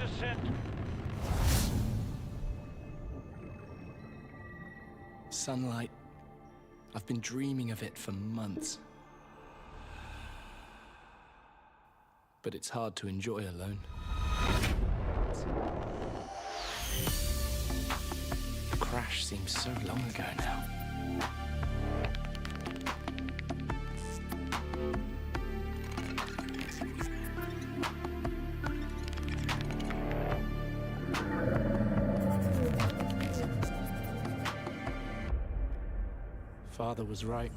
descent. Sunlight. I've been dreaming of it for months. But it's hard to enjoy alone. The crash seems so long ago now. Father was right.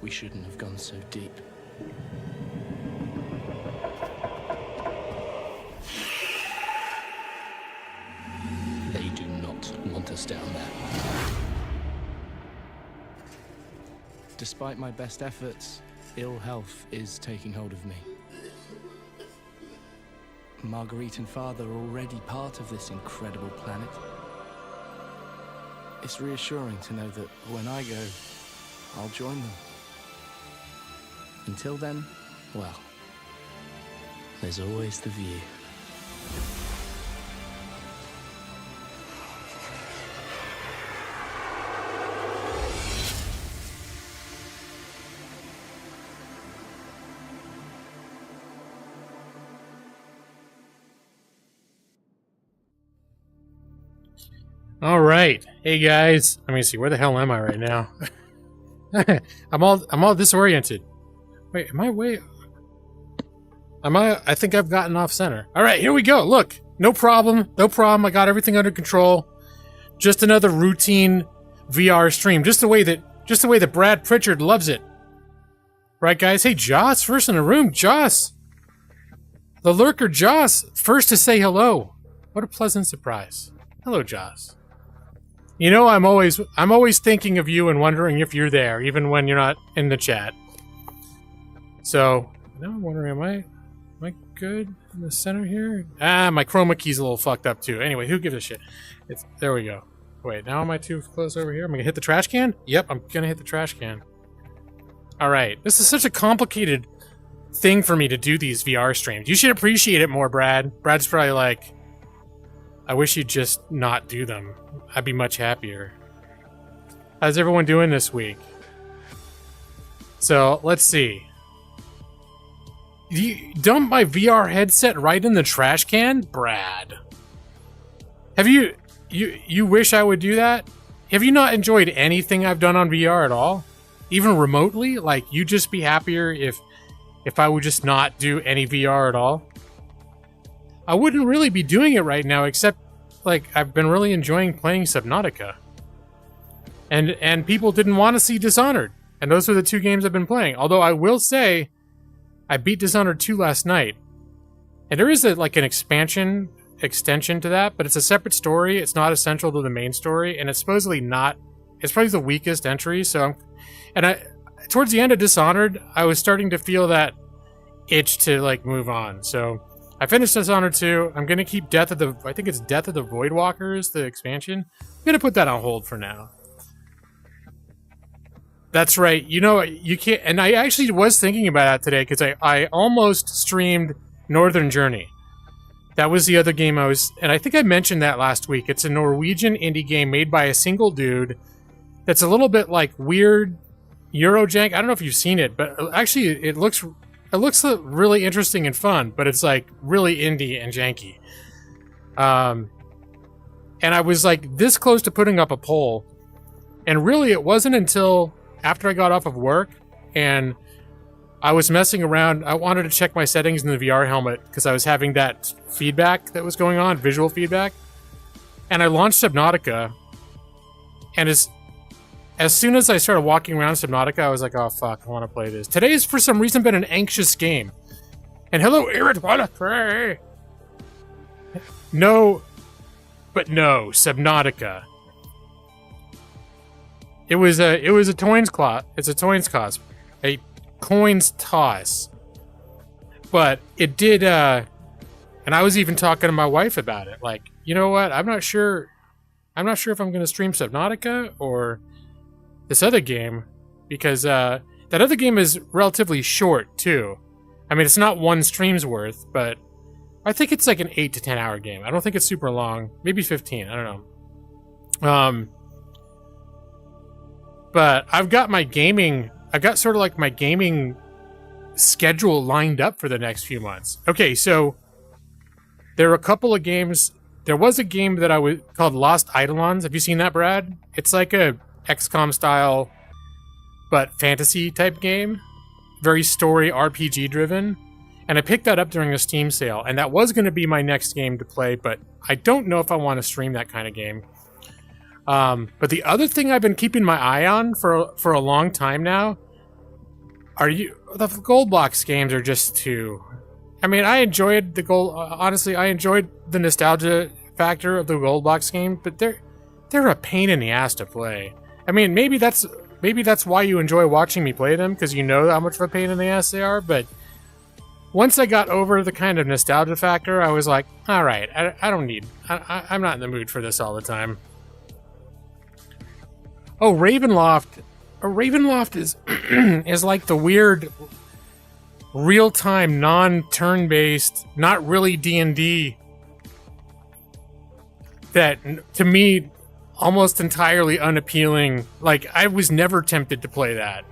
We shouldn't have gone so deep. They do not want us down there. Despite my best efforts, ill health is taking hold of me. Marguerite and Father are already part of this incredible planet. It's reassuring to know that when I go, I'll join them. Until then, well, there's always the view. All right. Hey guys. Let me see. Where the hell am I right now? I'm all disoriented. Wait, am I way... I think I've gotten off center. All right, here we go. Look. No problem. No problem. I got everything under control. Just another routine VR stream. Just the way that Brad Pritchard loves it. Right, guys? Hey, Joss. First in the room. Joss. The lurker Joss. First to say hello. What a pleasant surprise. Hello, Joss. You know, I'm always thinking of you and wondering if you're there, even when you're not in the chat. So, now I'm wondering, am I good in the center here? Ah, my chroma key's a little fucked up too. Anyway, who gives a shit? There we go. Wait, now am I too close over here? I'm gonna hit the trash can? Yep, I'm gonna hit the trash can. Alright, this is such a complicated thing for me to do these VR streams. You should appreciate it more, Brad. Brad's probably like, I wish you'd just not do them. I'd be much happier. How's everyone doing this week? So, let's see. You dumped my VR headset right in the trash can? Brad. Have you wish I would do that? Have you not enjoyed anything I've done on VR at all? Even remotely? Like, you'd just be happier if I would just not do any VR at all? I wouldn't really be doing it right now, except, like, I've been really enjoying playing Subnautica. And people didn't want to see Dishonored. And those are the two games I've been playing. Although I will say, I beat Dishonored 2 last night. And there is an extension to that, but it's a separate story. It's not essential to the main story, and it's supposedly not... It's probably the weakest entry, so... towards the end of Dishonored, I was starting to feel that itch to, like, move on, so... I finished Dishonored 2. I'm gonna keep I think it's Death of the Voidwalkers, the expansion. I'm gonna put that on hold for now. That's right. You know, you can't... And I actually was thinking about that today, because I almost streamed Northern Journey. That was the other game I was... And I think I mentioned that last week. It's a Norwegian indie game made by a single dude that's a little bit like weird Eurojank. I don't know if you've seen it, but actually it looks really interesting and fun, but it's like really indie and janky. And I was like this close to putting up a poll, and really it wasn't until after I got off of work and I was messing around. I wanted to check my settings in the VR helmet because I was having that feedback that was going on, visual feedback. And I launched Subnautica, and as soon as I started walking around Subnautica, I was like, oh fuck, I want to play this. Today has for some reason been an anxious game. And hello, Irit, wanna pray? No, Subnautica. It was a coin's toss. It's a coin's toss. But it did, and I was even talking to my wife about it. Like, you know what? I'm not sure if I'm going to stream Subnautica or this other game, because that other game is relatively short too. I mean, it's not one stream's worth, but I think it's like an 8 to 10 hour game. I don't think it's super long. Maybe 15. I don't know. But I've got sort of like my gaming schedule lined up for the next few months. Okay, so there are a couple of games. There was a game that called Lost Eidolons. Have you seen that, Brad? It's like a XCOM style, but fantasy type game. Very story RPG driven. And I picked that up during a Steam sale, and that was going to be my next game to play, but I don't know if I want to stream that kind of game. But the other thing I've been keeping my eye on for a long time now the gold box games are just too. I mean, I enjoyed honestly, I enjoyed the nostalgia factor of the gold box game, but they're a pain in the ass to play. I mean, maybe that's why you enjoy watching me play them, because you know how much of a pain in the ass they are, but once I got over the kind of nostalgia factor, I was like, all right, I'm not in the mood for this all the time. Oh, Ravenloft. Ravenloft is is like the weird real-time, non-turn-based, not really D&D that, to me, almost entirely unappealing. Like, I was never tempted to play that.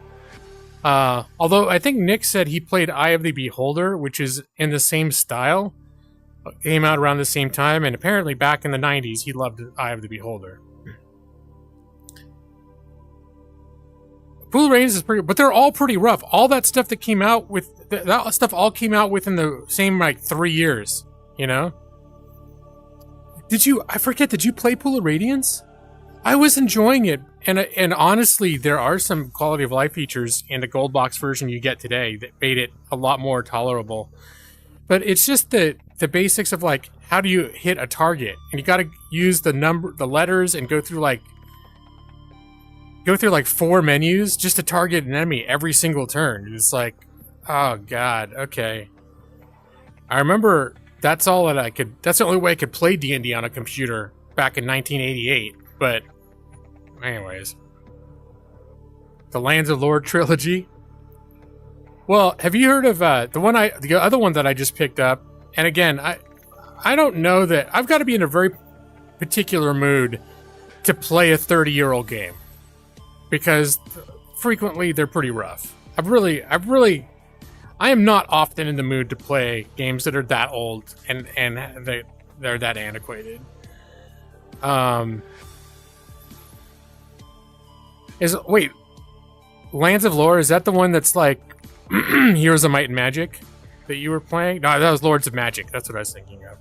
Although I think Nick said he played Eye of the Beholder, which is in the same style. Came out around the same time, and apparently back in the 90s, he loved Eye of the Beholder. Pool Rains is pretty, but they're all pretty rough. All that stuff that came out that stuff all came out within the same, like, 3 years, you know? Did you play Pool of Radiance? I was enjoying it, and honestly, there are some quality of life features in the gold box version you get today that made it a lot more tolerable. But it's just the basics of, like, how do you hit a target? And you gotta use the letters, and go through like 4 menus just to target an enemy every single turn. It's like, oh god, okay. I remember that's the only way I could play D&D on a computer back in 1988. But anyways, the Lands of Lore trilogy. Well, have you heard of the other one that I just picked up? And again, I don't know that I've got to be in a very particular mood to play a 30-year-old game, because frequently they're pretty rough. I am not often in the mood to play games that are that old and they're that antiquated. Lands of Lore, is that the one that's like Heroes of Might and Magic that you were playing? No, that was Lords of Magic. That's what I was thinking of.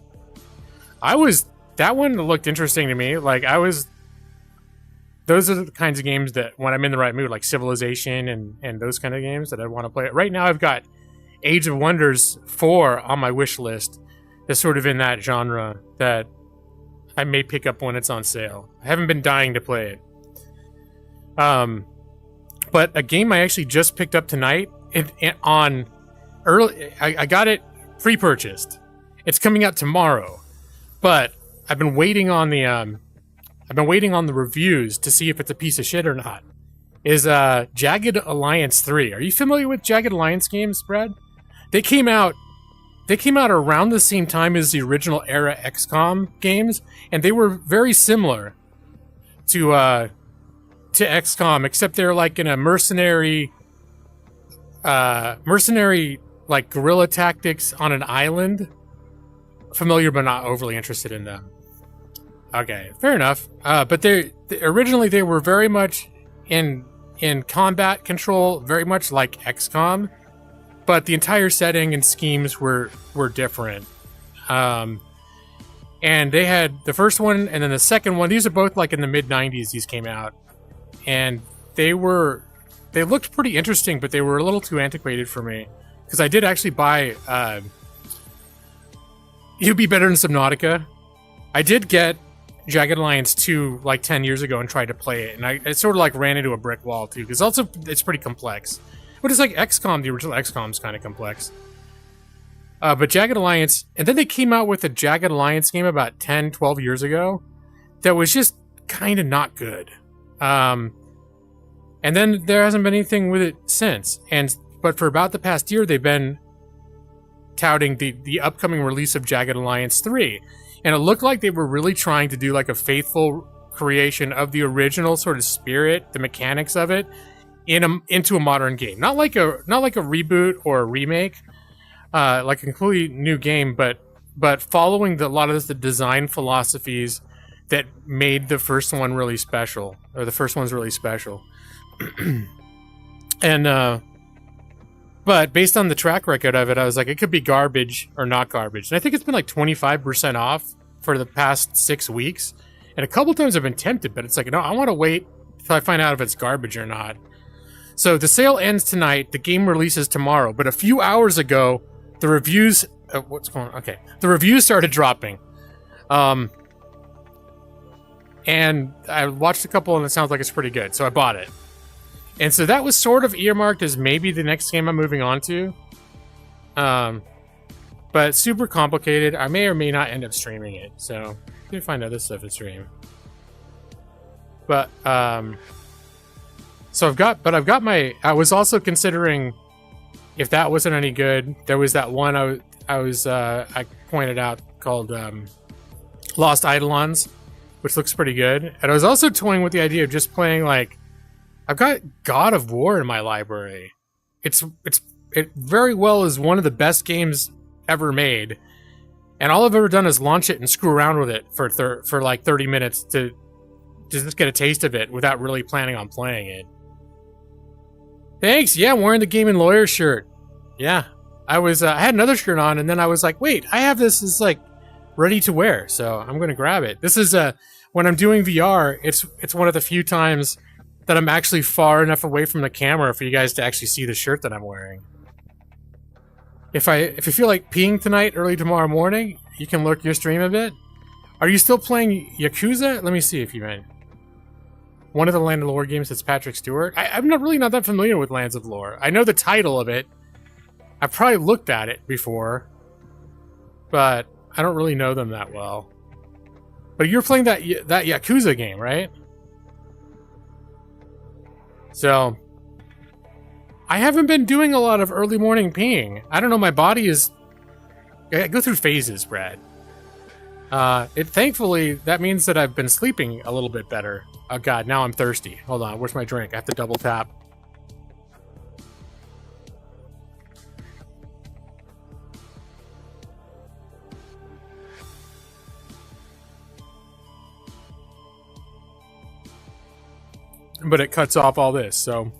That one looked interesting to me. Like, those are the kinds of games that, when I'm in the right mood, like Civilization and those kind of games, that I want to play. Right now, I've got Age of Wonders 4 on my wish list. That's sort of in that genre that I may pick up when it's on sale. I haven't been dying to play it. But a game I actually just picked up tonight, I got it pre-purchased. It's coming out tomorrow, but I've been waiting on the reviews to see if it's a piece of shit or not. Is Jagged Alliance 3. Are you familiar with Jagged Alliance games, Brad? They came out around the same time as the original era XCOM games, and they were very similar to XCOM, except they're like in a mercenary like guerrilla tactics on an island. Familiar, but not overly interested in them. Okay, fair enough. But originally they were very much in combat control, very much like XCOM, but the entire setting and schemes were different. And they had the first one and then the second one. These are both like in the mid 90s. These came out, and they looked pretty interesting, but they were a little too antiquated for me, because I did actually buy You'd Be Better than Subnautica. I did get Jagged Alliance 2 like 10 years ago and tried to play it, and I sort of like ran into a brick wall too, because also it's pretty complex. But it's like XCOM, the original XCOM's kind of complex. But Jagged Alliance, and then they came out with a Jagged Alliance game about 10, 12 years ago that was just kind of not good. And then there hasn't been anything with it since. But for about the past year, they've been touting the upcoming release of Jagged Alliance 3. And it looked like they were really trying to do like a faithful creation of the original sort of spirit, the mechanics of it, into a modern game. Not like a reboot or a remake, like a completely new game, but following a lot of the design philosophies that made the first one really special, or the first one's really special. And but based on the track record of it, I was like, it could be garbage or not garbage. And I think it's been like 25% off for the past 6 weeks. And a couple times I've been tempted, but it's like, no, I want to wait until I find out if it's garbage or not. So the sale ends tonight. The game releases tomorrow. But a few hours ago, the reviews... what's going on? Okay. The reviews started dropping. And I watched a couple and it sounds like it's pretty good. So I bought it. And so that was sort of earmarked as maybe the next game I'm moving on to. But super complicated. I may or may not end up streaming it. So I'm gonna find other stuff to stream. But so I've got my... I was also considering if that wasn't any good. There was that one I pointed out called Lost Eidolons, which looks pretty good. And I was also toying with the idea of just playing like... I've got God of War in my library. It very well is one of the best games ever made, and all I've ever done is launch it and screw around with it for like 30 minutes to just get a taste of it without really planning on playing it. Thanks. Yeah, I'm wearing the Game & Lawyer shirt. Yeah, I had another shirt on, and then I was like, wait, I have this is like ready to wear, so I'm gonna grab it. This is when I'm doing VR, it's one of the few times that I'm actually far enough away from the camera for you guys to actually see the shirt that I'm wearing. If you feel like peeing tonight, early tomorrow morning, you can lurk your stream a bit. Are you still playing Yakuza? Let me see if you meant. One of the Land of Lore games that's Patrick Stewart. I'm not that familiar with Lands of Lore. I know the title of it. I've probably looked at it before, but I don't really know them that well. But you're playing that Yakuza game, right? So, I haven't been doing a lot of early morning peeing. I don't know, my body is... I go through phases, Brad. Thankfully, that means that I've been sleeping a little bit better. Oh god, now I'm thirsty. Hold on, where's my drink? I have to double tap. But it cuts off all this, so...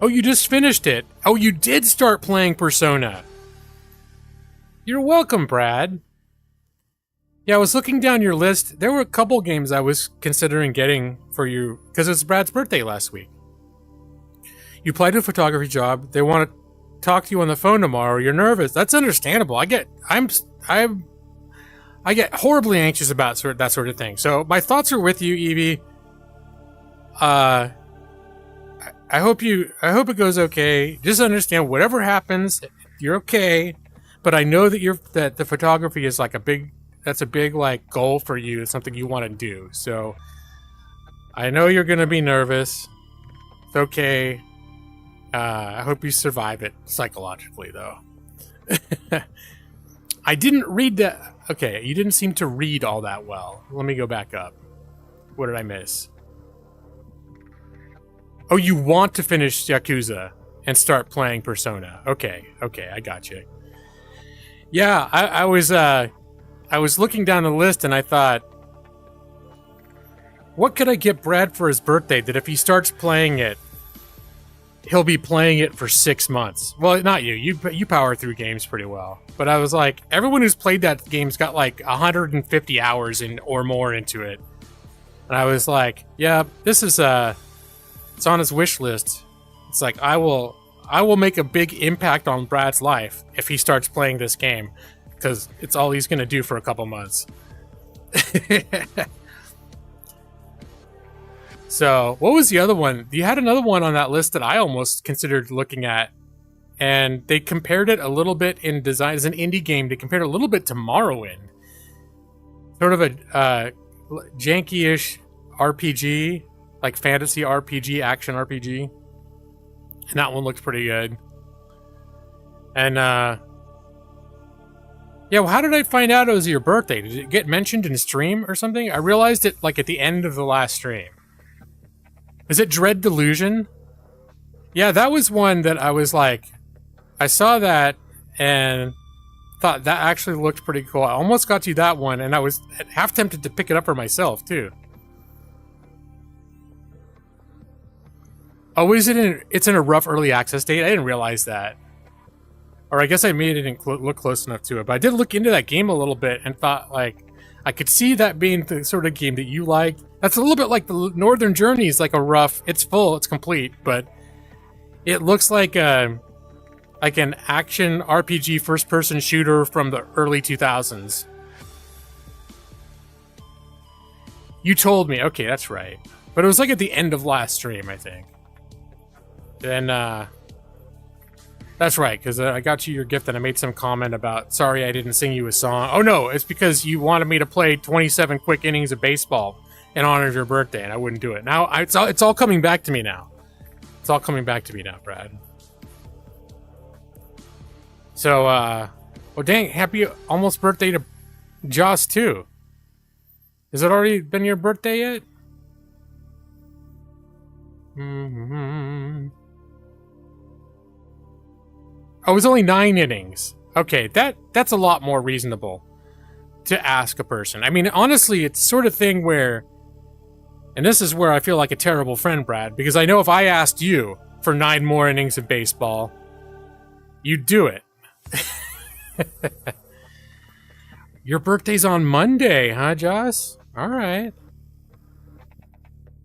Oh, you just finished it. Oh, you did start playing Persona. You're welcome, Brad. Yeah, I was looking down your list. There were a couple games I was considering getting for you, because it was Brad's birthday last week. You applied to a photography job. They want to talk to you on the phone tomorrow. You're nervous. That's understandable. I get horribly anxious about that sort of thing. So my thoughts are with you, Evie. I hope it goes okay. Just understand whatever happens, you're okay. But I know that the photography is like a big like goal for you. It's something you want to do. So I know you're gonna be nervous. It's okay. I hope you survive it psychologically, though. I didn't read that. Okay, you didn't seem to read all that well. Let me go back up. What did I miss? Oh, you want to finish Yakuza and start playing Persona. Okay, I got you. Yeah, I was looking down the list and I thought, what could I get Brad for his birthday that if he starts playing it, he'll be playing it for 6 months? Well, not you. You power through games pretty well. But I was like, everyone who's played that game's got like 150 hours or more into it. And I was like, yeah, this is it's on his wish list. It's like, I will make a big impact on Brad's life if he starts playing this game, because it's all he's going to do for a couple months. So, what was the other one? You had another one on that list that I almost considered looking at, and they compared it a little bit in design. As an indie game, they compared it a little bit to Morrowind. Sort of a janky-ish RPG, like fantasy RPG, action RPG. And that one looks pretty good. And, yeah, well, how did I find out it was your birthday? Did it get mentioned in stream or something? I realized it, like, at the end of the last stream. Is it Dread Delusion? Yeah, that was one that I was like... I saw that and thought that actually looked pretty cool. I almost got you that one, and I was half tempted to pick it up for myself, too. Oh, it's in a rough early access state? I didn't realize that. Or I guess I made it didn't look close enough to it. But I did look into that game a little bit and thought, like, I could see that being the sort of game that you like. That's a little bit like the Northern Journey, like a rough... It's full, it's complete, but it looks like an action RPG first-person shooter from the early 2000s. You told me. Okay, that's right. But it was like at the end of last stream, I think. Then, that's right, because I got you your gift and I made some comment about, sorry I didn't sing you a song. Oh no, it's because you wanted me to play 27 quick innings of baseball in honor of your birthday, and I wouldn't do it. Now, it's all coming back to me now. It's all coming back to me now, Brad. So, well, dang, happy almost birthday to Joss, too. Has it already been your birthday yet? Oh, it was only 9 innings. Okay, that's a lot more reasonable to ask a person. I mean, honestly, it's the sort of thing where... And this is where I feel like a terrible friend, Brad, because I know if I asked you for 9 more innings of baseball, you'd do it. Your birthday's on Monday, huh, Joss? Alright.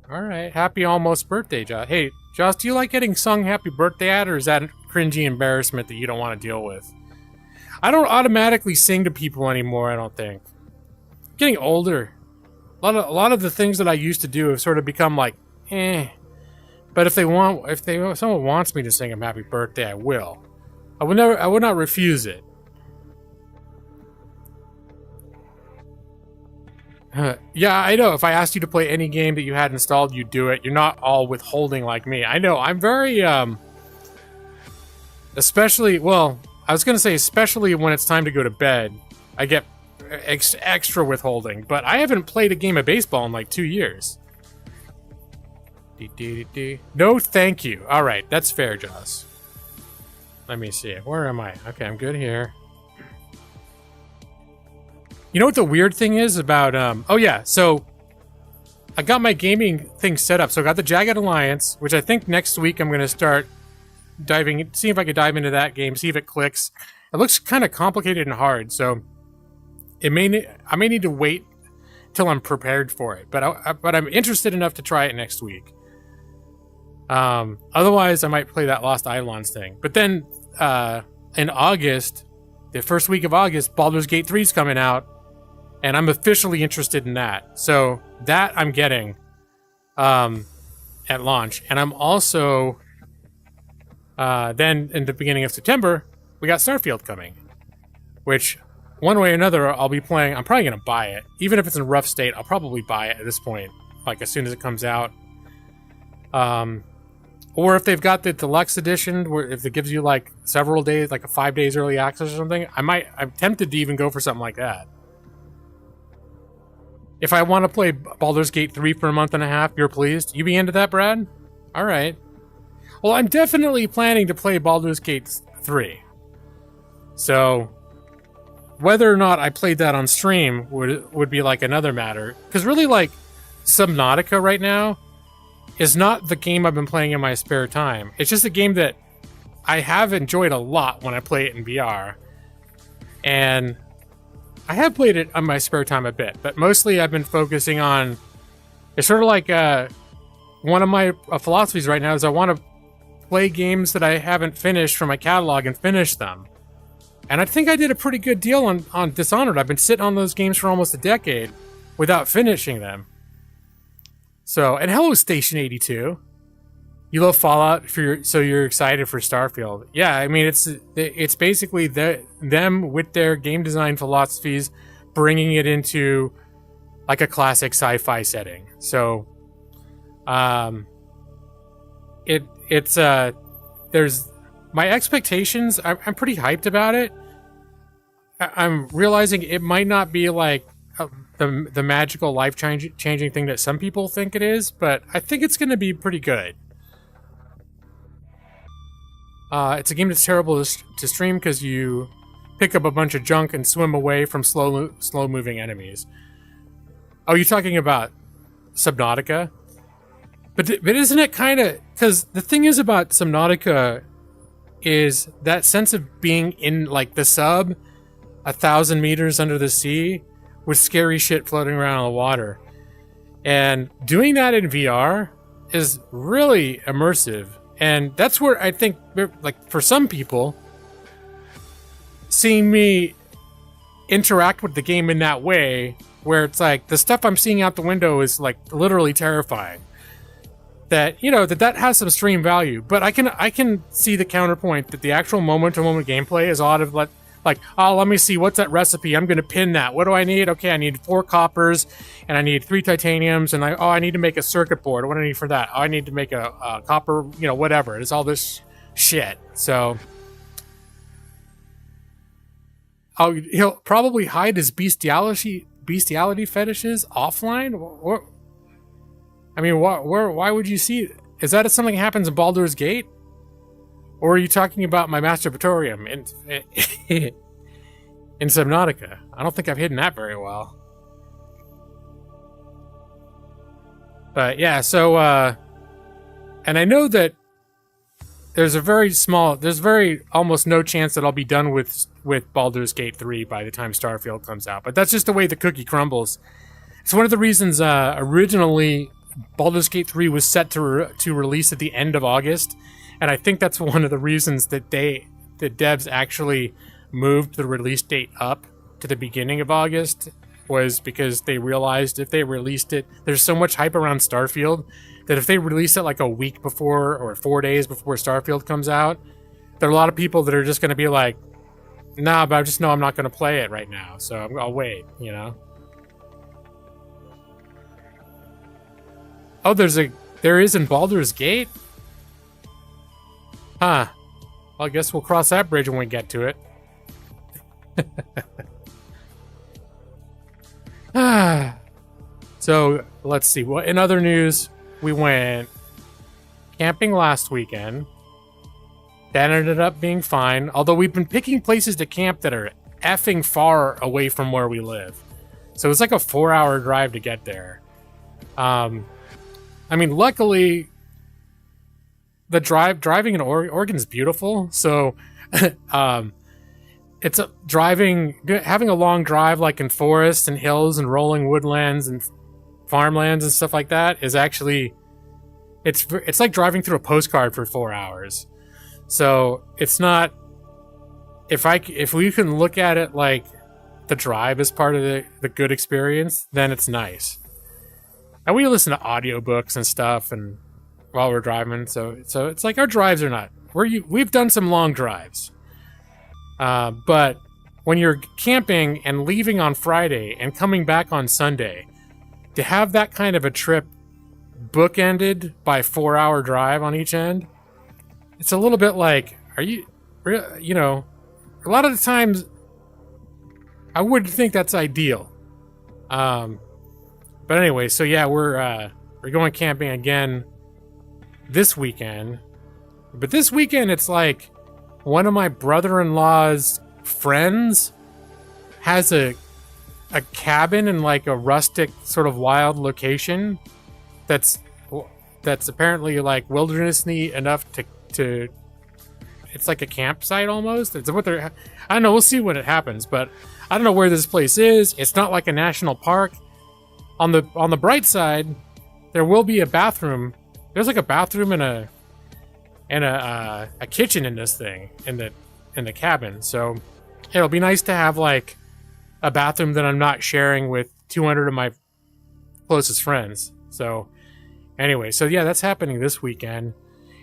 Alright, happy almost birthday, Joss. Hey, Joss, do you like getting sung happy birthday at, or is that a cringy embarrassment that you don't want to deal with? I don't automatically sing to people anymore, I don't think. Getting older. A lot of the things that I used to do have sort of become like, eh. But if someone wants me to sing them happy birthday, I will. I would not refuse it. Yeah, I know. If I asked you to play any game that you had installed, you'd do it. You're not all withholding like me. I know. I'm very, especially, well, I was going to say especially when it's time to go to bed, I get extra withholding. But I haven't played a game of baseball in like 2 years. No, thank you. All right, that's fair, Joss. Let me see. Where am I? Okay, I'm good here. You know what the weird thing is about, oh yeah, so I got my gaming thing set up. So I got the Jagged Alliance, which I think next week I'm going to start see if I could dive into that game, see if it clicks. It looks kind of complicated and hard, so I may need to wait till I'm prepared for it. But I'm interested enough to try it next week. Otherwise, I might play that Lost Eidolons thing. But then, in August, the first week of August, Baldur's Gate 3 is coming out, and I'm officially interested in that. So that I'm getting, at launch. And I'm also, then in the beginning of September, we got Starfield coming, which one way or another I'll be playing. I'm probably going to buy it. Even if it's in a rough state, I'll probably buy it at this point, like as soon as it comes out. Or if they've got the deluxe edition, where if it gives you like several days, like a 5 days early access or something, I'm tempted to even go for something like that. If I want to play Baldur's Gate 3 for a month and a half, you're pleased? You be into that, Brad? Alright. Well, I'm definitely planning to play Baldur's Gate 3. So, whether or not I played that on stream would be like another matter. Because really, like, Subnautica right now is not the game I've been playing in my spare time. It's just a game that I have enjoyed a lot when I play it in VR. And I have played it on my spare time a bit, but mostly I've been focusing on... It's sort of like one of my philosophies right now is I want to play games that I haven't finished from my catalog and finish them. And I think I did a pretty good deal on Dishonored. I've been sitting on those games for almost a decade without finishing them. So, and hello, Station 82. You love Fallout, so you're excited for Starfield. Yeah, I mean, it's basically them with their game design philosophies bringing it into like a classic sci-fi setting. So, there's my expectations, I'm pretty hyped about it. I'm realizing it might not be like the magical life changing thing that some people think it is, but I think it's going to be pretty good. It's a game that's terrible to stream because you pick up a bunch of junk and swim away from slow moving enemies. Oh, you're talking about Subnautica? But isn't it kind of... Because the thing is about Subnautica is that sense of being in, like, the sub, 1,000 meters under the sea, with scary shit floating around in the water. And doing that in VR is really immersive. And that's where I think, like, for some people, seeing me interact with the game in that way, where it's like, the stuff I'm seeing out the window is, like, literally terrifying. That, you know, that has some stream value. But I can see the counterpoint that the actual moment-to-moment gameplay is a lot of, like, oh, let me see, what's that recipe? I'm going to pin that. What do I need? Okay, I need 4 coppers, and I need 3 titaniums, and I need to make a circuit board. What do I need for that? Oh, I need to make a copper, you know, whatever. It's all this shit. So, oh, he'll probably hide his bestiality fetishes offline? Or, I mean, why would you see it? Is that if something happens in Baldur's Gate? Or are you talking about my masturbatorium in Subnautica? I don't think I've hidden that very well. But yeah, so, and I know that there's almost no chance that I'll be done with Baldur's Gate 3 by the time Starfield comes out. But that's just the way the cookie crumbles. It's one of the reasons, originally, Baldur's Gate 3 was set to release at the end of August. And I think that's one of the reasons that the devs actually moved the release date up to the beginning of August, was because they realized if they released it, there's so much hype around Starfield that if they release it like a week before or 4 days before Starfield comes out, there are a lot of people that are just going to be like, nah, but I just know I'm not going to play it right now, so I'll wait, you know? Oh, there is in Baldur's Gate? Huh. Well, I guess we'll cross that bridge when we get to it. So, let's see. Well, in other news, we went camping last weekend. That ended up being fine. Although we've been picking places to camp that are effing far away from where we live. So it's like a 4-hour drive to get there. I mean, luckily, the driving in Oregon's beautiful. So, it's having a long drive like in forests and hills and rolling woodlands and farmlands and stuff like that is actually, it's like driving through a postcard for 4 hours. So it's not, if we can look at it like the drive is part of the good experience, then it's nice. And we listen to audiobooks and stuff and while we're driving, so it's like our drives are not, we've done some long drives. But when you're camping and leaving on Friday and coming back on Sunday, to have that kind of a trip bookended by 4-hour drive on each end, it's a little bit like, you know, a lot of the times I wouldn't think that's ideal. But anyway, so yeah, we're going camping again this weekend. But this weekend, it's like one of my brother-in-law's friends has a cabin in like a rustic sort of wild location that's apparently like wildernessy enough to it's like a campsite almost. It's what I don't know, we'll see when it happens, but I don't know where this place is. It's not like a national park. On the bright side, there will be a bathroom. There's like a bathroom and a kitchen in this thing in the cabin. So it'll be nice to have like a bathroom that I'm not sharing with 200 of my closest friends. So anyway, so yeah, that's happening this weekend.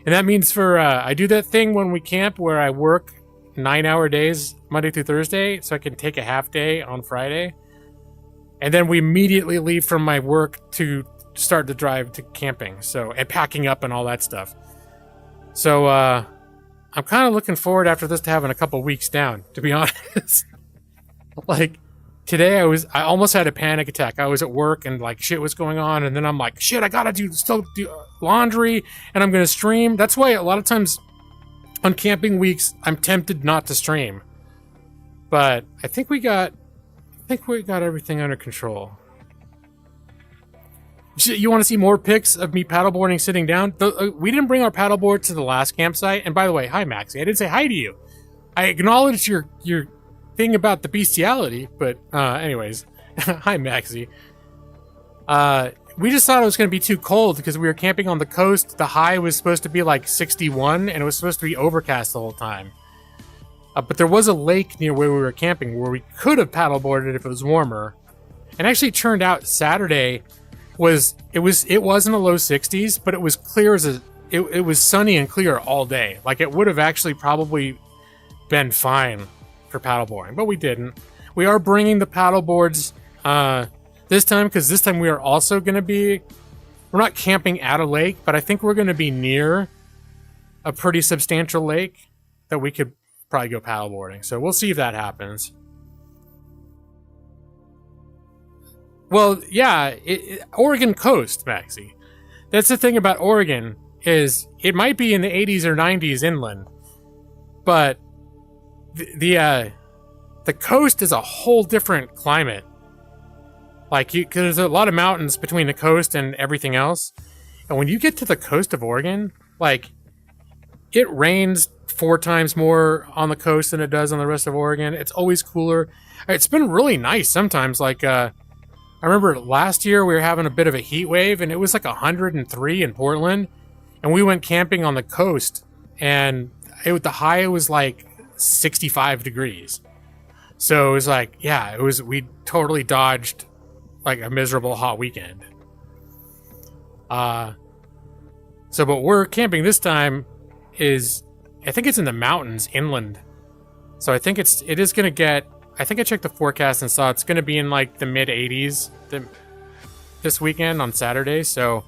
And that means I do that thing when we camp where I work 9-hour days Monday through Thursday so I can take a half day on Friday. And then we immediately leave from my work to start the drive to camping. So, and packing up and all that stuff. So I'm kind of looking forward after this to having a couple weeks down, to be honest. Like, today I almost had a panic attack. I was at work and like shit was going on, and then I'm like, shit, I gotta still do laundry, and I'm gonna stream. That's why a lot of times on camping weeks, I'm tempted not to stream. But I think we got everything under control. You want to see more pics of me paddleboarding sitting down? We didn't bring our paddleboard to the last campsite. And by the way, hi, Maxie. I didn't say hi to you. I acknowledged your thing about the bestiality, but anyways. Hi, Maxie. We just thought it was going to be too cold because we were camping on the coast. The high was supposed to be like 61, and it was supposed to be overcast the whole time. But there was a lake near where we were camping where we could have paddleboarded if it was warmer. And actually it turned out Saturday it was in the low 60s, but it was clear it was sunny and clear all day. Like, it would have actually probably been fine for paddleboarding, but we didn't. We are bringing the paddleboards this time, because this time we are also going to be, we're not camping at a lake, but I think we're going to be near a pretty substantial lake that we could probably go paddleboarding. So we'll see if that happens. Well, yeah, Oregon coast, Maxie. That's the thing about Oregon, is it might be in the 80s or 90s inland, but the coast is a whole different climate. Like, cause there's a lot of mountains between the coast and everything else. And when you get to the coast of Oregon, like, it rains 4 times more on the coast than it does on the rest of Oregon. It's always cooler. It's been really nice sometimes. Like, I remember last year we were having a bit of a heat wave, and it was like 103 in Portland, and we went camping on the coast, and the high was like 65 degrees. So it was like, yeah, we totally dodged like a miserable hot weekend. But we're camping this time I think it's in the mountains inland. So I think it is going to get, I think I checked the forecast and saw it's going to be in like the mid 80s this weekend on Saturday. So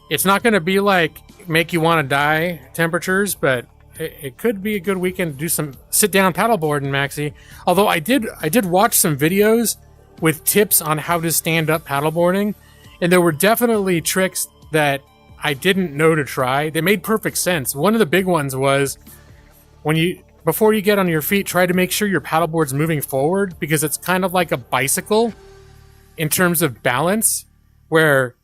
it's not going to be like make you want to die temperatures, but it could be a good weekend to do some sit down paddleboarding, Maxie. Although I did watch some videos with tips on how to stand up paddleboarding, and there were definitely tricks that I didn't know to try. They made perfect sense. One of the big ones was before you get on your feet, try to make sure your paddleboard's moving forward, because it's kind of like a bicycle in terms of balance, where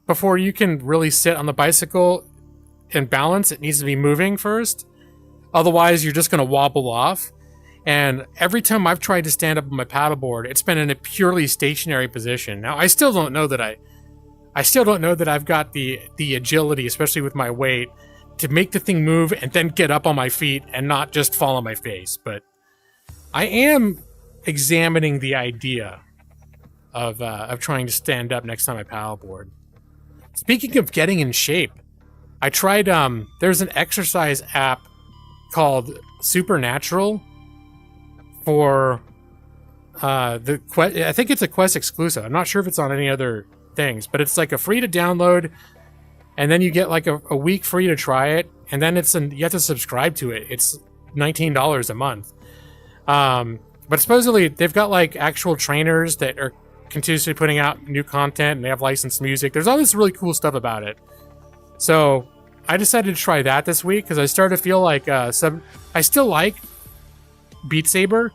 before you can really sit on the bicycle and balance, it needs to be moving first. Otherwise, you're just going to wobble off. And every time I've tried to stand up on my paddleboard, it's been in a purely stationary position. Now, I still don't know that I've got the agility, especially with my weight, to make the thing move and then get up on my feet and not just fall on my face. But I am examining the idea of trying to stand up next time I paddleboard. Speaking of getting in shape, I tried, there's an exercise app called Supernatural for I think it's a Quest exclusive. I'm not sure if it's on any other things, but it's like a free to download, and then you get like a week free to try it, and then you have to subscribe to it. It's $19 a month. But supposedly they've got like actual trainers that are continuously putting out new content, and they have licensed music. There's all this really cool stuff about it. So I decided to try that this week because I started to feel like I still like Beat Saber,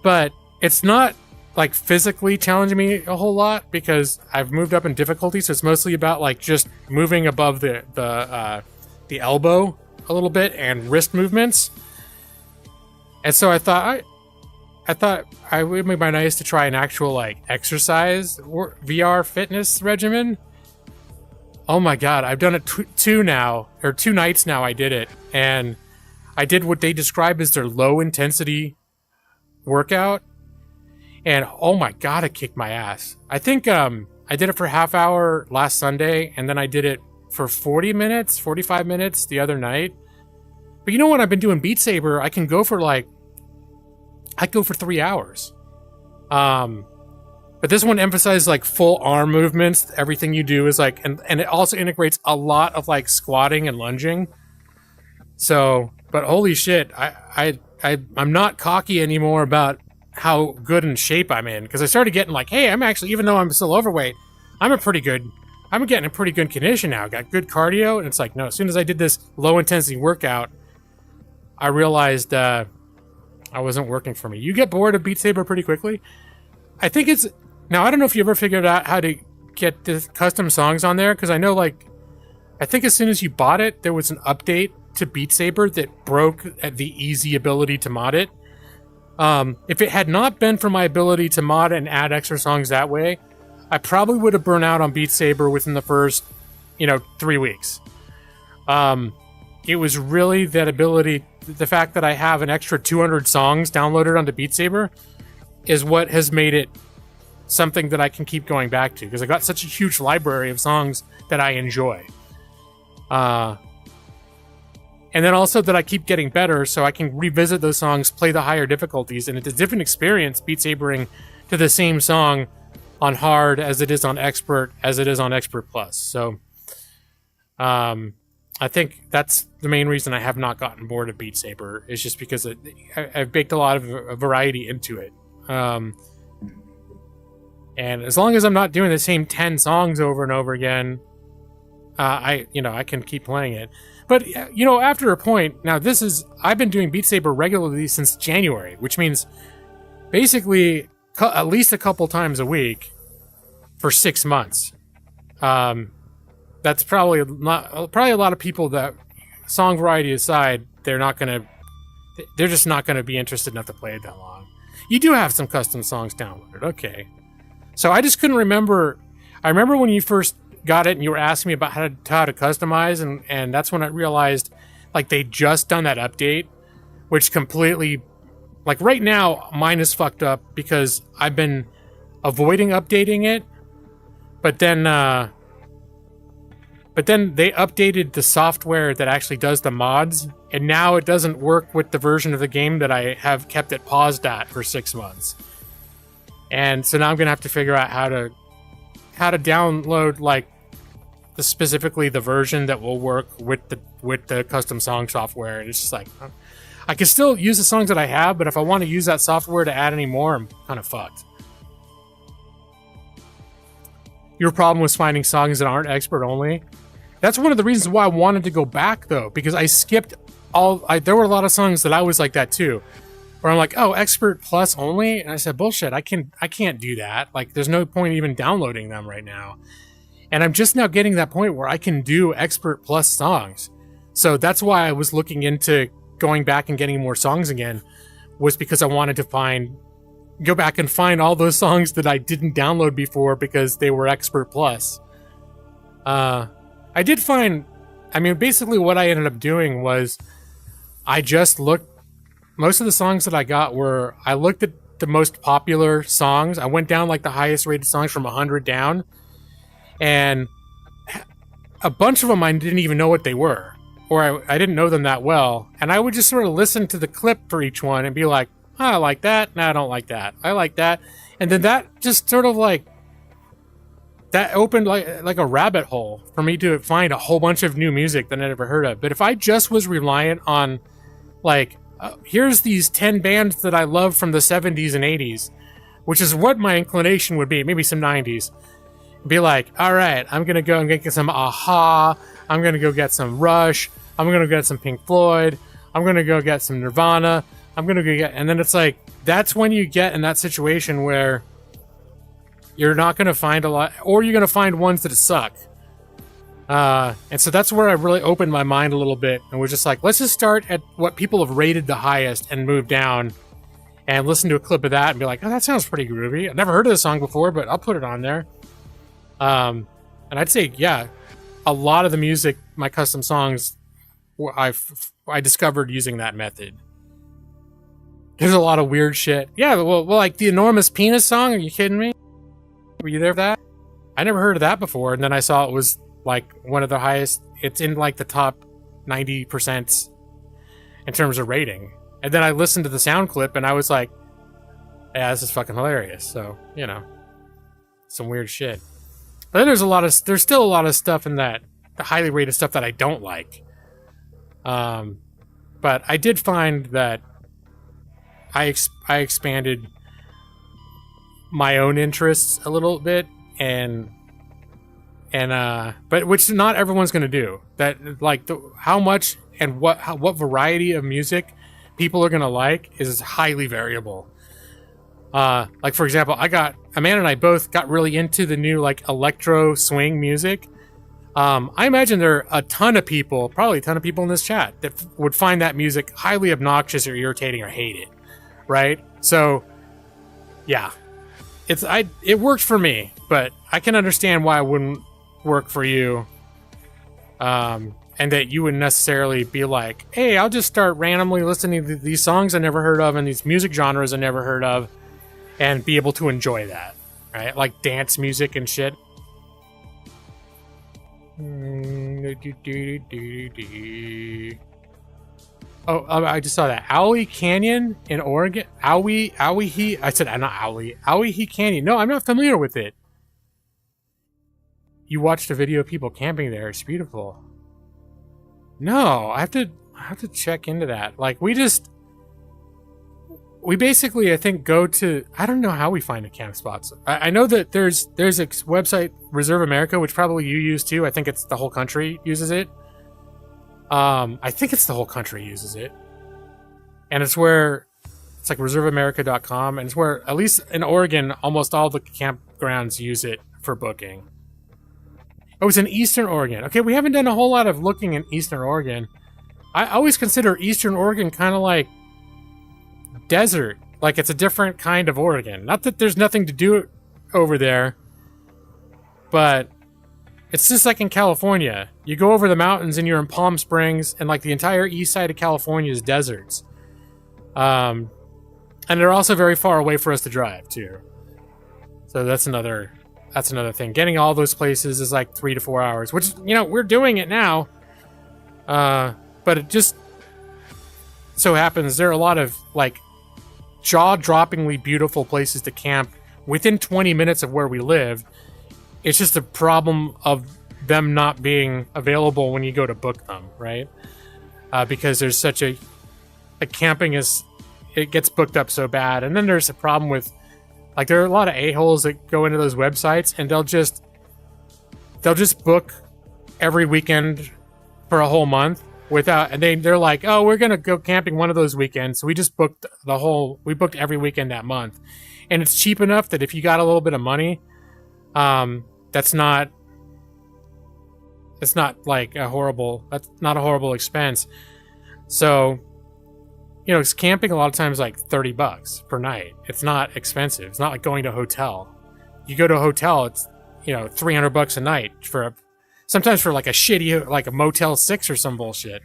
but it's not like physically challenging me a whole lot because I've moved up in difficulty. So it's mostly about like just moving above the elbow a little bit and wrist movements. And so I thought it would be nice to try an actual like exercise or VR fitness regimen. Oh my God, I've done it two nights now. I did it, and I did what they describe as their low intensity workout. And oh my God, it kicked my ass. I think I did it for half hour last Sunday, and then I did it for 45 minutes the other night. But you know what? I've been doing Beat Saber. I go for 3 hours. But this one emphasizes like full arm movements. Everything you do is like, and it also integrates a lot of like squatting and lunging. So, but holy shit, I'm not cocky anymore about how good in shape I'm in, because I started getting like, hey, I'm actually, even though I'm still overweight, I'm getting a pretty good condition now. I got good cardio, and it's like, no, as soon as I did this low intensity workout, I realized I wasn't working for me. You get bored of Beat Saber pretty quickly. I think it's, now I don't know if you ever figured out how to get the custom songs on there, because I know, like, I think as soon as you bought it, there was an update to Beat Saber that broke the easy ability to mod it. If it had not been for my ability to mod and add extra songs that way, I probably would have burned out on Beat Saber within the first, 3 weeks. It was really that ability, the fact that I have an extra 200 songs downloaded onto Beat Saber is what has made it something that I can keep going back to, because I got such a huge library of songs that I enjoy. And then also that I keep getting better, so I can revisit those songs, play the higher difficulties, and it's a different experience Beat Sabering to the same song on hard as it is on expert, as it is on expert plus. So I think that's the main reason I have not gotten bored of Beat Saber, is just because I've baked a lot of variety into it. And as long as I'm not doing the same 10 songs over and over again, I can keep playing it. But, after a point, now I've been doing Beat Saber regularly since January, which means basically at least a couple times a week for 6 months. That's probably a lot of people that, song variety aside, they're just not going to be interested enough to play it that long. You do have some custom songs downloaded, okay. So I just couldn't remember. I remember when you first got it and you were asking me about how to customize, and that's when I realized, like, they just done that update, which completely, like, right now mine is fucked up because I've been avoiding updating it, but then they updated the software that actually does the mods, and now it doesn't work with the version of the game that I have kept it paused at for 6 months. And so now I'm gonna have to figure out how to download, like, specifically the version that will work with the custom song software. And it's just like, I can still use the songs that I have, but if I want to use that software to add any more, I'm kind of fucked. Your problem was finding songs that aren't expert only. That's one of the reasons why I wanted to go back, though, because I skipped there were a lot of songs that I was like that too, where I'm like, oh, expert plus only, and I said, bullshit, I can't do that. Like, there's no point even downloading them right now. And I'm just now getting that point where I can do expert plus songs. So that's why I was looking into going back and getting more songs again, was because I wanted to go back and find all those songs that I didn't download before because they were expert plus. I did find, basically what I ended up doing was I just looked, most of the songs that I got I looked at the most popular songs. I went down like the highest rated songs from 100 down, and a bunch of them I didn't even know what they were, or I didn't know them that well, and I would just sort of listen to the clip for each one and be like, oh, I like that, no, I don't like that, I like that, and then that just sort of like, that opened like a rabbit hole for me to find a whole bunch of new music that I never heard of. But if I just was reliant on, like, here's these 10 bands that I love from the 70s and 80s, which is what my inclination would be, maybe some 90s, be like, all right, I'm going to go and get some Aha, I'm going to go get some Rush, I'm going to get some Pink Floyd, I'm going to go get some Nirvana, I'm going to go get... And then it's like, that's when you get in that situation where you're not going to find a lot, or you're going to find ones that suck. And so that's where I really opened my mind a little bit and was just like, let's just start at what people have rated the highest and move down and listen to a clip of that and be like, oh, that sounds pretty groovy. I've never heard of this song before, but I'll put it on there. And I'd say, yeah, a lot of the music, my custom songs, I discovered using that method. There's a lot of weird shit. Yeah, well, like the Enormous Penis song, are you kidding me? Were you there for that? I never heard of that before, and then I saw it was like one of the highest, it's in like the top 90% in terms of rating. And then I listened to the sound clip and I was like, yeah, this is fucking hilarious. So, you know, some weird shit. But then there's still a lot of stuff in that, the highly rated stuff that I don't like. But I did find that I expanded my own interests a little bit, but which not everyone's going to do. That like how much and what variety of music people are going to like is highly variable. Like for example, Amanda and I both got really into the new like electro swing music. I imagine there are a ton of people, probably a ton of people in this chat that would find that music highly obnoxious or irritating or hate it, right? So, yeah, it worked for me, but I can understand why it wouldn't work for you, and that you wouldn't necessarily be like, hey, I'll just start randomly listening to these songs I never heard of and these music genres I never heard of, and be able to enjoy that, right? Like dance music and shit. Oh, I just saw that. Owlie Canyon in Oregon. Owiehe. I said, not Owlie. Owiehe Canyon. No, I'm not familiar with it. You watched a video of people camping there. It's beautiful. No, I have to check into that. Like, we basically, I think, go to... I don't know how we find the camp spots. I know that there's a website, Reserve America, which probably you use too. I think it's the whole country uses it. I think it's the whole country uses it. And it's like reserveamerica.com, and it's where, at least in Oregon, almost all the campgrounds use it for booking. Oh, it's in Eastern Oregon. Okay, we haven't done a whole lot of looking in Eastern Oregon. I always consider Eastern Oregon kind of like desert. Like it's a different kind of Oregon. Not that there's nothing to do over there, but it's just like in California. You go over the mountains and you're in Palm Springs, and like the entire east side of California is deserts. And they're also very far away for us to drive too. So that's another thing. Getting all those places is like 3 to 4 hours, which, you know, we're doing it now. But it just so happens there are a lot of like jaw-droppingly beautiful places to camp within 20 minutes of where we live. It's just a problem of them not being available when you go to book them, right? Because there's such a camping it gets booked up so bad. And then there's a problem with, like, there are a lot of a-holes that go into those websites, and they'll just book every weekend for a whole month without, and they're like, oh, we're gonna go camping one of those weekends, so we just booked every weekend that month. And it's cheap enough that if you got a little bit of money, that's not like that's not a horrible expense. So, you know, it's camping a lot of times like $30 per night. It's not expensive. It's not like going to a hotel. You go to a hotel, it's, you know, $300 a night sometimes for like a shitty, like a Motel 6 or some bullshit.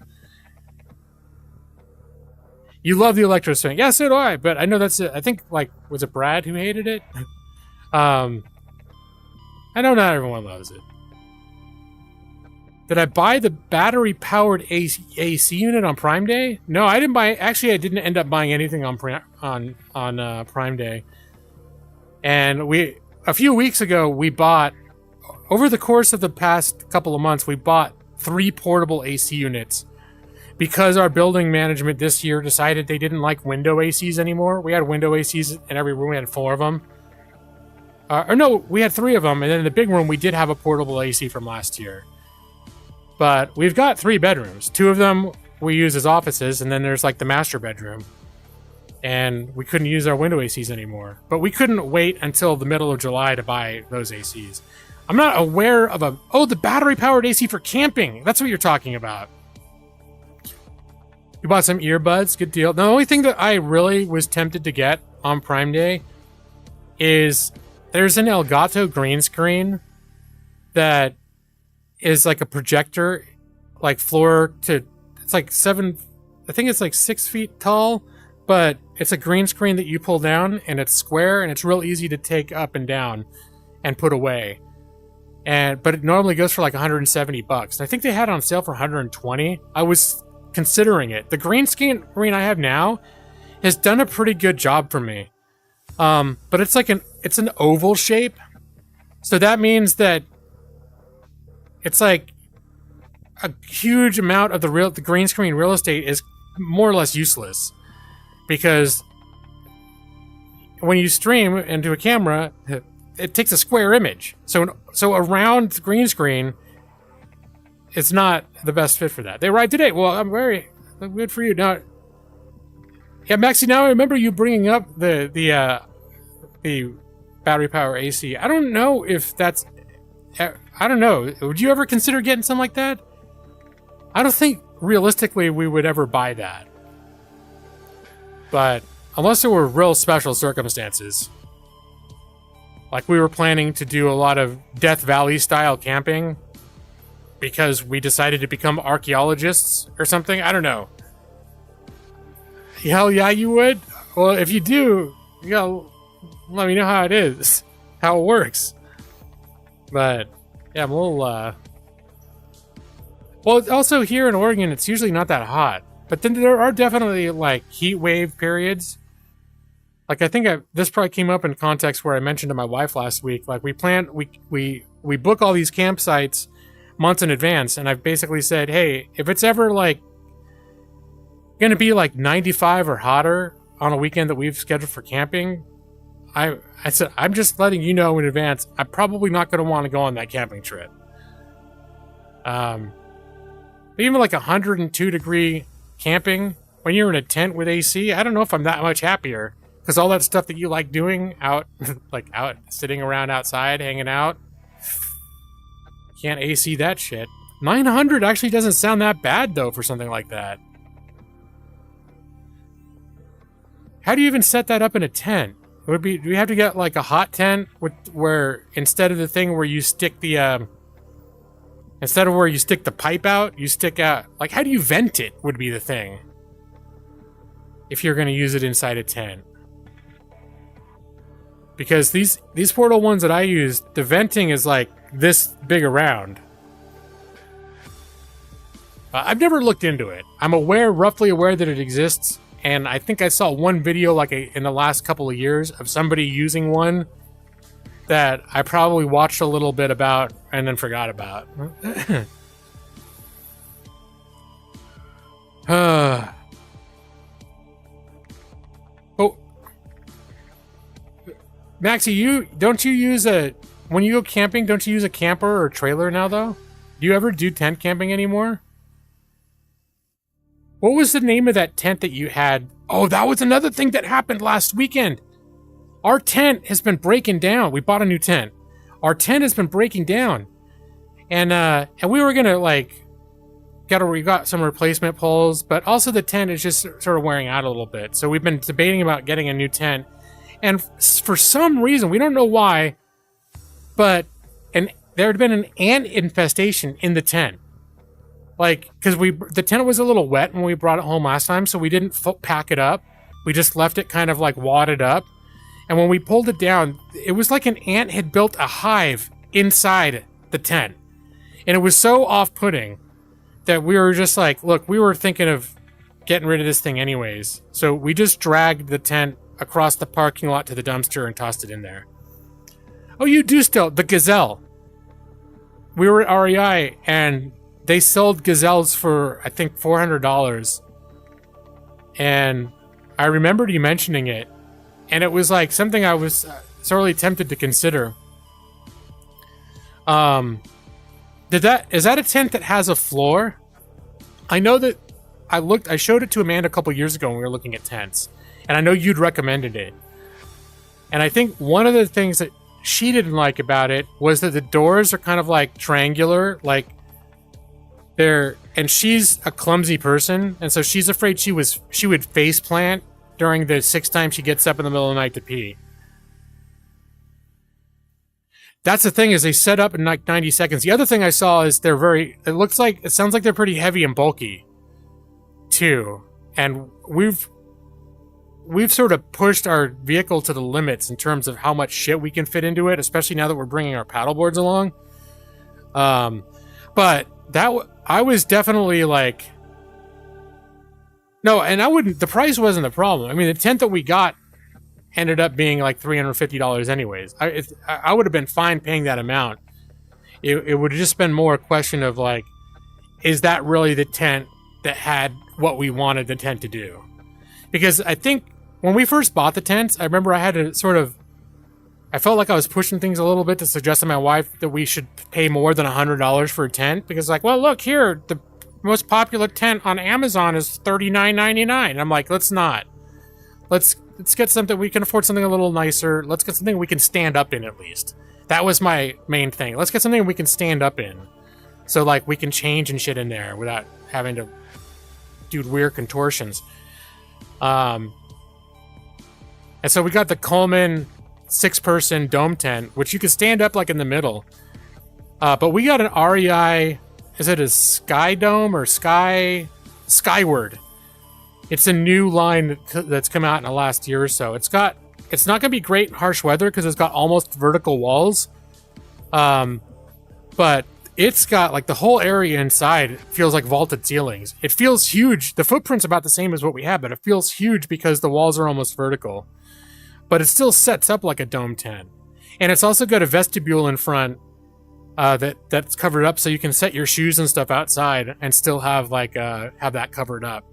You love the electro swing. Yeah, so do I. But I know I think, like, was it Brad who hated it? I know not everyone loves it. Did I buy the battery-powered AC unit on Prime Day? No, I didn't buy... Actually, I didn't end up buying anything on Prime Day. And a few weeks ago, we bought... Over the course of the past couple of months, we bought 3 portable AC units because our building management this year decided they didn't like window ACs anymore. We had window ACs in every room. We had 4 of them. Or no, we had 3 of them. And then in the big room, we did have a portable AC from last year. But we've got 3 bedrooms. 2 of them we use as offices, and then there's like the master bedroom. And we couldn't use our window ACs anymore. But we couldn't wait until the middle of July to buy those ACs. I'm not aware of the battery-powered AC for camping. That's what you're talking about. You bought some earbuds. Good deal. The only thing that I really was tempted to get on Prime Day is there's an Elgato green screen that is like a projector, like floor to... It's like 6 feet tall, but it's a green screen that you pull down, and it's square, and it's real easy to take up and down and put away. But it normally goes for like $170. And I think they had it on sale for $120. I was considering it. The green screen I have now has done a pretty good job for me. But it's like it's an oval shape. So that means that it's like a huge amount of the green screen real estate is more or less useless, because when you stream into a camera, it takes a square image. So a round green screen, it's not the best fit for that. They arrived today. Well, I'm very good for you. Now, yeah, Maxie, now I remember you bringing up the battery power AC. I don't know if that's... I don't know. Would you ever consider getting something like that? I don't think, realistically, we would ever buy that. But unless there were real special circumstances. Like we were planning to do a lot of Death Valley style camping because we decided to become archaeologists or something. I don't know. Hell yeah, you would? Well, if you do, you gotta let me know how it is, how it works. But yeah, we'll well, also here in Oregon, it's usually not that hot. But then there are definitely like heat wave periods. Like I think this probably came up in context where I mentioned to my wife last week. Like we book all these campsites months in advance, and I've basically said, hey, if it's ever like gonna be like 95 or hotter on a weekend that we've scheduled for camping, I said I'm just letting you know in advance. I'm probably not gonna want to go on that camping trip. Even like 102 degree camping when you're in a tent with AC, I don't know if I'm that much happier. Because all that stuff that you like doing out, like out, sitting around outside, hanging out, can't AC that shit. 900 actually doesn't sound that bad, though, for something like that. How do you even set that up in a tent? It would be, do we have to get, like, a hot tent where instead of the thing where you stick the, instead of where you stick the pipe out, you stick out, like, how do you vent it would be the thing. If you're going to use it inside a tent. Because these portal ones that I use, the venting is like this big around. I've never looked into it. I'm roughly aware that it exists, and I think I saw one video like in the last couple of years of somebody using one that I probably watched a little bit about and then forgot about. Maxie, don't you use when you go camping, don't you use a camper or a trailer now, though? Do you ever do tent camping anymore? What was the name of that tent that you had? Oh, that was another thing that happened last weekend. Our tent has been breaking down. We bought a new tent. Our tent has been breaking down. And we were gonna we got some replacement poles, but also the tent is just sort of wearing out a little bit. So we've been debating about getting a new tent. And for some reason, we don't know why, but there had been an ant infestation in the tent. Like, because the tent was a little wet when we brought it home last time, so we didn't pack it up. We just left it kind of like wadded up. And when we pulled it down, it was like an ant had built a hive inside the tent. And it was so off-putting that we were just like, look, we were thinking of getting rid of this thing anyways. So we just dragged the tent across the parking lot to the dumpster and tossed it in there. Oh, you do still. The Gazelle. We were at REI and they sold Gazelles for, I think, $400. And I remembered you mentioning it. And it was like something I was sorely tempted to consider. Is that a tent that has a floor? I know that I showed it to Amanda a couple years ago when we were looking at tents. And I know you'd recommended it. And I think one of the things that she didn't like about it was that the doors are kind of like triangular, like and she's a clumsy person, and so she's afraid she would face plant during the 6 times she gets up in the middle of the night to pee. That's the thing, is they set up in like 90 seconds. The other thing I saw is it sounds like they're pretty heavy and bulky too. And we've sort of pushed our vehicle to the limits in terms of how much shit we can fit into it, especially now that we're bringing our paddleboards along. But I was definitely like, no, and the price wasn't the problem. I mean, the tent that we got ended up being like $350 anyways. I would have been fine paying that amount. It would have just been more a question of like, is that really the tent that had what we wanted the tent to do. Because I think when we first bought the tents, I remember I had to I felt like I was pushing things a little bit to suggest to my wife that we should pay more than $100 for a tent. Because like, well, look here, the most popular tent on Amazon is $39.99. I'm like, let's not. Let's get something, we can afford something a little nicer. Let's get something we can stand up in at least. That was my main thing. Let's get something we can stand up in. So like we can change and shit in there without having to do weird contortions. And so we got the Coleman 6-person dome tent, which you can stand up like in the middle. But we got an REI, is it a Sky Dome or Skyward? It's a new line that's come out in the last year or so. It's not going to be great in harsh weather because it's got almost vertical walls. But it's got like the whole area inside feels like vaulted ceilings. It feels huge. The footprint's about the same as what we have, but it feels huge because the walls are almost vertical. But it still sets up like a dome tent. And it's also got a vestibule in front that's covered up so you can set your shoes and stuff outside and still have have that covered up.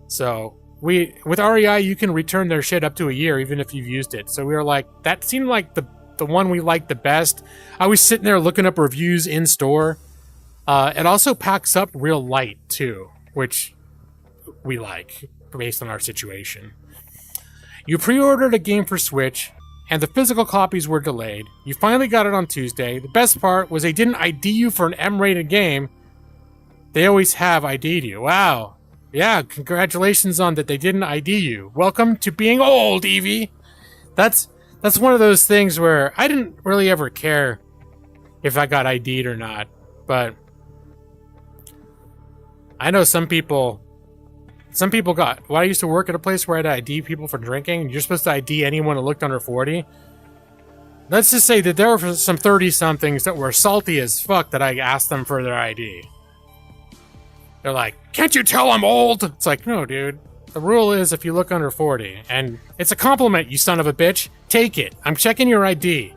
So with REI, you can return their shit up to a year even if you've used it. So we were like, that seemed like the one we liked the best. I was sitting there looking up reviews in store. It also packs up real light too, which we like based on our situation. You pre-ordered a game for Switch, and the physical copies were delayed. You finally got it on Tuesday. The best part was they didn't ID you for an M-rated game. They always have ID'd you. Wow. Yeah, congratulations on that they didn't ID you. Welcome to being old, Evie. That's one of those things where I didn't really ever care if I got ID'd or not. But I know some people got... Well, I used to work at a place where I had to ID people for drinking. You're supposed to ID anyone who looked under 40. Let's just say that there were some 30-somethings that were salty as fuck that I asked them for their ID. They're like, can't you tell I'm old? It's like, no, dude. The rule is if you look under 40. And it's a compliment, you son of a bitch. Take it. I'm checking your ID.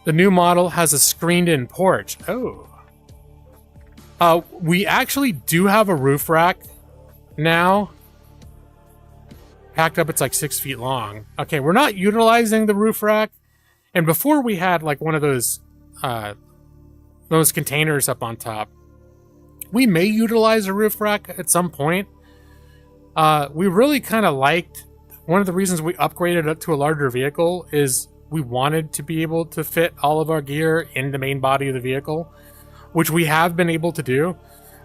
The new model has a screened-in porch. Oh. We actually do have a roof rack now. Packed up, it's like 6 feet long. Okay, we're not utilizing the roof rack. And before we had like one of those containers up on top. We may utilize a roof rack at some point. We really kind of liked... One of the reasons we upgraded up to a larger vehicle is we wanted to be able to fit all of our gear in the main body of the vehicle, which we have been able to do.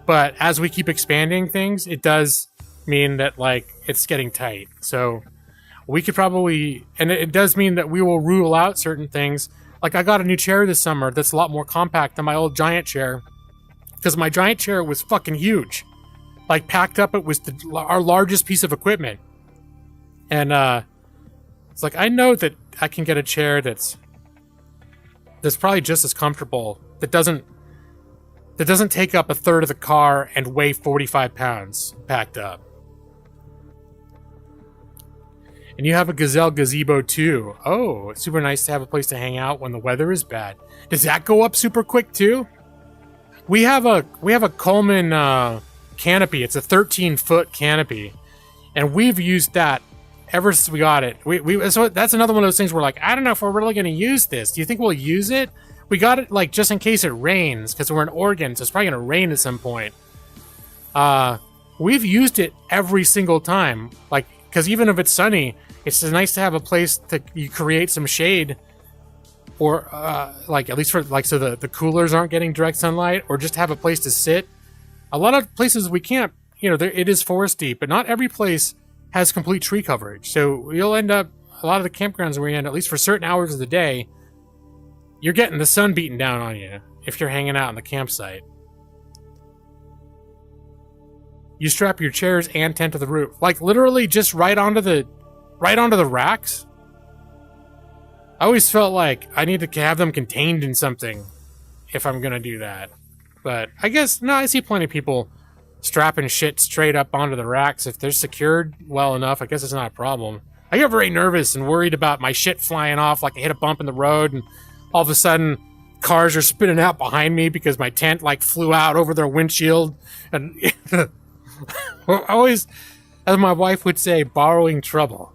But as we keep expanding things, it does mean that like it's getting tight. So we could probably... And it does mean that we will rule out certain things. Like I got a new chair this summer that's a lot more compact than my old giant chair. Because my giant chair was fucking huge. Like packed up, it was our largest piece of equipment. And it's like, I know that I can get a chair that's probably just as comfortable. That doesn't take up a third of the car and weigh 45 pounds packed up. And you have a Gazelle gazebo too. Oh, it's super nice to have a place to hang out when the weather is bad. Does that go up super quick too? We have a Coleman canopy. It's a 13-foot canopy, and we've used that ever since we got it. So that's another one of those things where like, I don't know if we're really going to use this. Do you think we'll use it? We got it like just in case it rains because we're in Oregon, so it's probably going to rain at some point. We've used it every single time, like because even if it's sunny, it's nice to have a place to you create some shade, or like at least for like so the coolers aren't getting direct sunlight, or just have a place to sit. A lot of places we can't, it is foresty, but not every place has complete tree coverage. So you'll end up a lot of the campgrounds we're in, at least for certain hours of the day, you're getting the sun beating down on you if you're hanging out on the campsite. You strap your chairs and tent to the roof, like literally just right onto the racks. I always felt like I need to have them contained in something if I'm gonna do that. But I guess, no, I see plenty of people strapping shit straight up onto the racks. If they're secured well enough, I guess it's not a problem. I get very nervous and worried about my shit flying off, like I hit a bump in the road and all of a sudden cars are spinning out behind me because my tent like flew out over their windshield. And always, as my wife would say, borrowing trouble.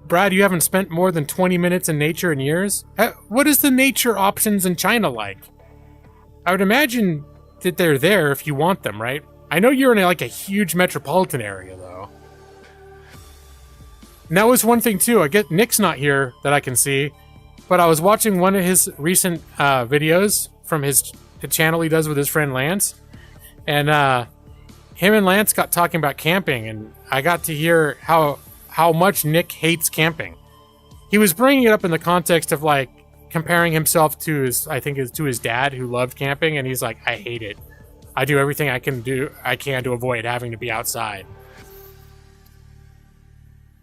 Brad, you haven't spent more than 20 minutes in nature in years? What is the nature options in China like? I would imagine that they're there if you want them, right? I know you're in like a huge metropolitan area, though. And that was one thing, too. I get Nick's not here that I can see, but I was watching one of his recent videos from the channel he does with his friend Lance, and him and Lance got talking about camping, and I got to hear how much Nick hates camping. He was bringing it up in the context of like comparing himself to his dad who loved camping, and he's like, I hate it. I do everything I can to avoid having to be outside.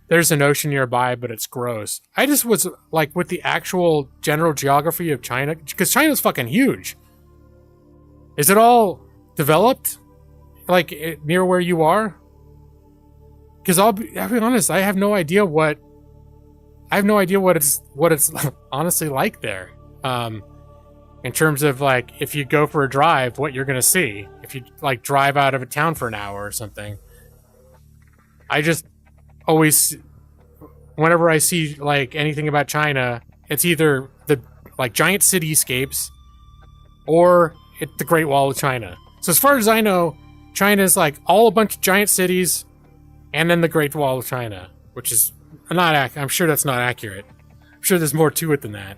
There's an ocean nearby, but it's gross. I just was like, with the actual general geography of China, because China's fucking huge. Is it all developed? Like near where you are? Because I'll be honest, I have no idea what it's honestly like there. In terms of like, if you go for a drive, what you're gonna see. If you like drive out of a town for an hour or something. I just always, whenever I see like anything about China, it's either the like giant cityscapes or the Great Wall of China. So as far as I know, China's like all a bunch of giant cities and then the Great Wall of China, which is I'm sure that's not accurate. I'm sure there's more to it than that.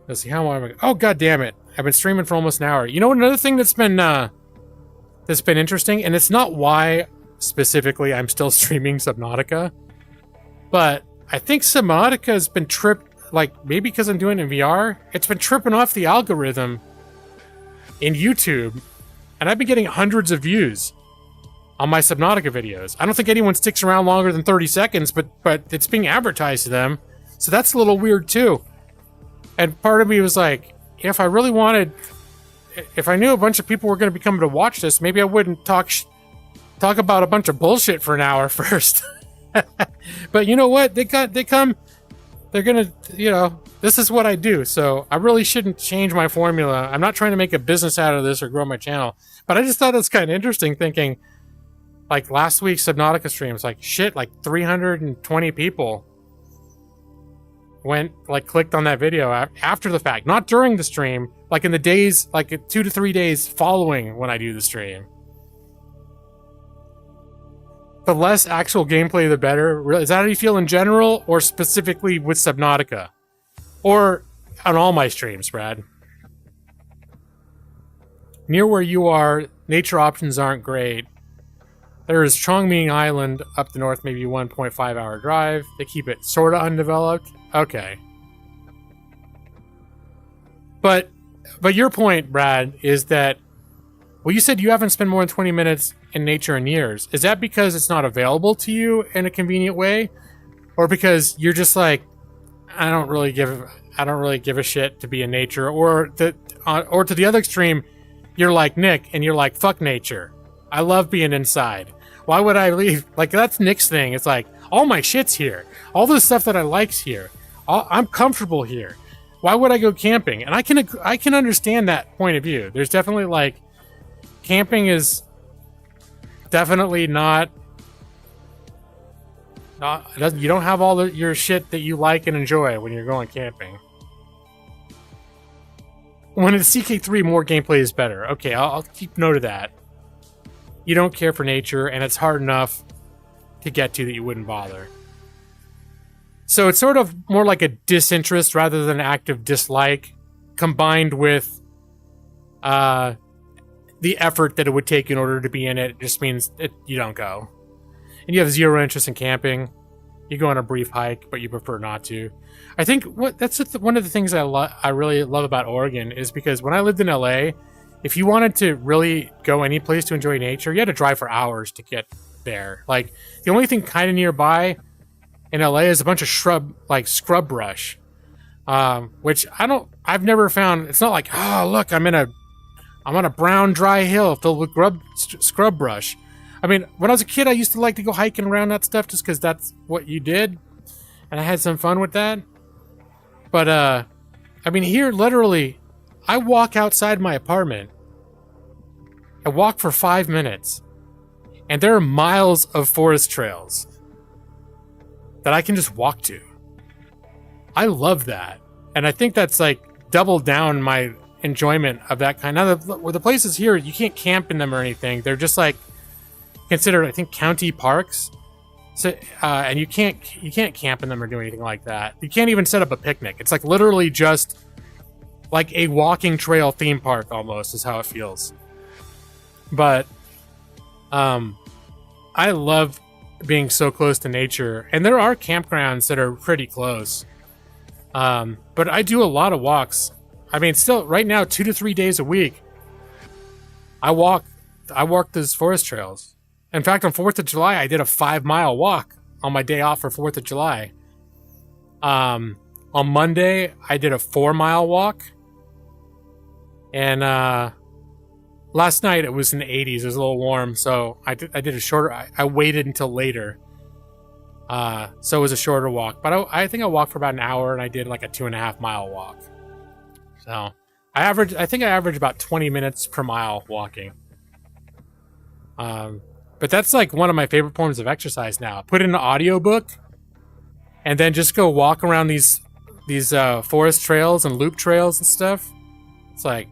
Let's see, how long am I? Oh, god damn it. I've been streaming for almost an hour. You know, another thing that's been interesting, and it's not why specifically I'm still streaming Subnautica, but I think Subnautica has been like, maybe because I'm doing it in VR, it's been tripping off the algorithm in YouTube, and I've been getting hundreds of views on my Subnautica videos. I don't think anyone sticks around longer than 30 seconds, but it's being advertised to them, so that's a little weird too. And part of me was like, if I knew a bunch of people were going to be coming to watch this, maybe I wouldn't talk about a bunch of bullshit for an hour first. But you know what? They're gonna, this is what I do. So I really shouldn't change my formula. I'm not trying to make a business out of this or grow my channel. But I just thought it was kind of interesting thinking, like last week's Subnautica streams, like shit, like 320 people clicked on that video after the fact, not during the stream, like in the days, like 2 to 3 days following when I do the stream. The less actual gameplay, the better. Is that how you feel in general, or specifically with Subnautica? Or on all my streams, Brad? Near where you are, nature options aren't great. There is Chongming Island up the north, maybe 1.5 hour drive. They keep it sort of undeveloped. Okay. But your point, Brad, is that, well, you said you haven't spent more than 20 minutes in nature in years. Is that because it's not available to you in a convenient way? Or because you're just like, I don't really give a shit to be in nature? Or to the other extreme, you're like Nick and you're like, fuck nature. I love being inside. Why would I leave? Like, that's Nick's thing. It's like, all my shit's here. All the stuff that I like's here. I'm comfortable here. Why would I go camping? And I can understand that point of view. There's definitely like, camping is definitely not you don't have all your shit that you like and enjoy when you're going camping. When it's CK3, more gameplay is better. Okay, I'll keep note of that. You don't care for nature, and it's hard enough to get to that you wouldn't bother. So it's sort of more like a disinterest rather than an active dislike, combined with the effort that it would take in order to be in it. It just means you don't go. And you have zero interest in camping. You go on a brief hike, but you prefer not to. I think that's one of the things I really love about Oregon is because when I lived in LA, if you wanted to really go any place to enjoy nature, you had to drive for hours to get there. Like, the only thing kind of nearby in LA is a bunch of scrub brush, which I've never found. It's not like, oh, look, I'm on a brown, dry hill filled with scrub brush. I mean, when I was a kid, I used to like to go hiking around that stuff just because that's what you did. and I had some fun with that. But, I mean, here, literally, I walk outside my apartment. I walk for 5 minutes, and there are miles of forest trails that I can just walk to. I love that. And I think that's, like, doubled down my enjoyment of that kind. Now, the places here, you can't camp in them or anything. They're just, like, considered, I think, county parks. So, and you can't camp in them or do anything like that. You can't even set up a picnic. It's like literally just like a walking trail theme park almost is how it feels. But I love being so close to nature, and there are campgrounds that are pretty close. But I do a lot of walks. I mean, still right now, 2 to 3 days a week, I walk those forest trails. In fact, on 4th of July, I did a 5-mile walk on my day off for 4th of July. On Monday, I did a 4-mile walk. And last night, it was in the 80s. It was a little warm, so I did a shorter... I waited until later. So it was a shorter walk. But I think I walked for about an hour, and I did like a 2.5-mile walk. So I think I average about 20 minutes per mile walking. But that's like one of my favorite forms of exercise now. Put in an audiobook and then just go walk around these forest trails and loop trails and stuff. It's like,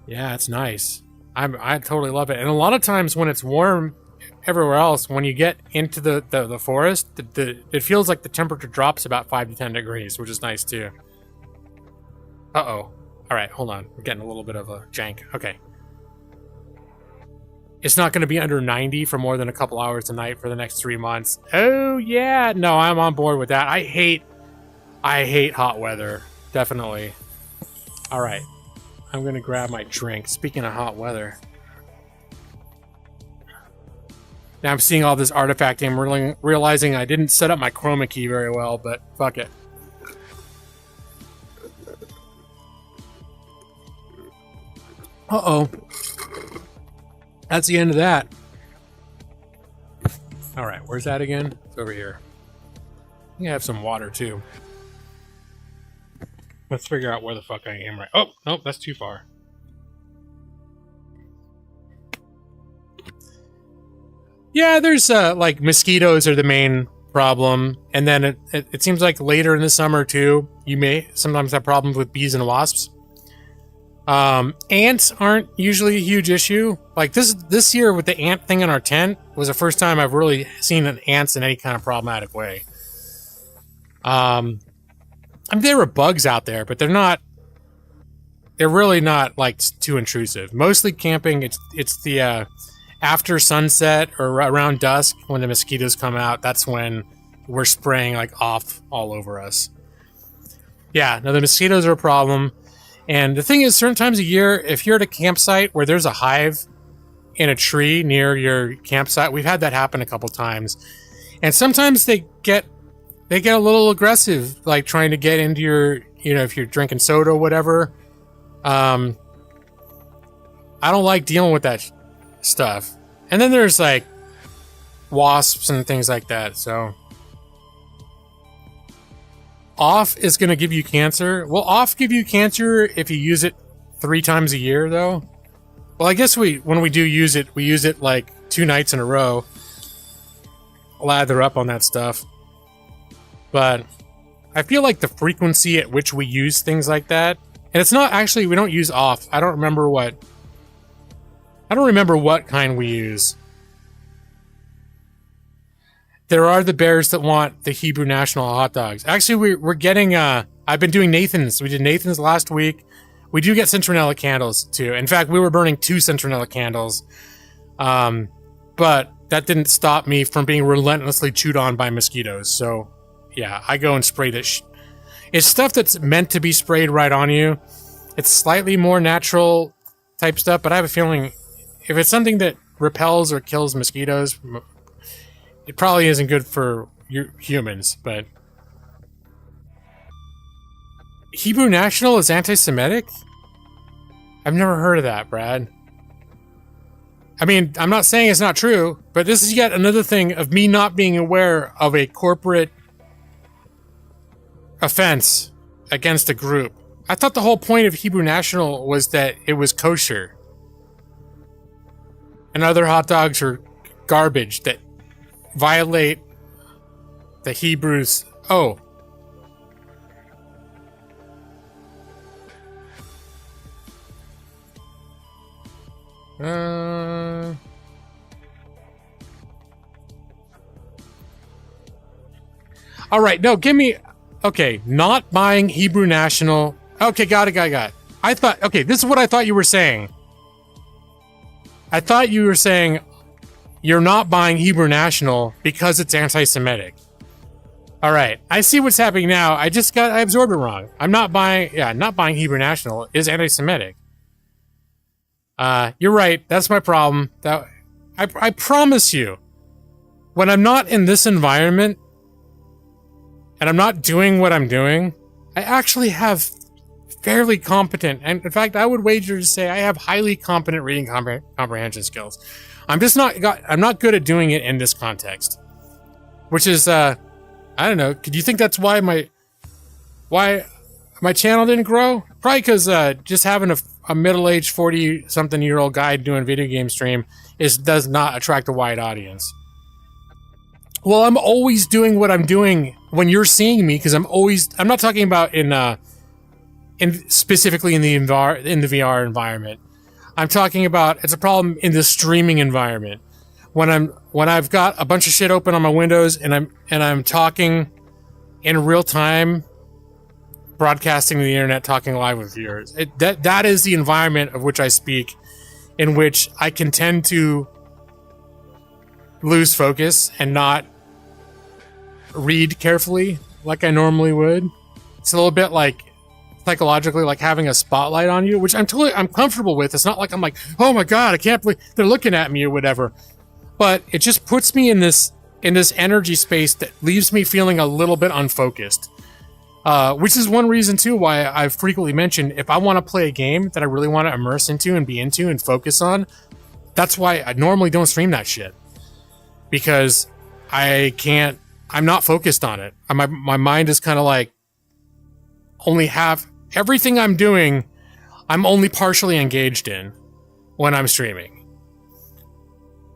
yeah, it's nice. I totally love it. And a lot of times when it's warm everywhere else, when you get into the forest, it feels like the temperature drops about 5 to 10 degrees, which is nice too. Uh-oh. All right, hold on. We're getting a little bit of a jank. Okay. It's not going to be under 90 for more than a couple hours a night for the next 3 months. Oh, yeah. No, I'm on board with that. I hate hot weather. Definitely. All right. I'm going to grab my drink. Speaking of hot weather. Now I'm seeing all this artifacting. I'm realizing I didn't set up my chroma key very well, but fuck it. Uh-oh. That's the end of that. Alright, where's that again? It's over here. I think I have some water, too. Let's figure out where the fuck I am right... Oh, nope, that's too far. Yeah, there's, like, mosquitoes are the main problem. And then it seems like later in the summer, too, you may sometimes have problems with bees and wasps. Ants aren't usually a huge issue. Like this year with the ant thing in our tent was the first time I've really seen ants in any kind of problematic way. I mean, there were bugs out there, but they're really not like too intrusive. Mostly camping, it's the after sunset or around dusk when the mosquitoes come out. That's when we're spraying like off all over us. Yeah, no, the mosquitoes are a problem. And the thing is, certain times of year, if you're at a campsite where there's a hive in a tree near your campsite, we've had that happen a couple times. And sometimes they get a little aggressive, like trying to get into your, if you're drinking soda or whatever. I don't like dealing with that stuff. And then there's like wasps and things like that, so... Off is going to give you cancer. Will off give you cancer if you use it 3 times a year, though? Well, I guess when we do use it, we use it like 2 nights in a row. Lather up on that stuff. But I feel like the frequency at which we use things like that, and it's not actually, we don't use off. I don't remember what kind we use. There are the bears that want the Hebrew national hot dogs. Actually, we're getting, I've been doing Nathan's. We did Nathan's last week. We do get Centronella candles, too. In fact, we were burning 2 Centronella candles. But that didn't stop me from being relentlessly chewed on by mosquitoes. So, yeah, I go and spray this. It's stuff that's meant to be sprayed right on you. It's slightly more natural type stuff, but I have a feeling if it's something that repels or kills mosquitoes... It probably isn't good for humans, but... Hebrew National is anti-Semitic? I've never heard of that, Brad. I mean, I'm not saying it's not true, but this is yet another thing of me not being aware of a corporate offense against a group. I thought the whole point of Hebrew National was that it was kosher. And other hot dogs are garbage that violate the Hebrews. Oh. All right, no, give me... Okay, not buying Hebrew National. Okay, got it. I thought... Okay, this is what I thought you were saying. I thought you were saying you're not buying Hebrew National because it's anti-Semitic. All right, I see what's happening now. I absorbed it wrong. I'm not buying... Yeah, not buying Hebrew National is anti-Semitic. You're right. That's my problem. I promise you, when I'm not in this environment and I'm not doing what I'm doing, I actually have fairly competent, and in fact, I would wager to say I have highly competent reading comprehension skills. I'm not good at doing it in this context, which is, I don't know. Do you think that's why my channel didn't grow? Probably because just having a middle-aged 40-something-year-old guy doing video game stream does not attract a wide audience. Well, I'm always doing what I'm doing when you're seeing me, because I'm not talking about specifically in the VR environment. I'm talking about it's a problem in the streaming environment. When I've got a bunch of shit open on my windows and I'm talking in real time, broadcasting to the internet, talking live with viewers. That is the environment of which I speak, in which I can tend to lose focus and not read carefully like I normally would. It's a little bit like psychologically like having a spotlight on you, which I'm comfortable with. It's not like I'm like, oh my god, I can't believe they're looking at me or whatever. But it just puts me in this energy space that leaves me feeling a little bit unfocused. Which is one reason too why I've frequently mentioned if I want to play a game that I really want to immerse into and be into and focus on, that's why I normally don't stream that shit. Because I'm not focused on it. My mind is kind of like everything I'm doing, I'm only partially engaged in when I'm streaming.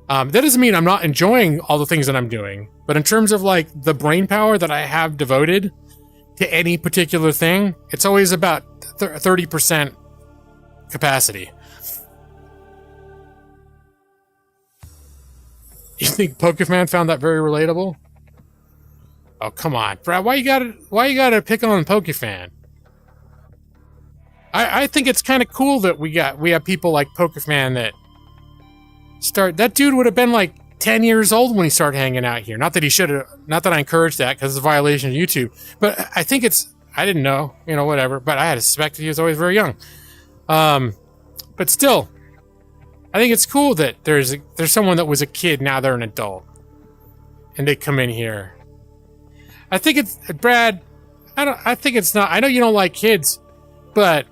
That doesn't mean I'm not enjoying all the things that I'm doing, but in terms of like the brain power that I have devoted to any particular thing, it's always about 30% capacity. You think Pokefan found that very relatable? Oh, come on, Brad. Why you gotta pick on Pokefan? I think it's kind of cool that we have people like Pokefan that dude would have been like 10 years old when he started hanging out here. Not that I encourage that because it's a violation of YouTube, but I think I didn't know, whatever, but I had suspected he was always very young. But still, I think it's cool that there's someone that was a kid, now they're an adult. And they come in here. I think it's, Brad, I think it's not, I know you don't like kids, but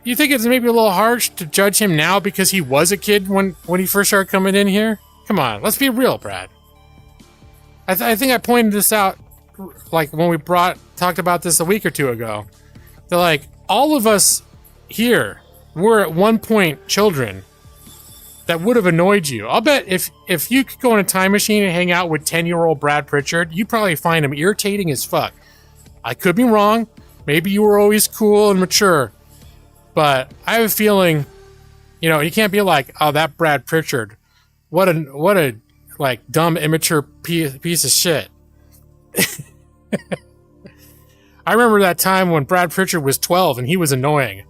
you think it's maybe a little harsh to judge him now because he was a kid when he first started coming in here? Come on, let's be real, Brad. I think I pointed this out, like when we talked about this a week or two ago. That like all of us here were at one point children that would have annoyed you. I'll bet if you could go in a time machine and hang out with 10-year-old Brad Pritchard, you'd probably find him irritating as fuck. I could be wrong. Maybe you were always cool and mature, but I have a feeling, you can't be like, oh, that Brad Pritchard. What a like dumb, immature piece of shit. I remember that time when Brad Pritchard was 12 and he was annoying.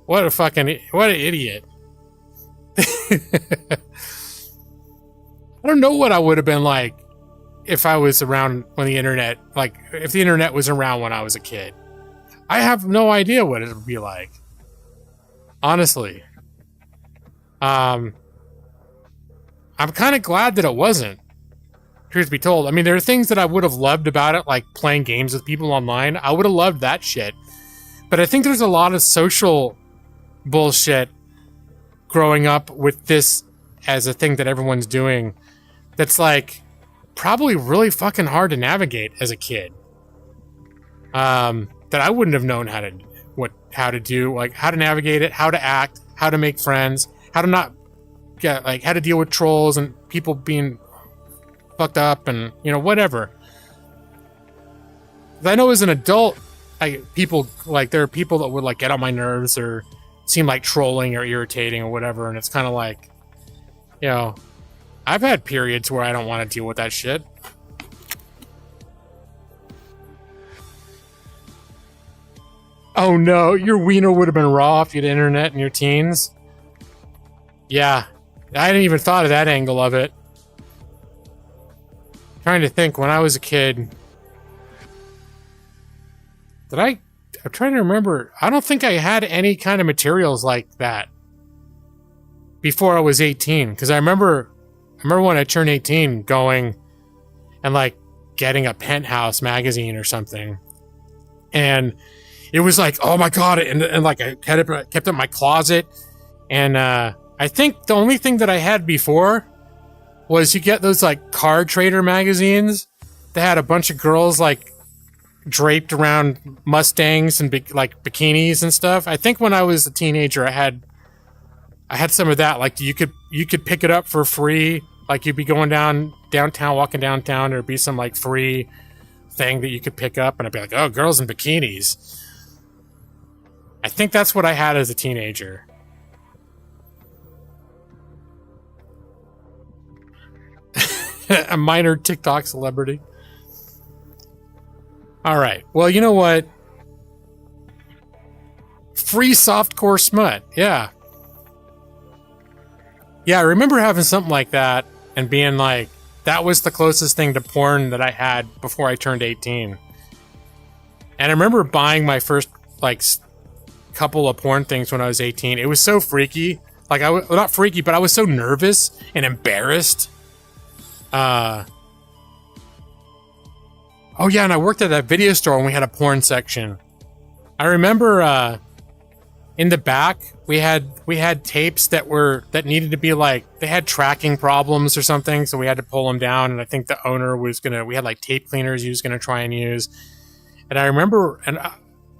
What an idiot. I don't know what I would have been like if I was around when if the internet was around when I was a kid. I have no idea what it would be like. Honestly. I'm kind of glad that it wasn't, truth be told. I mean, there are things that I would have loved about it, like playing games with people online. I would have loved that shit. But I think there's a lot of social bullshit growing up with this as a thing that everyone's doing that's like probably really fucking hard to navigate as a kid. That that I wouldn't have known how to do, like how to navigate it, how to act, how to make friends, how to not get, like, how to deal with trolls and people being fucked up and, you know, whatever. I know as an adult, there are people that would, like, get on my nerves or seem like trolling or irritating or whatever, and it's kind of like, you know, I've had periods where I don't want to deal with that shit. Oh no, your wiener would have been raw if you had internet in your teens. Yeah, I hadn't even thought of that angle of it. Trying to think, when I was a kid, I'm trying to remember. I don't think I had any kind of materials like that before I was 18. Because I remember when I turned 18 going and, like, getting a Penthouse magazine or something. And it was like, oh my God. And like, I kept it in my closet. And I think the only thing that I had before was you get those, like, Car Trader magazines that had a bunch of girls, like, draped around Mustangs and like bikinis and stuff. I think when I was a teenager, I had some of that. Like, you could pick it up for free. Like, you'd be going downtown, walking downtown, there'd be some, like, free thing that you could pick up, and I'd be like, oh, girls in bikinis. I think that's what I had as a teenager. A minor TikTok celebrity. All right. Well, you know what? Free softcore smut. Yeah. Yeah, I remember having something like that and being like, that was the closest thing to porn that I had before I turned 18. And I remember buying my first, like, couple of porn things when I was 18. It was so freaky. Like, not freaky, but I was so nervous and embarrassed. Oh yeah, and I worked at that video store and we had a porn section. I remember in the back we had tapes that needed to be, like, they had tracking problems or something, so we had to pull them down, and I think the owner we had, like, tape cleaners he was gonna try and use. And I remember,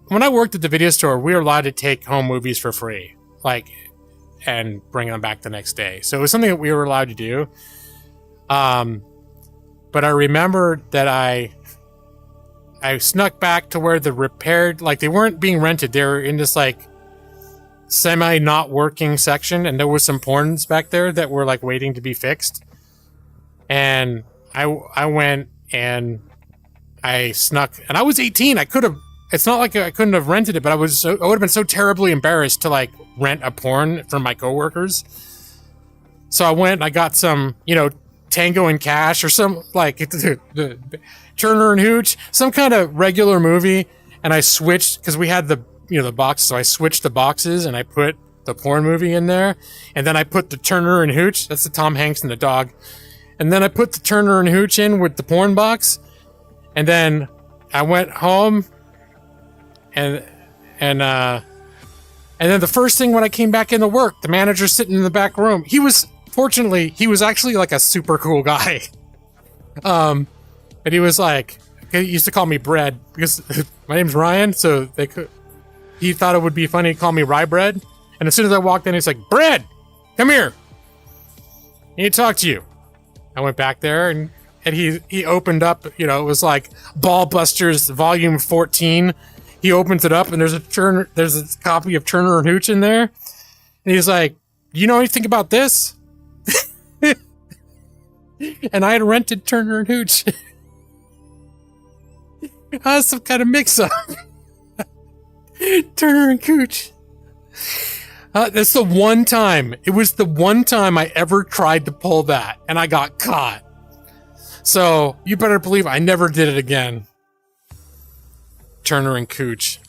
when I worked at the video store, we were allowed to take home movies for free, like, and bring them back the next day. So it was something that we were allowed to do. But I remember that I snuck back to where the repaired, like, they weren't being rented. They were in this, like, semi not working section, and there was some porns back there that were, like, waiting to be fixed. And I went and I snuck, and I was 18. It's not like I couldn't have rented it, but I would have been so terribly embarrassed to, like, rent a porn from my coworkers. So I went and I got some, you know, Tango and Cash or some, like, the Turner and Hooch, some kind of regular movie, and I switched, because we had the boxes, so I switched the boxes and I put the porn movie in there, and then I put the Turner and Hooch, that's the Tom Hanks and the dog, and then I put the Turner and Hooch in with the porn box, and then I went home, and then the first thing when I came back into work, the manager sitting in the back room, he was actually, like, a super cool guy. But he was like, he used to call me Bread because my name's Ryan, so he thought it would be funny to call me Rye Bread. And as soon as I walked in, he's like, Bread, come here. I need to talk to you. I went back there and he opened up, you know, it was like Ball Busters Volume 14. He opens it up and there's a copy of Turner and Hooch in there. And he's like, you know anything about this? And I had rented Turner and Hooch. Some kind of mix-up. Turner and Hooch. That's the one time. It was the one time I ever tried to pull that, and I got caught. So you better believe I never did it again. Turner and Hooch.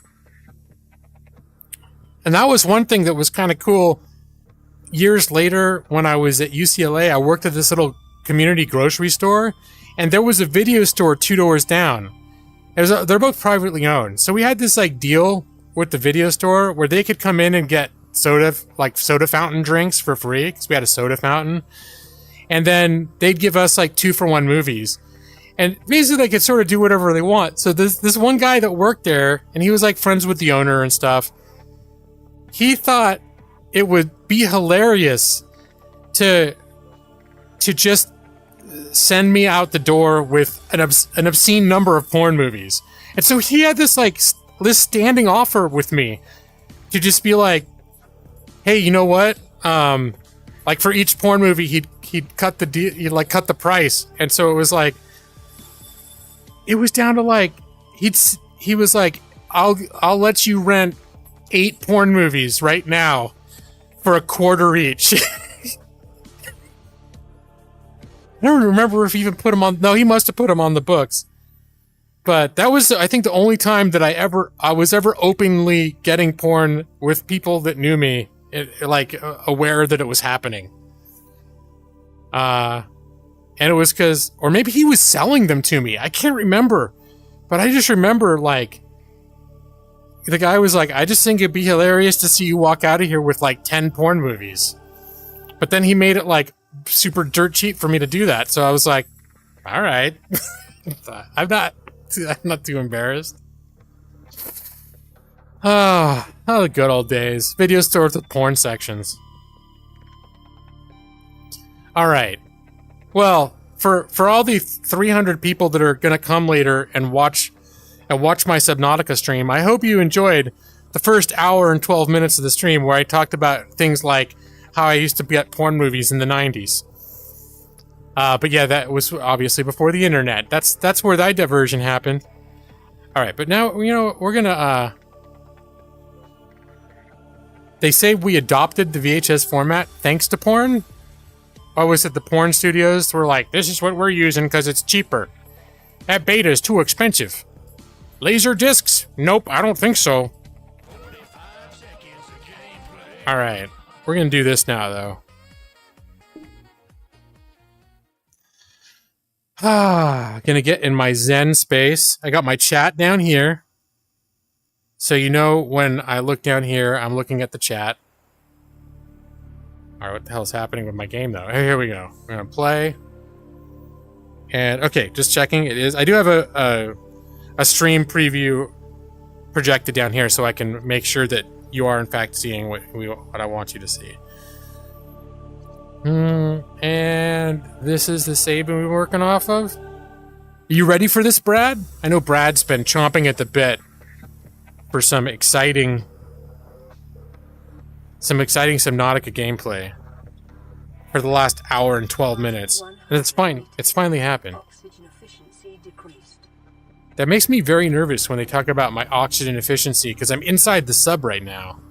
And that was one thing that was kind of cool. Years later, when I was at UCLA, I worked at this little community grocery store, and there was a video store 2 doors down. They're both privately owned. So we had this, like, deal with the video store where they could come in and get soda fountain drinks for free, because we had a soda fountain. And then they'd give us, like, 2-for-1 movies. And basically they could sort of do whatever they want. So this one guy that worked there, and he was like friends with the owner and stuff, he thought it would be hilarious to just send me out the door with an obscene number of porn movies. And so he had this standing offer with me to just be like, hey, you know what? Like for each porn movie, he'd cut the price. And so it was like, it was down to like, he was like, I'll let you rent 8 porn movies right now for $0.25 each. I don't remember if he even put them on. No, he must have put them on the books. But that was, I think, the only time that I was ever openly getting porn with people that knew me, aware that it was happening. And it was because, or maybe he was selling them to me. I can't remember, but I just remember like the guy was like, I just think it'd be hilarious to see you walk out of here with like 10 porn movies. But then he made it like super dirt cheap for me to do that. So I was like, all right, I'm not too embarrassed. Oh, the good old days. Video stores with porn sections. All right. Well, for all the 300 people that are going to come later and watch my Subnautica stream, I hope you enjoyed the first hour and 12 minutes of the stream where I talked about things like how I used to get porn movies in the 90s. But yeah, that was obviously before the internet. That's where that diversion happened. All right, but now, we're going to... They say we adopted the VHS format thanks to porn? Or was it the porn studios were like, this is what we're using because it's cheaper? That beta is too expensive. Laser discs? Nope, I don't think so. All right, we're going to do this now, though. Gonna get in my Zen space. I got my chat down here. So when I look down here, I'm looking at the chat. Alright, what the hell is happening with my game, though? Here we go. We're gonna play. And, okay, just checking. It is. I do have a stream preview projected down here so I can make sure that you are, in fact, seeing what I want you to see. And this is the save we're working off of. Are you ready for this, Brad? I know Brad's been chomping at the bit for some exciting Subnautica gameplay for the last hour and 12 minutes. And it's fine. It's finally happened. That makes me very nervous when they talk about my oxygen efficiency because I'm inside the sub right now.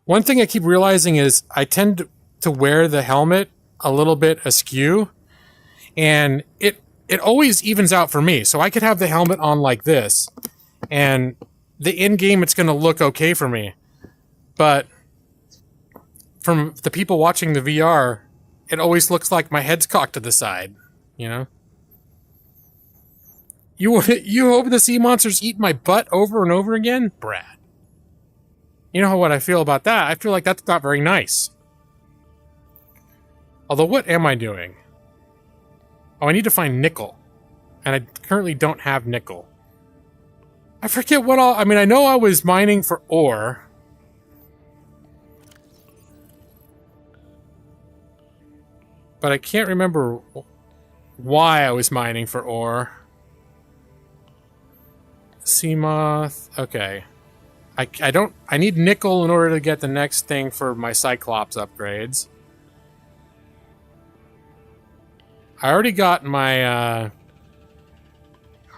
One thing I keep realizing is I tend to wear the helmet a little bit askew, and it always evens out for me. So I could have the helmet on like this, and the in-game it's going to look okay for me. But from the people watching the VR, it always looks like my head's cocked to the side, You hope the sea monsters eat my butt over and over again? Brad. You know what I feel about that? I feel like that's not very nice. Although, what am I doing? Oh, I need to find nickel. And I currently don't have nickel. I forget what all... I mean, I know I was mining for ore. But I can't remember why I was mining for ore. Sea moth... Okay. I need nickel in order to get the next thing for my Cyclops upgrades. I already got my,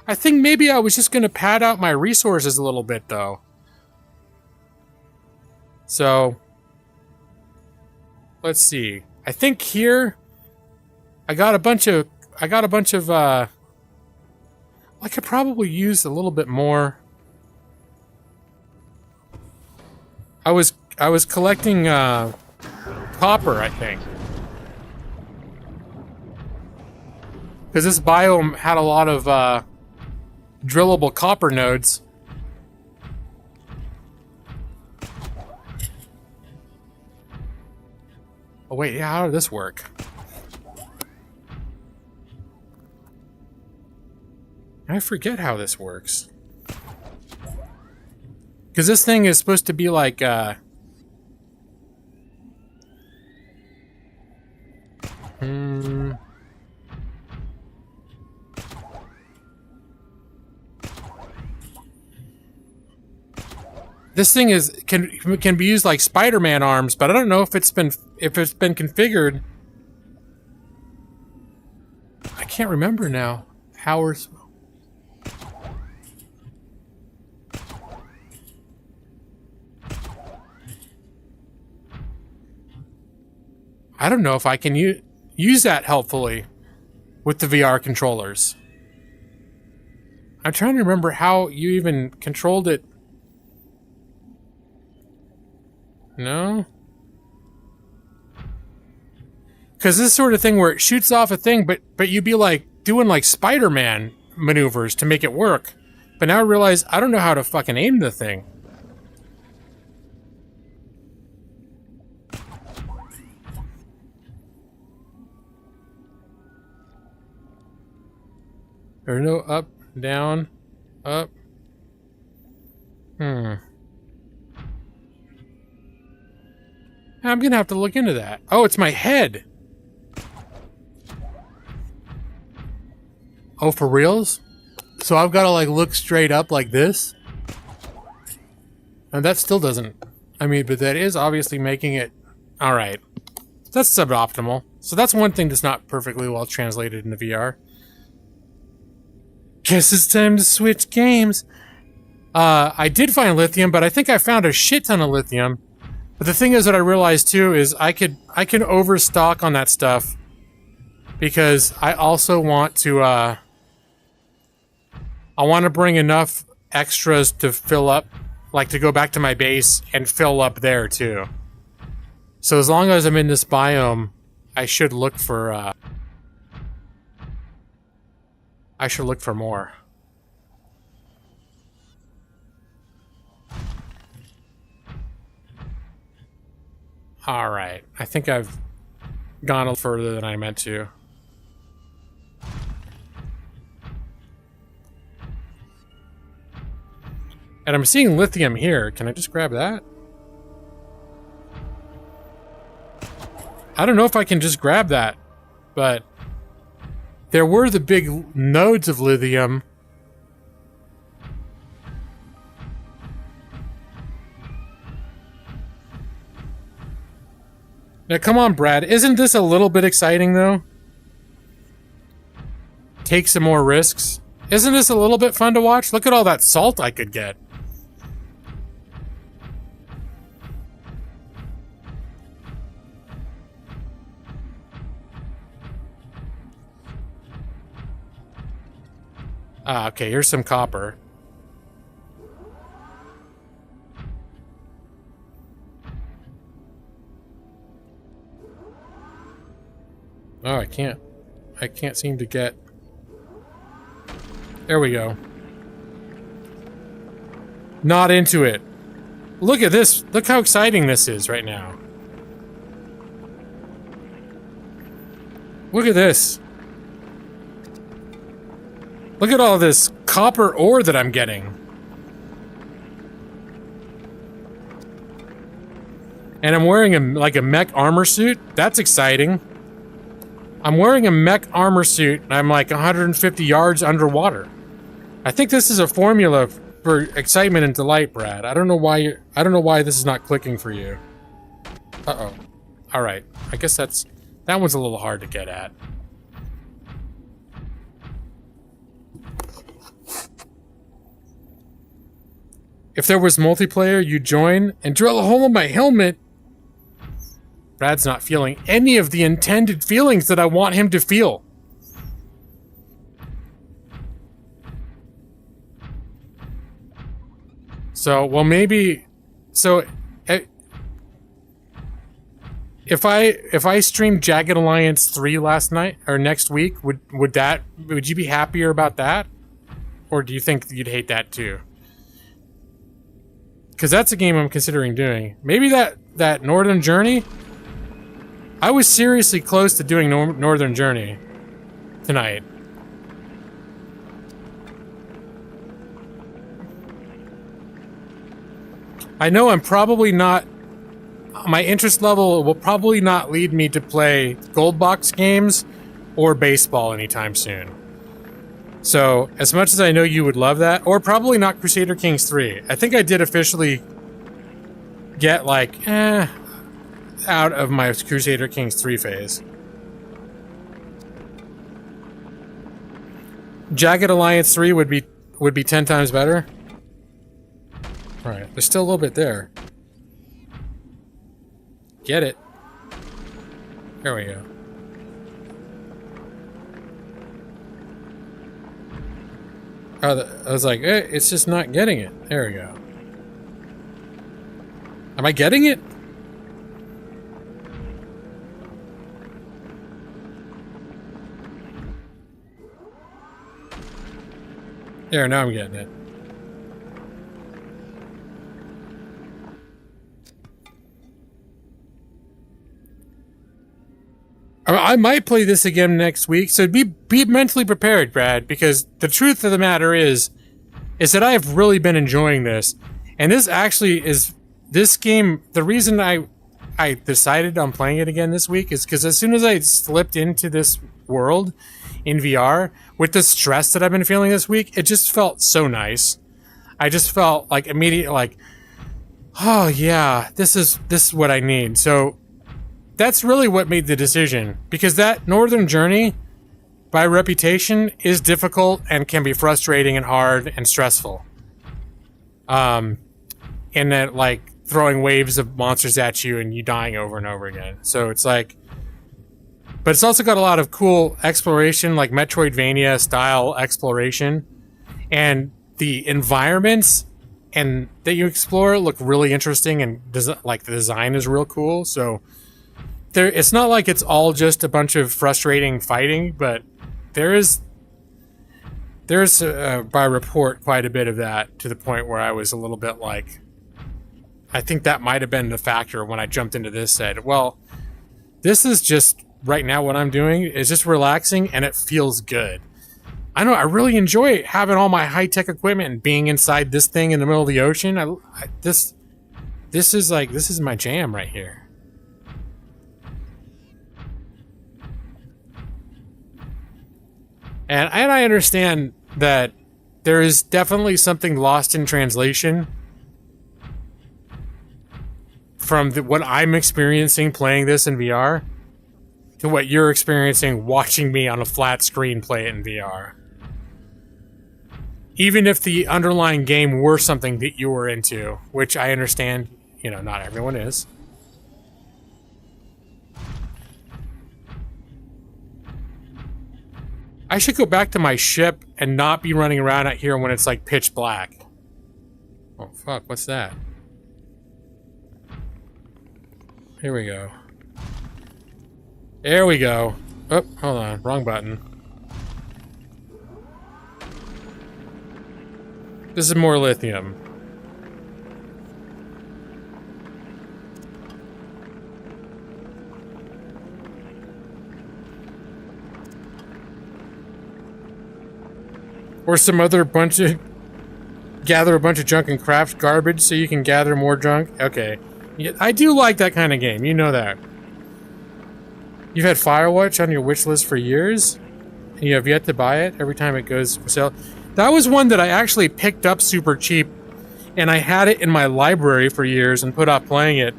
I think maybe I was just going to pad out my resources a little bit, though. So, let's see. I think here, I got a bunch of, I could probably use a little bit more. I was collecting copper, I think, because this biome had a lot of drillable copper nodes. wait, yeah, how did this work? I forget how this works. Because this thing is supposed to be like, This thing can be used like Spider-Man arms, but I don't know if it's been configured. I can't remember now how we're. I don't know if I can use that helpfully with the VR controllers. I'm trying to remember how you even controlled it. No? Because this sort of thing where it shoots off a thing, but you'd be like doing like Spider-Man maneuvers to make it work. But now I realize I don't know how to fucking aim the thing. There's no up, down, up. I'm gonna have to look into that. Oh, it's my head. Oh, for reals? So I've got to like look straight up like this? And that still doesn't... I mean, but that is obviously making it... Alright. That's suboptimal. So that's one thing that's not perfectly well translated into VR. Guess it's time to switch games. I did find lithium, but I think I found a shit ton of lithium. But the thing is, what I realized too is I can overstock on that stuff because I also want to I want to bring enough extras to fill up, like to go back to my base and fill up there too. So as long as I'm in this biome, I should look for more. Alright, I think I've gone a little further than I meant to. And I'm seeing lithium here. Can I just grab that? I don't know if I can just grab that, but there were the big nodes of lithium. Now, come on, Brad. Isn't this a little bit exciting, though? Take some more risks. Isn't this a little bit fun to watch? Look at all that salt I could get. Ah, okay, here's some copper. Oh, I can't seem to get... There we go. Not into it. Look at this. Look how exciting this is right now. Look at this. Look at all this copper ore that I'm getting. And I'm wearing a mech armor suit. That's exciting. I'm wearing a mech armor suit and I'm like 150 yards underwater. I think this is a formula for excitement and delight, Brad. I don't know why this is not clicking for you. Uh-oh. All right. I guess that one's a little hard to get at. If there was multiplayer, you'd join and drill a hole in my helmet. Brad's not feeling any of the intended feelings that I want him to feel. So, well, maybe... So, if I streamed Jagged Alliance 3 last night, or next week, would you be happier about that? Or do you think you'd hate that too? Because that's a game I'm considering doing. Maybe that Northern Journey? I was seriously close to doing Northern Journey tonight. I know I'm probably not... My interest level will probably not lead me to play gold box games or baseball anytime soon. So, as much as I know you would love that, or probably not Crusader Kings 3. I think I did officially get, like, out of my Crusader Kings 3 phase. Jagged Alliance 3 would be 10 times better. Alright, there's still a little bit there. Get it. There we go. Oh, I was like, it's just not getting it. There we go. Am I getting it? There, now I'm getting it. I might play this again next week, so be mentally prepared, Brad, because the truth of the matter is that I have really been enjoying this. And this actually is, this game, the reason I decided on playing it again this week is because as soon as I slipped into this world in VR, with the stress that I've been feeling this week, it just felt so nice. I just felt like immediately like, oh yeah, this is what I need. So that's really what made the decision, because that Northern Journey, by reputation, is difficult and can be frustrating and hard and stressful. And that, like, throwing waves of monsters at you and you dying over and over again. So it's like, but it's also got a lot of cool exploration, like Metroidvania style exploration, and the environments and that you explore look really interesting, and like the design is real cool. So it's not like it's all just a bunch of frustrating fighting, but there's by report quite a bit of that, to the point where I was a little bit like, I think that might have been the factor when I jumped into this, said, well, this is just right now what I'm doing is just relaxing and it feels good. I know I really enjoy having all my high-tech equipment and being inside this thing in the middle of the ocean. This is my jam right here. And I understand that there is definitely something lost in translation from what I'm experiencing playing this in VR to what you're experiencing watching me on a flat screen play it in VR. Even if the underlying game were something that you were into, which I understand, you know, not everyone is. I should go back to my ship and not be running around out here when it's like pitch black. Oh fuck, what's that? Here we go. There we go. Oh, hold on, wrong button. This is more lithium. Or some other bunch of... Gather a bunch of junk and craft garbage so you can gather more junk? Okay. Yeah, I do like that kind of game, you know that. You've had Firewatch on your wish list for years, and you have yet to buy it every time it goes for sale. That was one that I actually picked up super cheap, and I had it in my library for years and put off playing it.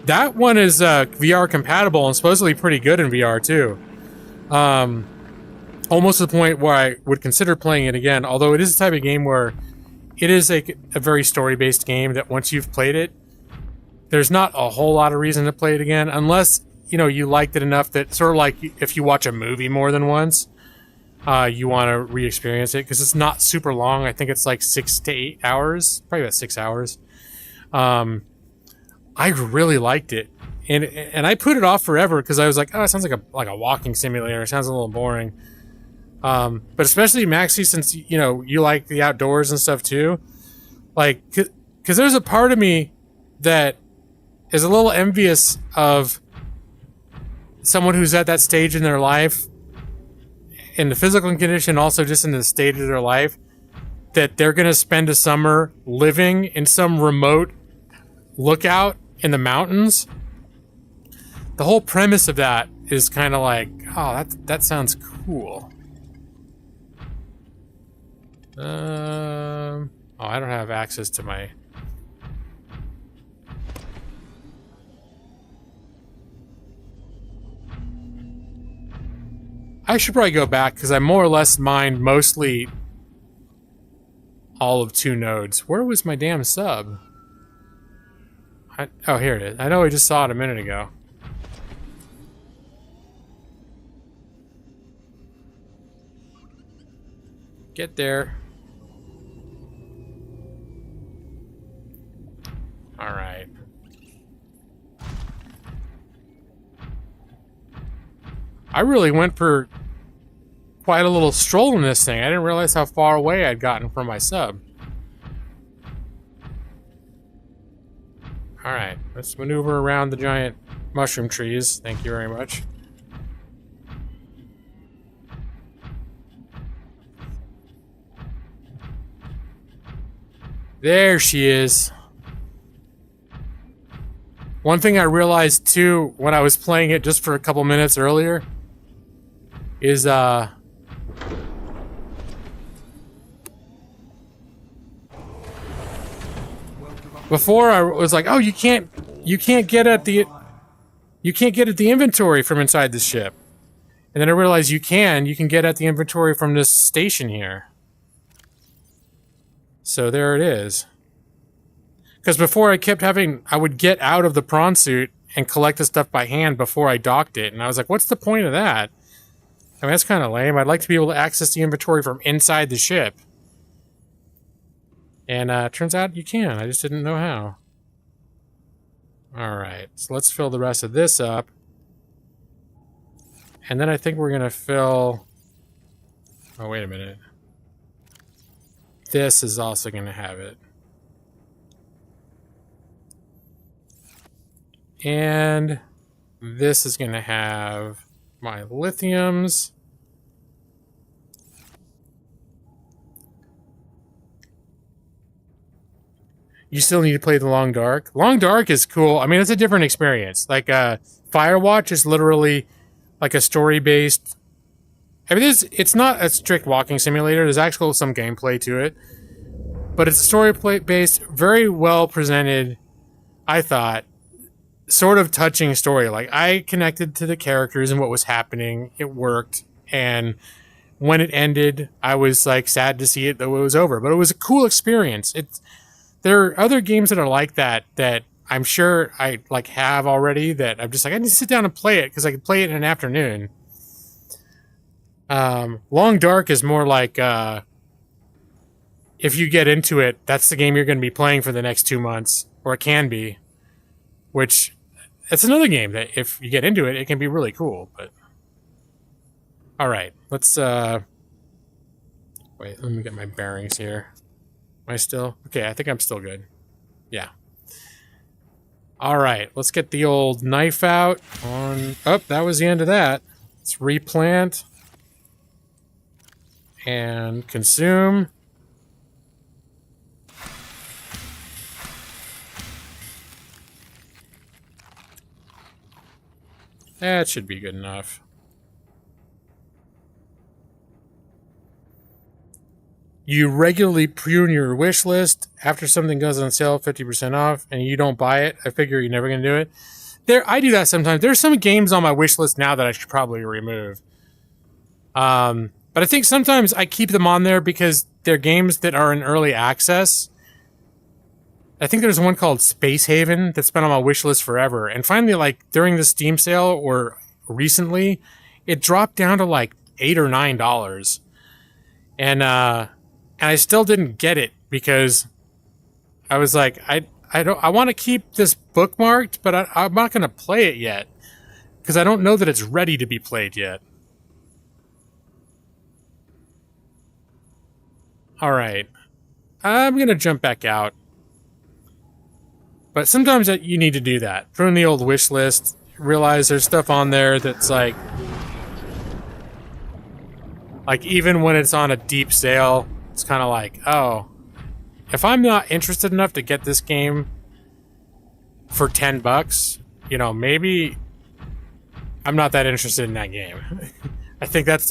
That one is VR compatible and supposedly pretty good in VR too. Almost to the point where I would consider playing it again, although it is the type of game where it is a very story-based game that once you've played it, there's not a whole lot of reason to play it again, unless, you know, you liked it enough that, sort of like if you watch a movie more than once, you want to re-experience it, because it's not super long. I think it's like 6 to 8 hours, probably about 6 hours. I really liked it, and I put it off forever because I was like, oh, it sounds like a walking simulator. It sounds a little boring. But especially Maxie, since, you know, you like the outdoors and stuff too, like, because there's a part of me that is a little envious of someone who's at that stage in their life, in the physical condition, also just in the state of their life, that they're going to spend a summer living in some remote lookout in the mountains. The whole premise of that is kind of like, oh, that sounds cool. Oh, I don't have access to my... I should probably go back, because I more or less mined mostly all of 2 nodes. Where was my damn sub? Oh, here it is. I know I just saw it a minute ago. Get there. Alright. I really went for quite a little stroll in this thing. I didn't realize how far away I'd gotten from my sub. Alright, let's maneuver around the giant mushroom trees. Thank you very much. There she is. One thing I realized too when I was playing it just for a couple minutes earlier is before I was like, oh, you can't get at the inventory from inside the ship. And then I realized you can get at the inventory from this station here. So there it is. Because before I would get out of the prawn suit and collect the stuff by hand before I docked it. And I was like, what's the point of that? I mean, that's kind of lame. I'd like to be able to access the inventory from inside the ship. And turns out you can. I just didn't know how. Alright, so let's fill the rest of this up. And then I think we're going to fill... Oh, wait a minute. This is also going to have it. And this is going to have my lithiums. You still need to play the Long Dark. Long Dark is cool. I mean, it's a different experience. Like, Firewatch is literally like a story-based... I mean, it's not a strict walking simulator. There's actually some gameplay to it. But it's a story-based, very well presented, I thought, sort of touching story. Like, I connected to the characters and what was happening. It worked. And when it ended, I was, like, sad to see it, though it was over. But it was a cool experience. There are other games that are like that I'm sure I, like, have already that I'm just like, I need to sit down and play it because I can play it in an afternoon. Long Dark is more like, if you get into it, that's the game you're going to be playing for the next 2 months. Or it can be. Which, it's another game that if you get into it, it can be really cool. But alright, let's, wait, let me get my bearings here. Am I still? Okay, I think I'm still good. Yeah. Alright, let's get the old knife out on... Oh, that was the end of that. Let's replant. And consume. That should be good enough. You regularly prune your wish list after something goes on sale, 50% off, and you don't buy it. I figure you're never going to do it. I do that sometimes. There's some games on my wish list now that I should probably remove. But I think sometimes I keep them on there because they're games that are in early access. I think there's one called Space Haven that's been on my wish list forever. And finally, like, during the Steam sale or recently, it dropped down to like $8 or $9. And I still didn't get it because I was like, I want to keep this bookmarked, but I'm not going to play it yet because I don't know that it's ready to be played yet. All right, I'm going to jump back out. But sometimes you need to do that. Prune the old wish list. realize there's stuff on there that's like even when it's on a deep sale, it's kind of like, oh, if I'm not interested enough to get this game for $10, you know, maybe I'm not that interested in that game. I think that's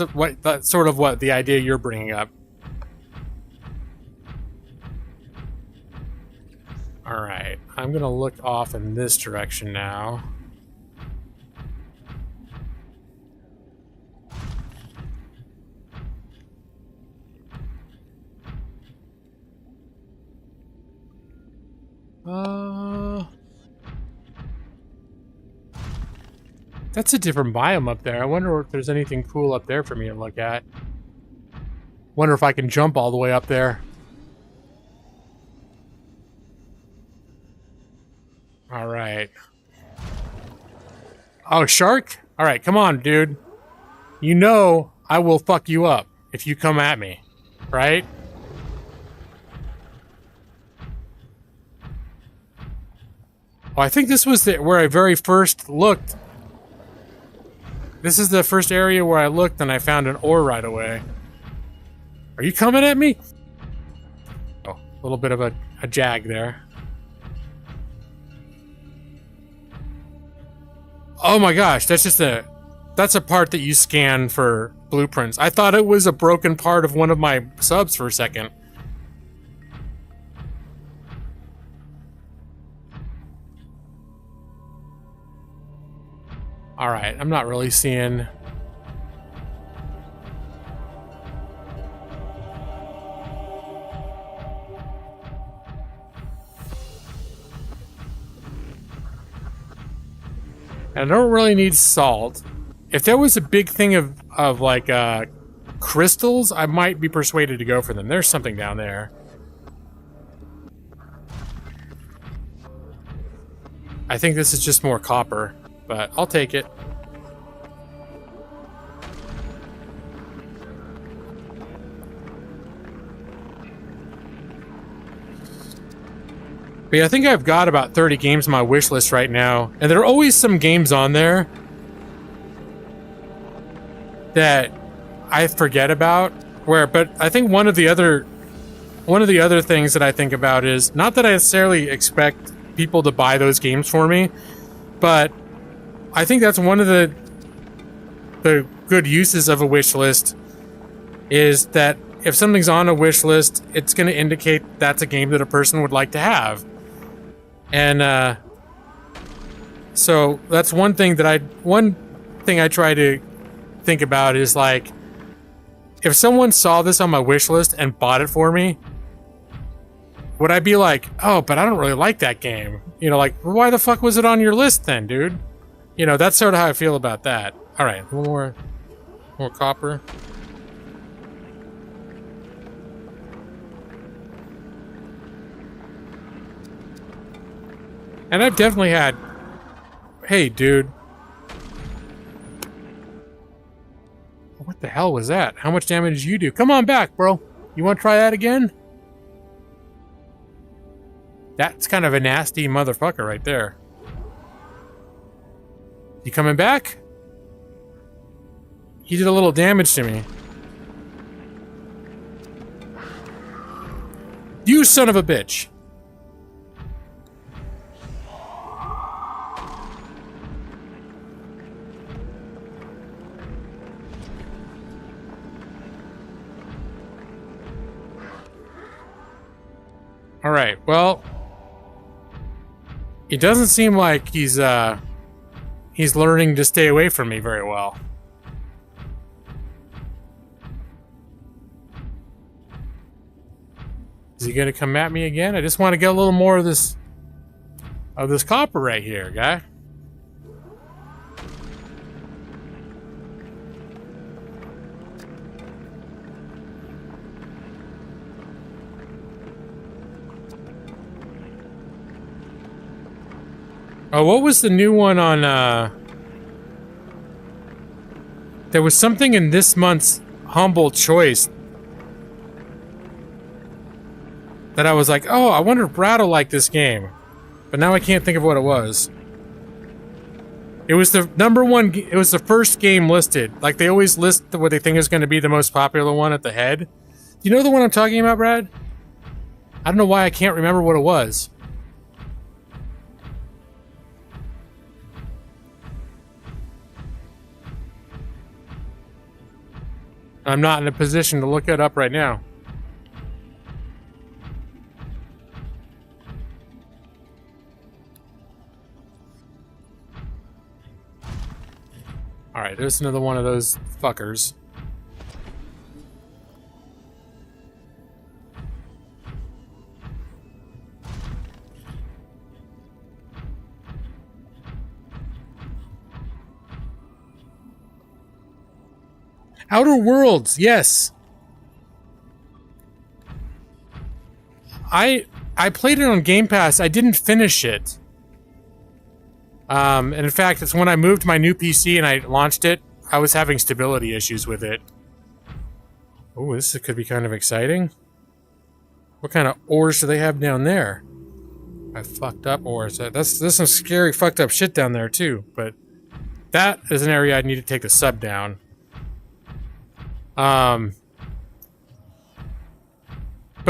sort of what the idea you're bringing up. All right, I'm gonna look off in this direction now. That's a different biome up there. I wonder if there's anything cool up there for me to look at. Wonder if I can jump all the way up there. All right. Oh, shark? All right, come on, dude. You know I will fuck you up if you come at me, right? Oh, I think this was where I very first looked. This is the first area where I looked and I found an ore right away. Are you coming at me? Oh, a little bit of a jag there. Oh my gosh, that's a part that you scan for blueprints. I thought it was a broken part of one of my subs for a second. All right, I'm not really seeing. I don't really need salt. If there was a big thing of like crystals, I might be persuaded to go for them. There's something down there. I think this is just more copper. But I'll take it. But yeah, I think I've got about 30 games on my wish list right now, and there are always some games on there that I forget about. But I think one of the other things that I think about is not that I necessarily expect people to buy those games for me, but I think that's one of the good uses of a wish list is that if something's on a wish list, it's going to indicate that's a game that a person would like to have. And so that's one thing I try to think about is like, if someone saw this on my wish list and bought it for me, would I be like, oh, but I don't really like that game? You know, like, why the fuck was it on your list then, dude? You know, that's sort of how I feel about that. All right, one more copper. And I've definitely had... Hey, dude. What the hell was that? How much damage did you do? Come on back, bro. You want to try that again? That's kind of a nasty motherfucker right there. You coming back? He did a little damage to me. You son of a bitch. All right, well, it doesn't seem like he's learning to stay away from me very well. Is he gonna come at me again? I just want to get a little more of this copper right here, guy. Oh, what was the new one on, there was something in this month's Humble Choice that I was like, oh, I wonder if Brad will like this game. But now I can't think of what it was. It was the number one. It was the first game listed. Like they always list what they think is going to be the most popular one at the head. Do you know the one I'm talking about, Brad? I don't know why I can't remember what it was. I'm not in a position to look it up right now. Alright, there's another one of those fuckers. Outer Worlds, yes. I played it on Game Pass. I didn't finish it. And in fact, it's when I moved my new PC and I launched it, I was having stability issues with it. Oh, this could be kind of exciting. What kind of ores do they have down there? I fucked up ores. There's some scary fucked up shit down there too, but that is an area I'd need to take the sub down. But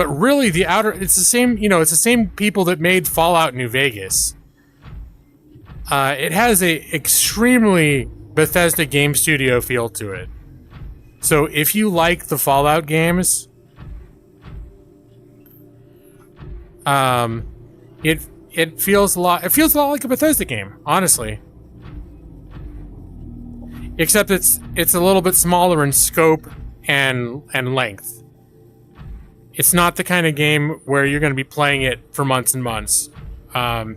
really the outer, it's the same, you know, it's the same people that made Fallout New Vegas. It has a extremely Bethesda game studio feel to it. So if you like the Fallout games, it feels a lot like a Bethesda game, honestly. Except it's a little bit smaller in scope and length. It's not the kind of game where you're going to be playing it for months and months. You know,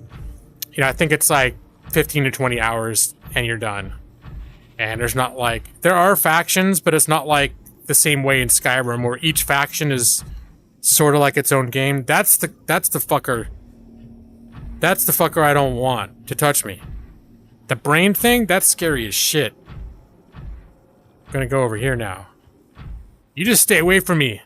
I think it's like 15 to 20 hours and you're done. And there's not like, there are factions, but it's not like the same way in Skyrim where each faction is sort of like its own game. That's the fucker I don't want to touch me. The brain thing, that's scary as shit. I'm gonna go over here now. You just stay away from me.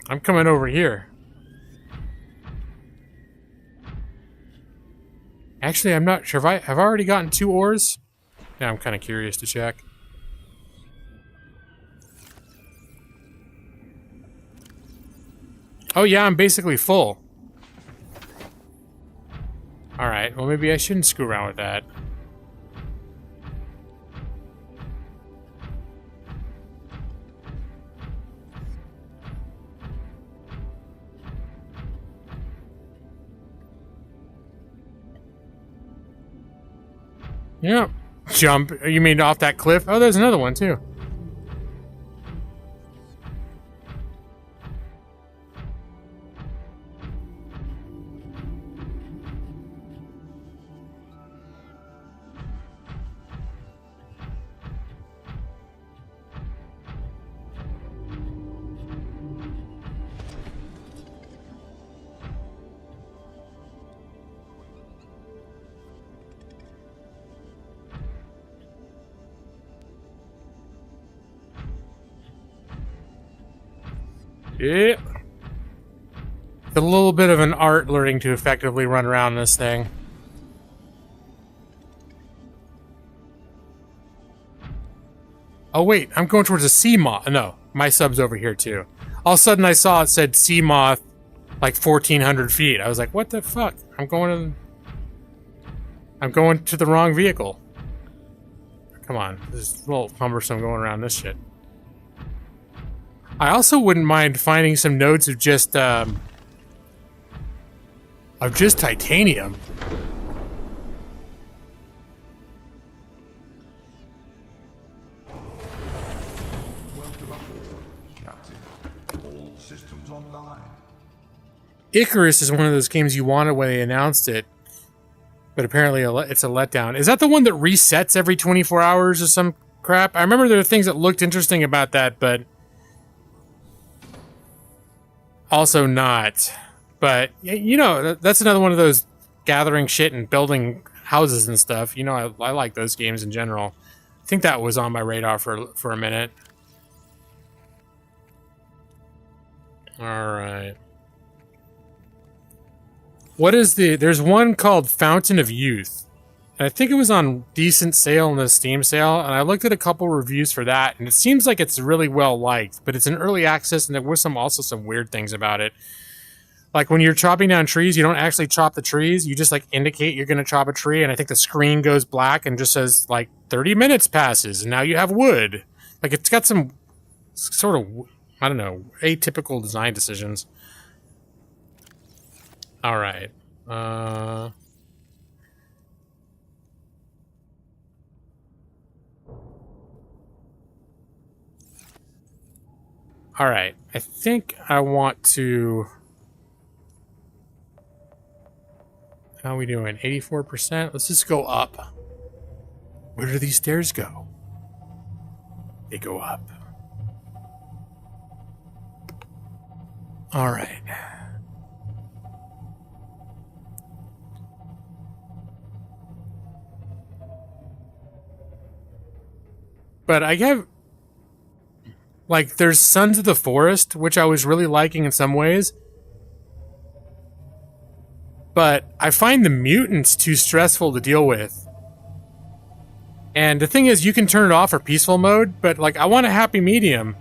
I'm coming over here. Actually, I'm not sure if have I already gotten 2 ores? Yeah, I'm kind of curious to check. Oh yeah, I'm basically full. Alright, well maybe I shouldn't screw around with that. Yeah. Jump. You mean off that cliff? Oh, there's another one too. Yeah. It's a little bit of an art learning to effectively run around this thing. Oh wait, I'm going towards a sea moth. No, my sub's over here too. All of a sudden I saw it said sea moth like 1,400 feet. I was like, what the fuck? I'm going to the wrong vehicle. Come on, this is a little cumbersome going around this shit. I also wouldn't mind finding some nodes of just titanium. All systems online. Icarus is one of those games you wanted when they announced it, but apparently it's a letdown. Is that the one that resets every 24 hours or some crap? I remember there were things that looked interesting about that, but also not. But, you know, that's another one of those gathering shit and building houses and stuff. You know, I like those games in general. I think that was on my radar for a minute. Alright. What is the... There's one called Fountain of Youth. And I think it was on decent sale in the Steam sale, and I looked at a couple reviews for that, and it seems like it's really well liked, but it's an early access, and there were also some weird things about it. Like when you're chopping down trees, you don't actually chop the trees, you just like indicate you're going to chop a tree, and I think the screen goes black and just says like 30 minutes passes, and now you have wood. Like it's got some sort of, I don't know, atypical design decisions. Alright. Alright, I think I want to... How are we doing? 84%? Let's just go up. Where do these stairs go? They go up. Alright. But I have... Like, there's Sons of the Forest, which I was really liking in some ways. But I find the mutants too stressful to deal with. And the thing is, you can turn it off for peaceful mode, but, like, I want a happy medium.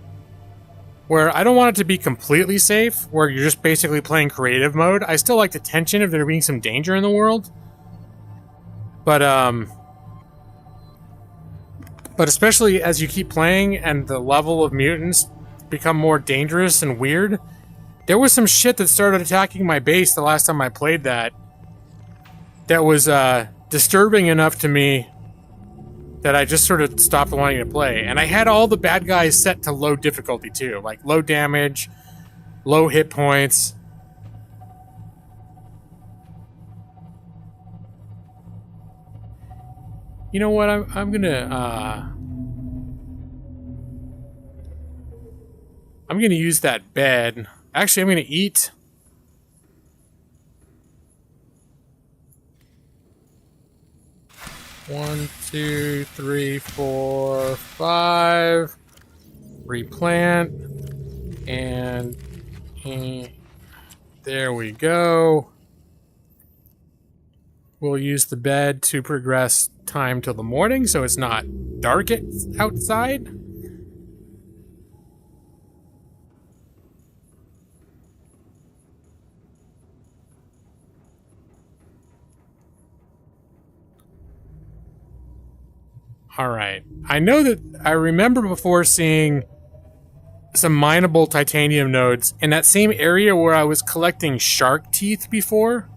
Where I don't want it to be completely safe, where you're just basically playing creative mode. I still like the tension of there being some danger in the world. But especially as you keep playing and the level of mutants become more dangerous and weird, there was some shit that started attacking my base the last time I played that was disturbing enough to me that I just sort of stopped wanting to play. And I had all the bad guys set to low difficulty too, like low damage, low hit points. You know what? I'm gonna use that bed. Actually, I'm gonna eat. One, two, three, four, five. Replant, and there we go. We'll use the bed to progress time till the morning, so it's not dark outside. Alright. I know that I remember before seeing some mineable titanium nodes in that same area where I was collecting shark teeth before.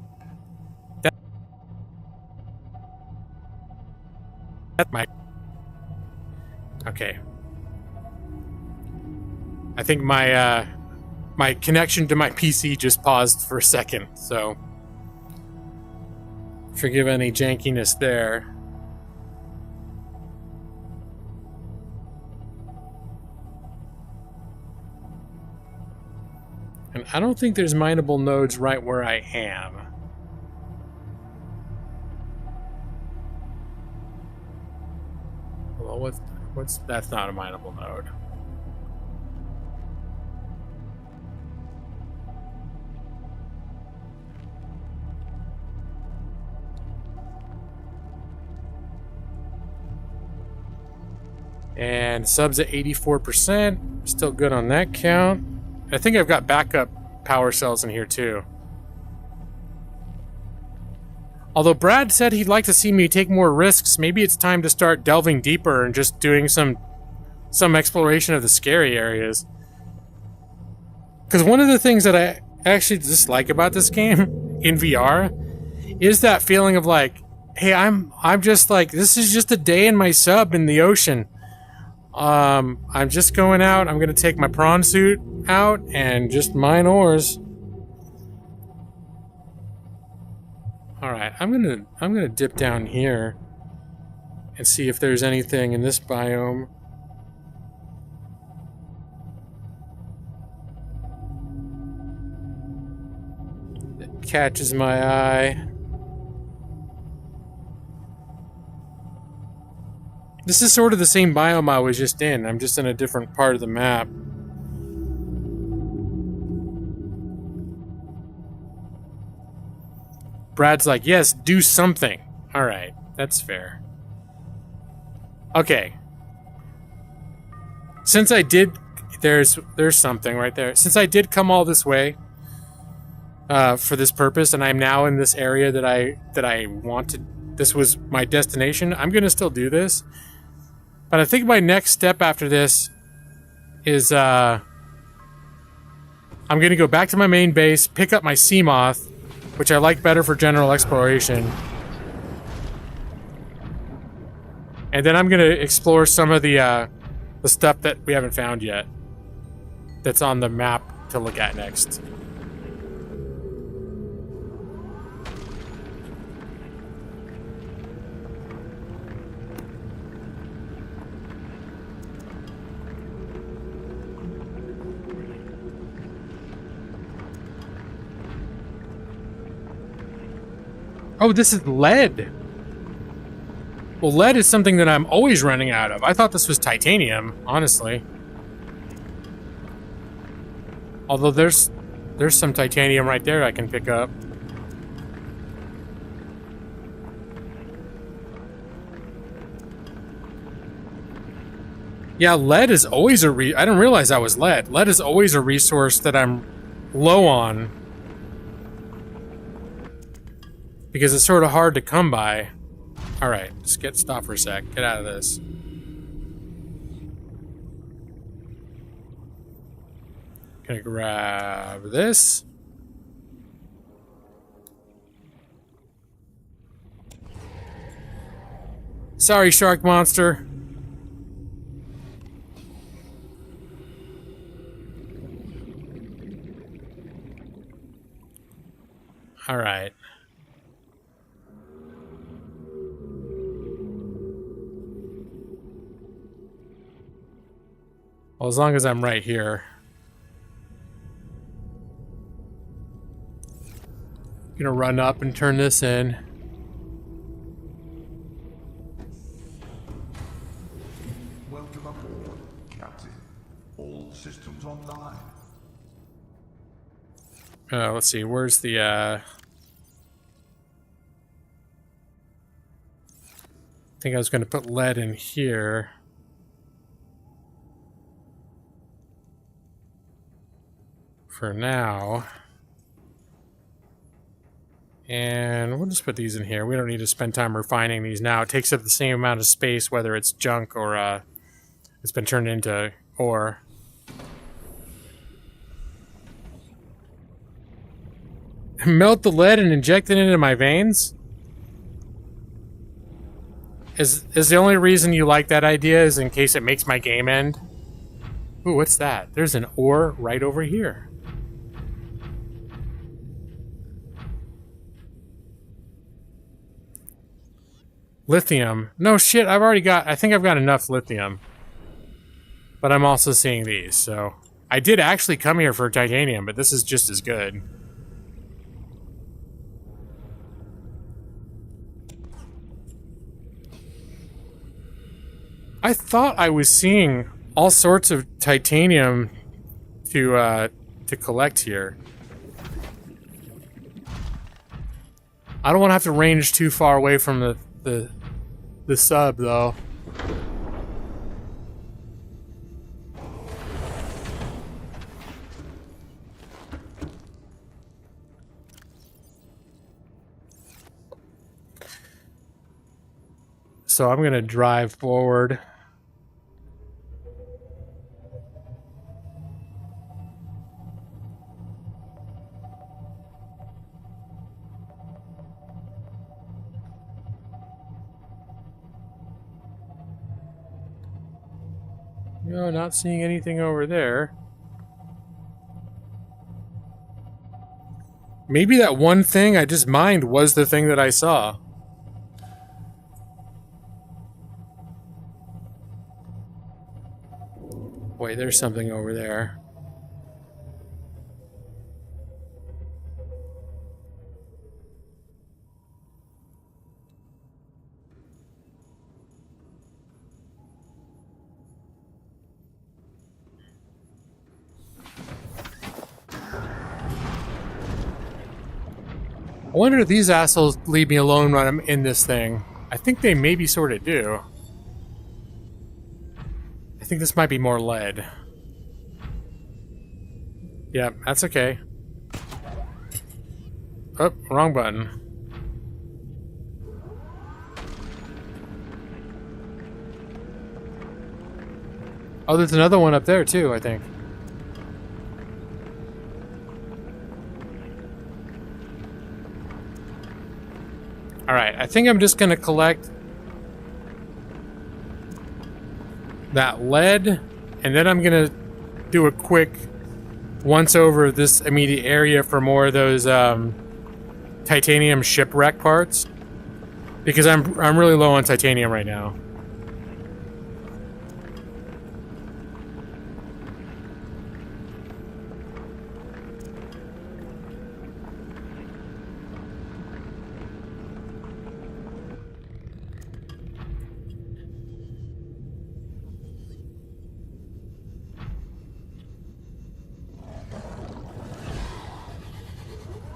That might... Okay. I think my my connection to my PC just paused for a second, so forgive any jankiness there. And I don't think there's mineable nodes right where I am. Well, what's that's not a mineable node. And subs at 84%. Still good on that count. I think I've got backup power cells in here too. Although Brad said he'd like to see me take more risks, maybe it's time to start delving deeper and just doing some exploration of the scary areas. Because one of the things that I actually dislike about this game in VR is that feeling of like, hey, I'm just like, this is just a day in my sub in the ocean. I'm just going out. I'm gonna take my prawn suit out and just mine ores. All right, I'm gonna dip down here and see if there's anything in this biome. That catches my eye. This is sort of the same biome I was just in. I'm just in a different part of the map. Brad's like, yes, do something. All right, that's fair. Okay. Since I did, there's something right there. Since I did come all this way for this purpose, and I'm now in this area that I wanted. This was my destination. I'm gonna still do this, but I think my next step after this is I'm gonna go back to my main base, pick up my Seamoth, which I like better for general exploration. And then I'm gonna explore some of the stuff that we haven't found yet. That's on the map to look at next. Oh, this is lead. Well, lead is something that I'm always running out of. I thought this was titanium, honestly. Although there's some titanium right there I can pick up. Yeah, lead is always a I didn't realize that was lead. Lead is always a resource that I'm low on. Because it's sort of hard to come by. Alright, just stop for a sec. Get out of this. Gonna grab this. Sorry, shark monster. Alright. Well, as long as I'm right here. Gonna run up and turn this in. Welcome aboard, Captain. All systems online. Let's see, where's the, I think I was gonna put lead in here. For now. And we'll just put these in here. We don't need to spend time refining these now. It takes up the same amount of space whether it's junk or it's been turned into ore. Melt the lead and inject it into my veins? Is the only reason you like that idea is in case it makes my game end? Ooh, what's that? There's an ore right over here. Lithium. No shit, I think I've got enough lithium. But I'm also seeing these, so... I did actually come here for titanium, but this is just as good. I thought I was seeing all sorts of titanium to collect here. I don't want to have to range too far away from the sub, though. So I'm gonna drive forward. No, not seeing anything over there. Maybe that one thing I just mined was the thing that I saw. Wait, there's something over there. I wonder if these assholes leave me alone when I'm in this thing. I think they maybe sort of do. I think this might be more lead. Yeah, that's okay. Oh, wrong button. Oh, there's another one up there too, I think. Alright, I think I'm just gonna collect that lead, and then I'm gonna do a quick once over this immediate area for more of those titanium shipwreck parts, because I'm really low on titanium right now.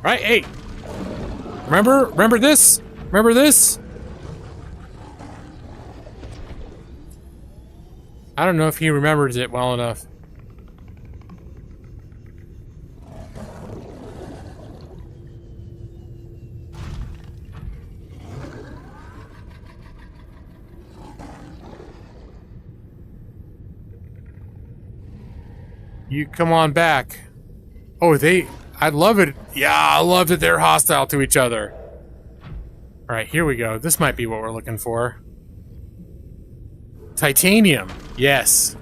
Right, hey! Remember this? Remember this? I don't know if he remembers it well enough. You come on back. Oh, I love it. Yeah, I love that they're hostile to each other. Alright, here we go. This might be what we're looking for. Titanium. Yes.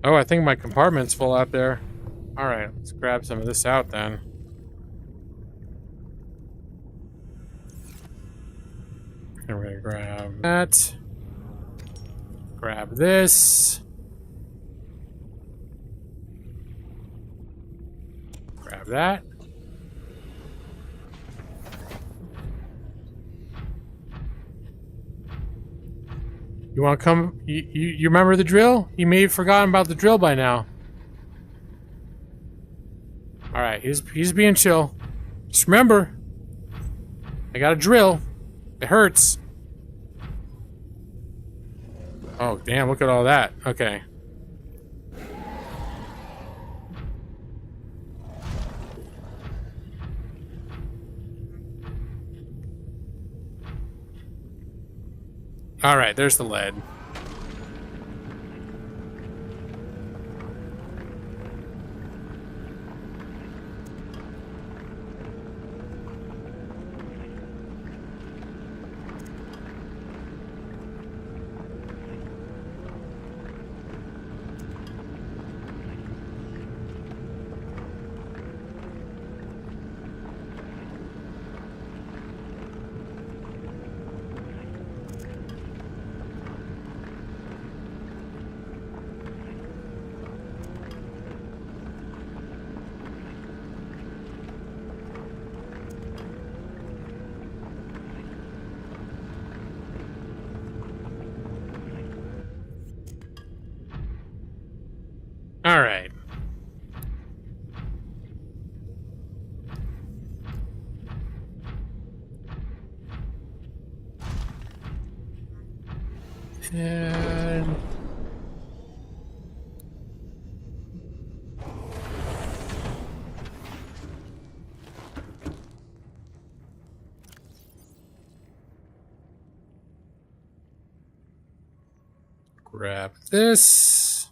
Oh, I think my compartment's full out there. Alright, let's grab some of this out then. And we're gonna grab that. Grab this. Grab that. You want to come? You remember the drill? You may have forgotten about the drill by now. All right, he's being chill. Just remember, I got a drill. It hurts. Oh damn! Look at all that. Okay. All right, there's the lead. All right. And grab this.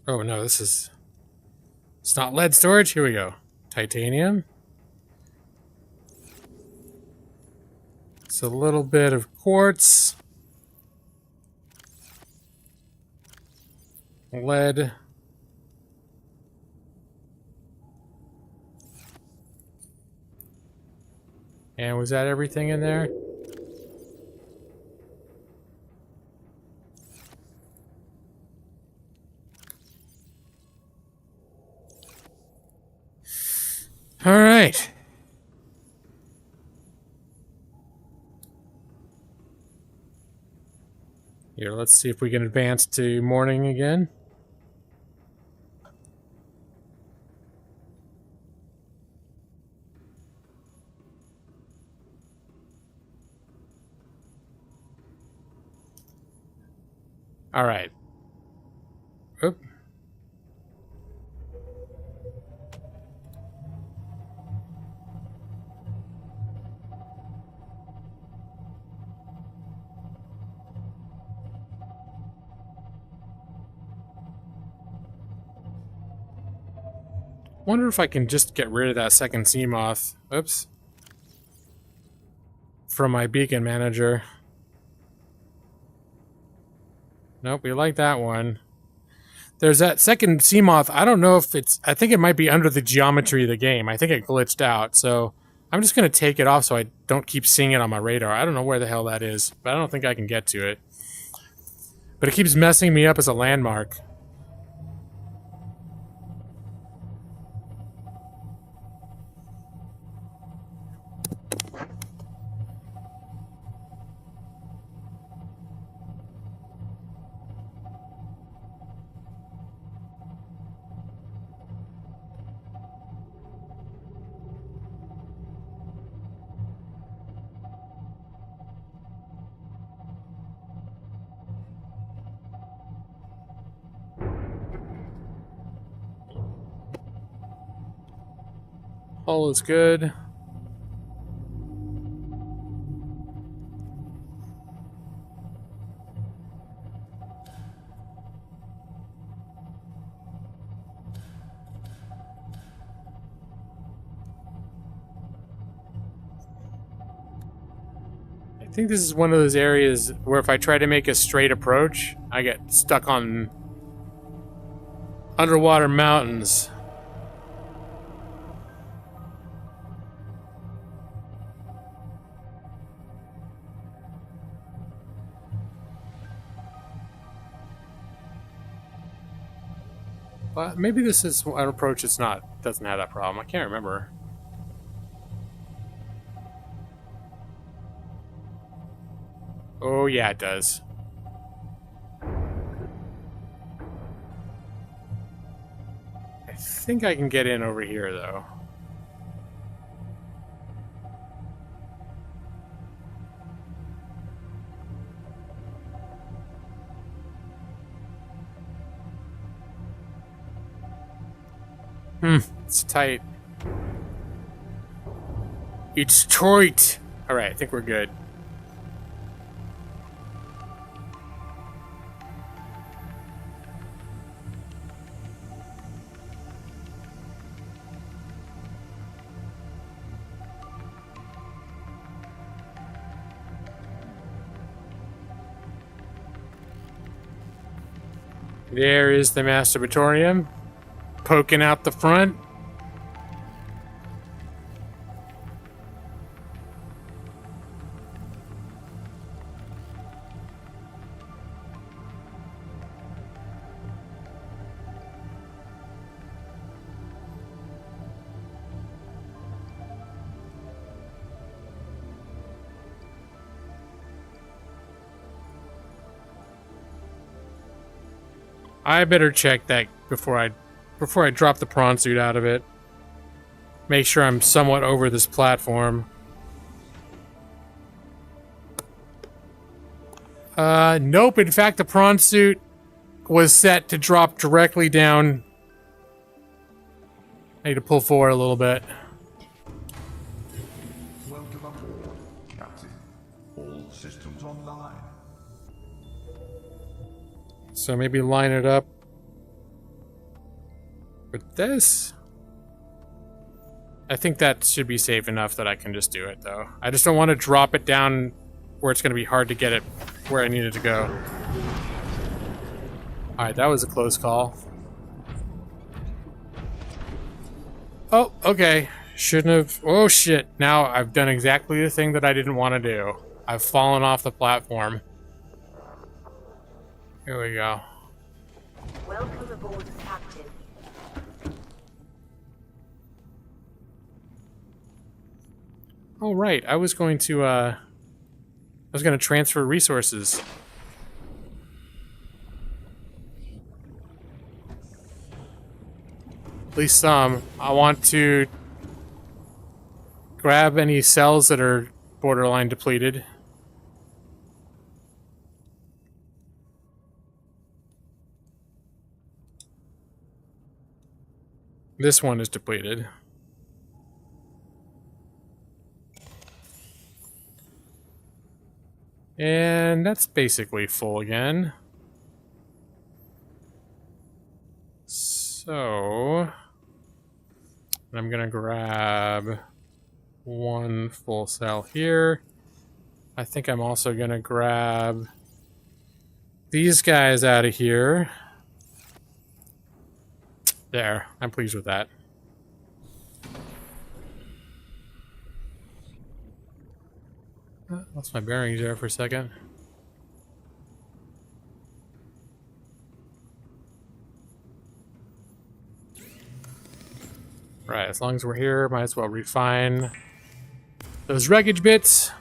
Oh no, this is... It's not lead storage. Here we go. Titanium. It's a little bit of quartz. Lead. And was that everything in there? All right. Here, let's see if we can advance to morning again. All right. Oop. Wonder if I can just get rid of that second sea moth. Oops. From my beacon manager. Nope, we like that one. There's that second sea moth. I don't know if it's... I think it might be under the geometry of the game. I think it glitched out, so... I'm just going to take it off so I don't keep seeing it on my radar. I don't know where the hell that is, but I don't think I can get to it. But it keeps messing me up as a landmark. All is good. I think this is one of those areas where if I try to make a straight approach, I get stuck on underwater mountains. But maybe this is an approach that's doesn't have that problem. I can't remember. Oh yeah, it does. I think I can get in over here though. It's tight. It's tight. Alright, I think we're good. There is the masturbatorium, poking out the front. I better check that before I drop the prawn suit out of it. Make sure I'm somewhat over this platform. Nope. In fact, the prawn suit was set to drop directly down. I need to pull forward a little bit. Welcome aboard, Captain. All systems online. So maybe line it up with this. I think that should be safe enough that I can just do it, though. I just don't want to drop it down where it's going to be hard to get it where I need it to go. Alright, that was a close call. Oh, okay. Shouldn't have... Oh, shit. Now I've done exactly the thing that I didn't want to do. I've fallen off the platform. Here we go. Welcome aboard, Captain. Oh, right. I was going to transfer resources. At least some. I want to grab any cells that are borderline depleted. This one is depleted. And that's basically full again. So I'm gonna grab one full cell here. I think I'm also gonna grab these guys out of here. There, I'm pleased with that. Lost my bearings there for a second. Right, as long as we're here, might as well refine those wreckage bits.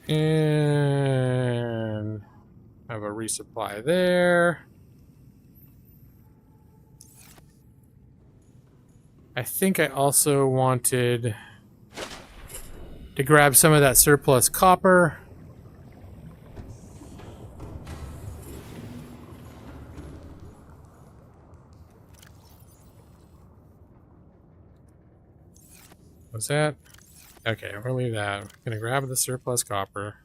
And have a resupply there. I think I also wanted to grab some of that surplus copper. What's that? Okay, we'll leave that. I'm gonna grab the surplus copper.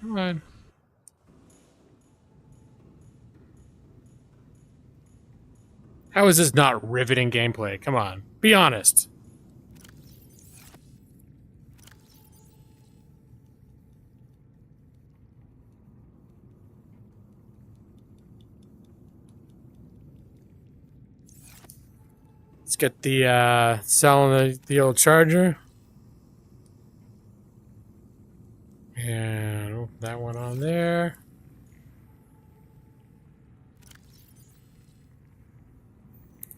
Come on. How is this not riveting gameplay? Come on, be honest. Let's get the cell in the old charger. And open that one on there.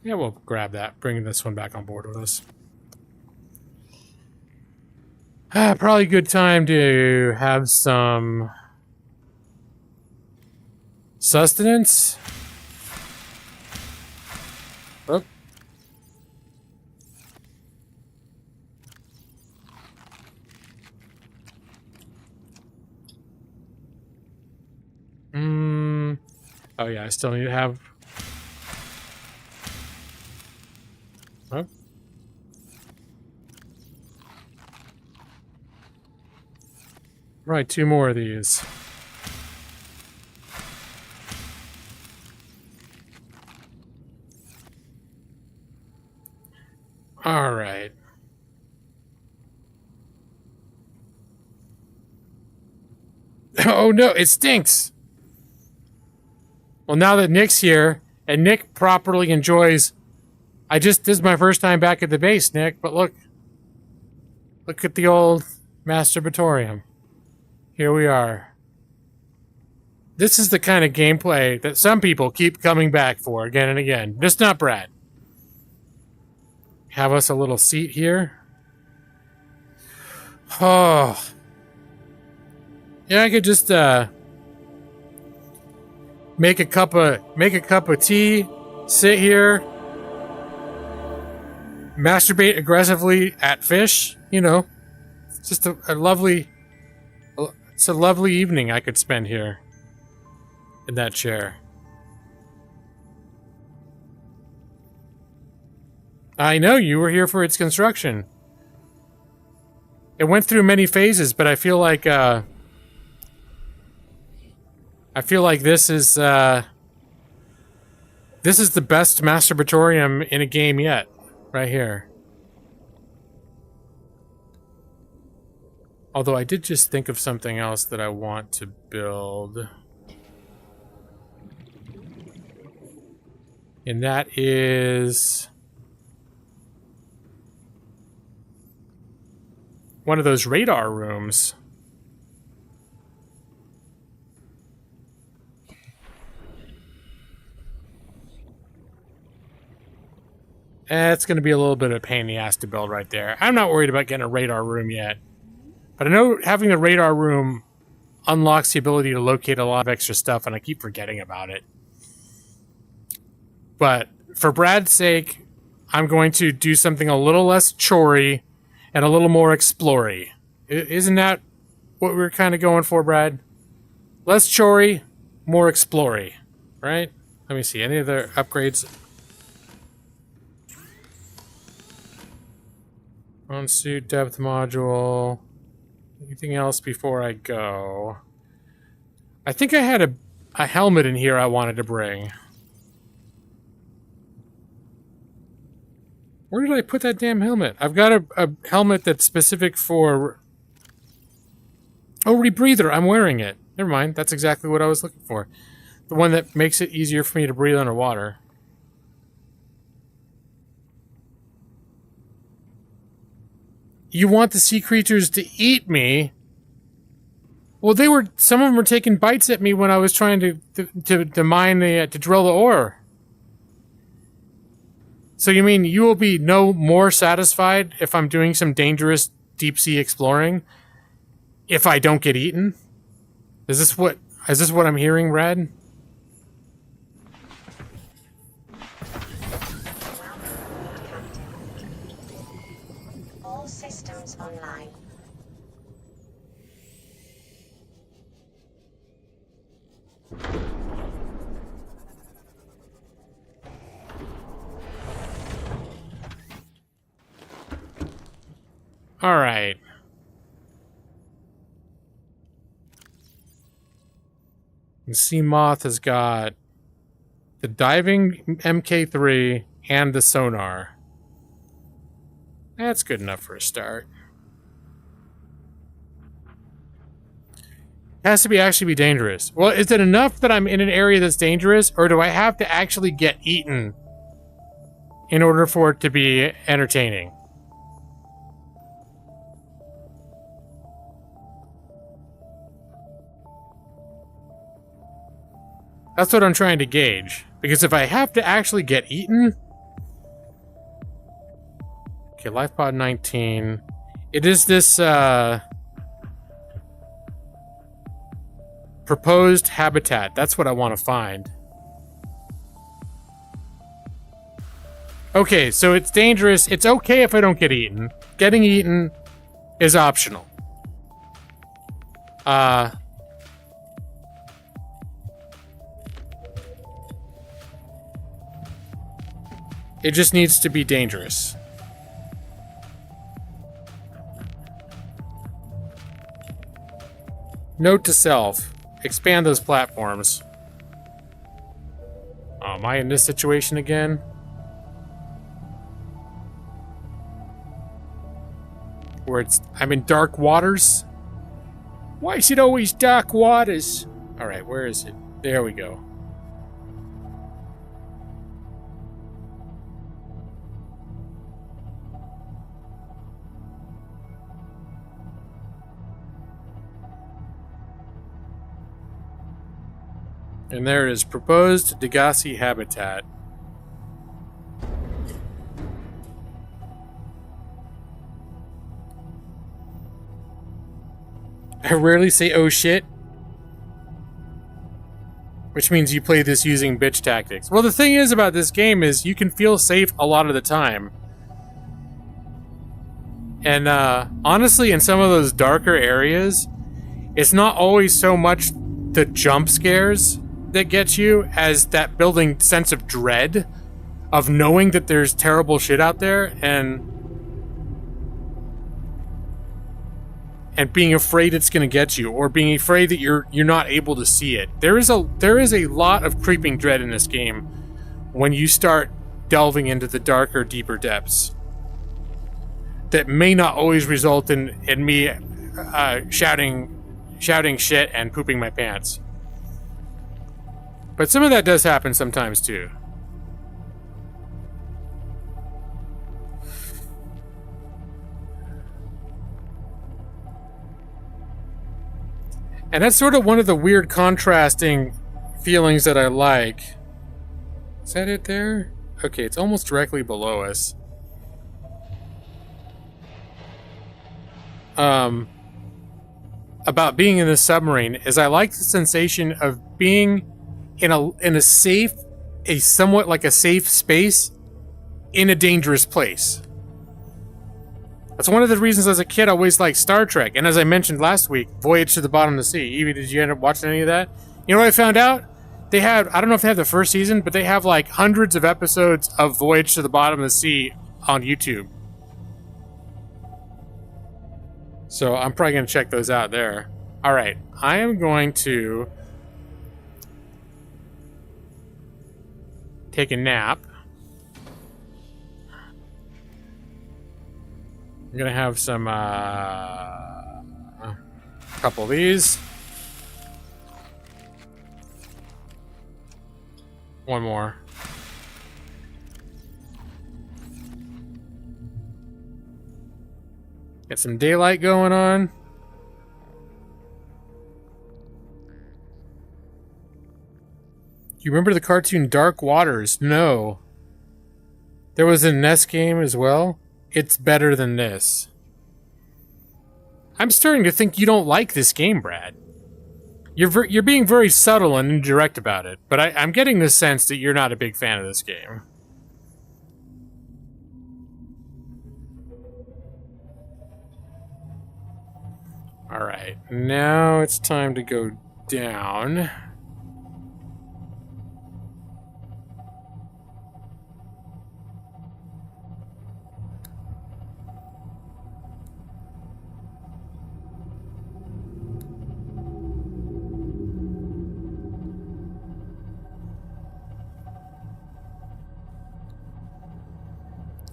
Yeah, we'll grab that. Bring this one back on board with us. Probably a good time to have some sustenance. Oh. Oh yeah, I still need to have... Oh. Right, 2 more of these. All right. Oh no, it stinks! Well, now that Nick's here, and Nick properly enjoys... this is my first time back at the base, Nick, but look at the old masturbatorium. Here we are. This is the kind of gameplay that some people keep coming back for again and again. Just not Brad. Have us a little seat here. Oh. Yeah, I could just make a cup of tea, sit here, masturbate aggressively at fish. You know, it's just a lovely evening I could spend here in that chair. I know you were here for its construction. It went through many phases, but I feel like this is the best masturbatorium in a game yet, right here. Although I did just think of something else that I want to build. And that is one of those radar rooms. It's going to be a little bit of a pain in the ass to build right there. I'm not worried about getting a radar room yet. But I know having a radar room unlocks the ability to locate a lot of extra stuff, and I keep forgetting about it. But for Brad's sake, I'm going to do something a little less chory and a little more explory. Isn't that what we're kind of going for, Brad? Less chory, more explory, right? Let me see. Any other upgrades? On-suit depth module. Anything else before I go? I think I had a helmet in here I wanted to bring. Where did I put that damn helmet? I've got a helmet that's specific for... Oh, rebreather. I'm wearing it. Never mind. That's exactly what I was looking for. The one that makes it easier for me to breathe underwater. You want the sea creatures to eat me? Well, some of them were taking bites at me when I was trying to mine to drill the ore. So you mean you will be no more satisfied if I'm doing some dangerous deep sea exploring if I don't get eaten? Is this what I'm hearing, Brad? All systems online. All right. The Sea Moth has got the diving MK3 and the sonar. That's good enough for a start. It has to actually be dangerous. Well, is it enough that I'm in an area that's dangerous, or do I have to actually get eaten in order for it to be entertaining? That's what I'm trying to gauge. Because if I have to actually get eaten... Okay, life pod 19. It is this, proposed habitat. That's what I want to find. Okay, so it's dangerous. It's okay if I don't get eaten. Getting eaten is optional. It just needs to be dangerous. Note to self. Expand those platforms. Oh, am I in this situation again? Where I'm in dark waters? Why is it always dark waters? Alright, where is it? There we go. And there is proposed Degassi habitat. I rarely say oh shit. Which means you play this using bitch tactics. Well, the thing is about this game is you can feel safe a lot of the time. And honestly, in some of those darker areas, it's not always so much the jump scares that get you as that building sense of dread of knowing that there's terrible shit out there and being afraid it's going to get you, or being afraid that you're not able to see it. There is a lot of creeping dread in this game when you start delving into the darker, deeper depths. That may not always result in me shouting shit and pooping my pants. But some of that does happen sometimes too. And that's sort of one of the weird contrasting feelings that I like. Is that it there? Okay, it's almost directly below us. About being in the submarine is I like the sensation of being in a somewhat like a safe space in a dangerous place. That's one of the reasons as a kid I always liked Star Trek, and as I mentioned last week, Voyage to the Bottom of the Sea. Evie, did you end up watching any of that? You know what I found out? They have, I don't know if they have the first season, but they have like hundreds of episodes of Voyage to the Bottom of the Sea on YouTube. So I'm probably going to check those out there. All right, I am going to take a nap. I'm going to have some, couple of these. One more. Get some daylight going on. You remember the cartoon Dark Waters? No. There was a NES game as well. It's better than this. I'm starting to think you don't like this game, Brad. You're being very subtle and indirect about it, but I'm getting the sense that you're not a big fan of this game. Alright, now it's time to go down.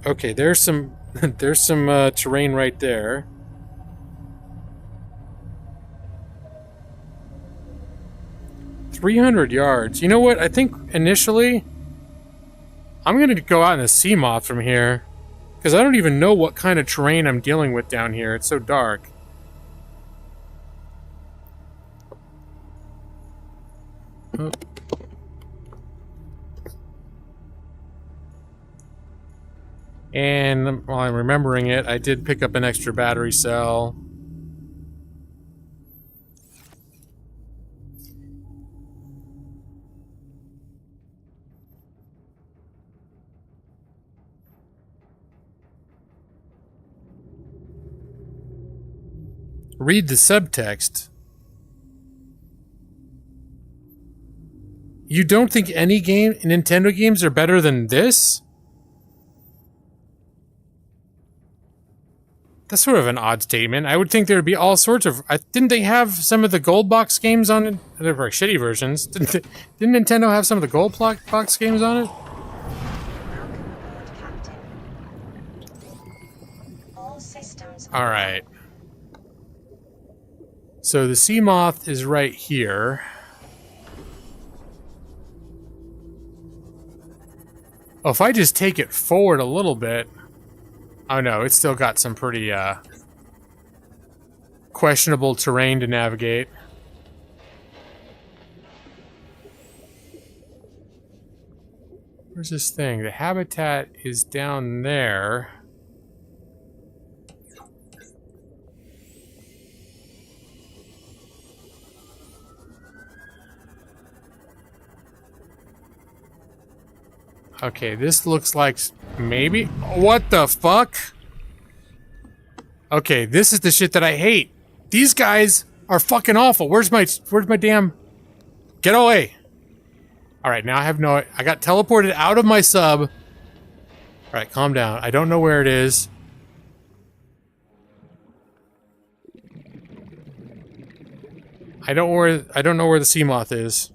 Okay, there's some terrain right there. "300 yards. You know what? I think initially I'm going to go out in a sea moth from here because I don't even know what kind of terrain I'm dealing with down here. It's so dark. Oh. And while I'm remembering it, I did pick up an extra battery cell. Read the subtext. You don't think any Nintendo games are better than this? That's sort of an odd statement. I would think there would be all sorts of... didn't they have some of the gold box games on it? They're very shitty versions. Didn't Nintendo have some of the gold box games on it? Welcome aboard, Captain. All systems All right. So the sea moth is right here. Oh, if I just take it forward a little bit... Oh no, it's still got some pretty questionable terrain to navigate. Where's this thing? The habitat is down there. Okay, this looks like maybe. What the fuck? Okay, this is the shit that I hate. These guys are fucking awful. Where's my damn? Get away! All right, now I got teleported out of my sub. All right, calm down. I don't know where it is. I don't know where the sea moth is.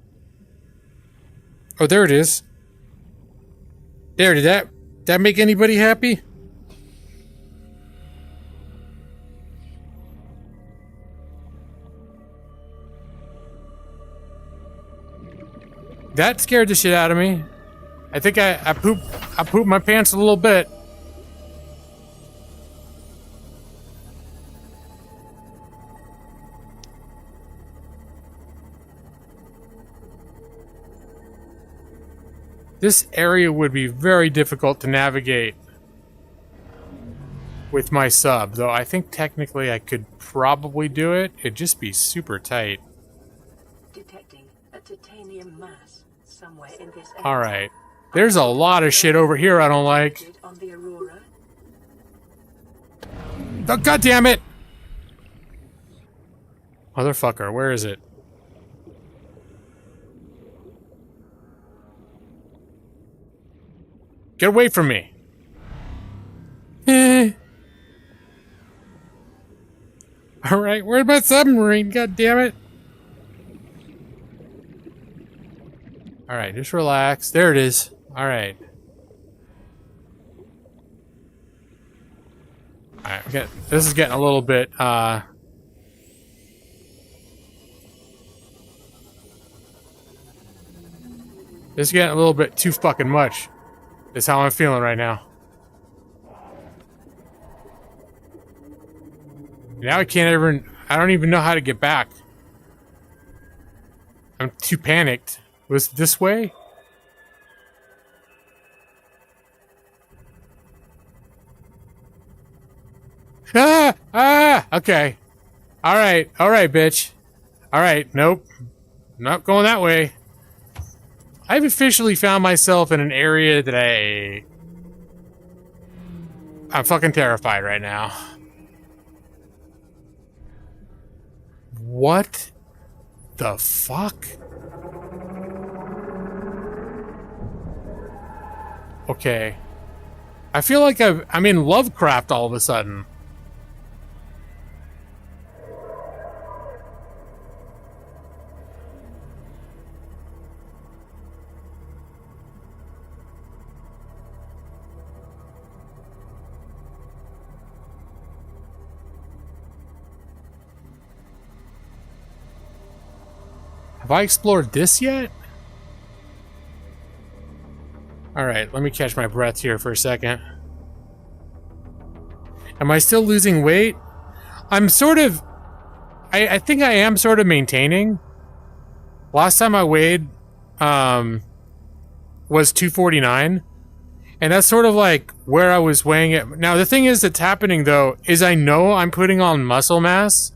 Oh, there it is. There, did that make anybody happy? That scared the shit out of me. I think I pooped my pants a little bit. This area would be very difficult to navigate with my sub, though I think technically I could probably do it. It'd just be super tight. Detecting a titanium mass somewhere in this area. All right. There's a lot of shit over here I don't like. On the Aurora. Oh, God damn it! Motherfucker, where is it? Get away from me! Alright, where's my submarine? God damn it! Alright, just relax. There it is. Alright. Alright, this is getting a little bit, this is getting a little bit too fucking much. That's how I'm feeling right now. Now I don't even know how to get back. I'm too panicked. Was it this way? Okay. Alright, bitch. Alright, nope. Not going that way. I've officially found myself in an area that I'm fucking terrified right now. What the fuck? Okay. I feel like I'm in Lovecraft all of a sudden. Have I explored this yet? Alright, let me catch my breath here for a second. Am I still losing weight? I'm sort of... I think I am sort of maintaining. Last time I weighed was 249. And that's sort of like where I was weighing it. Now, the thing is that's happening, though, is I know I'm putting on muscle mass.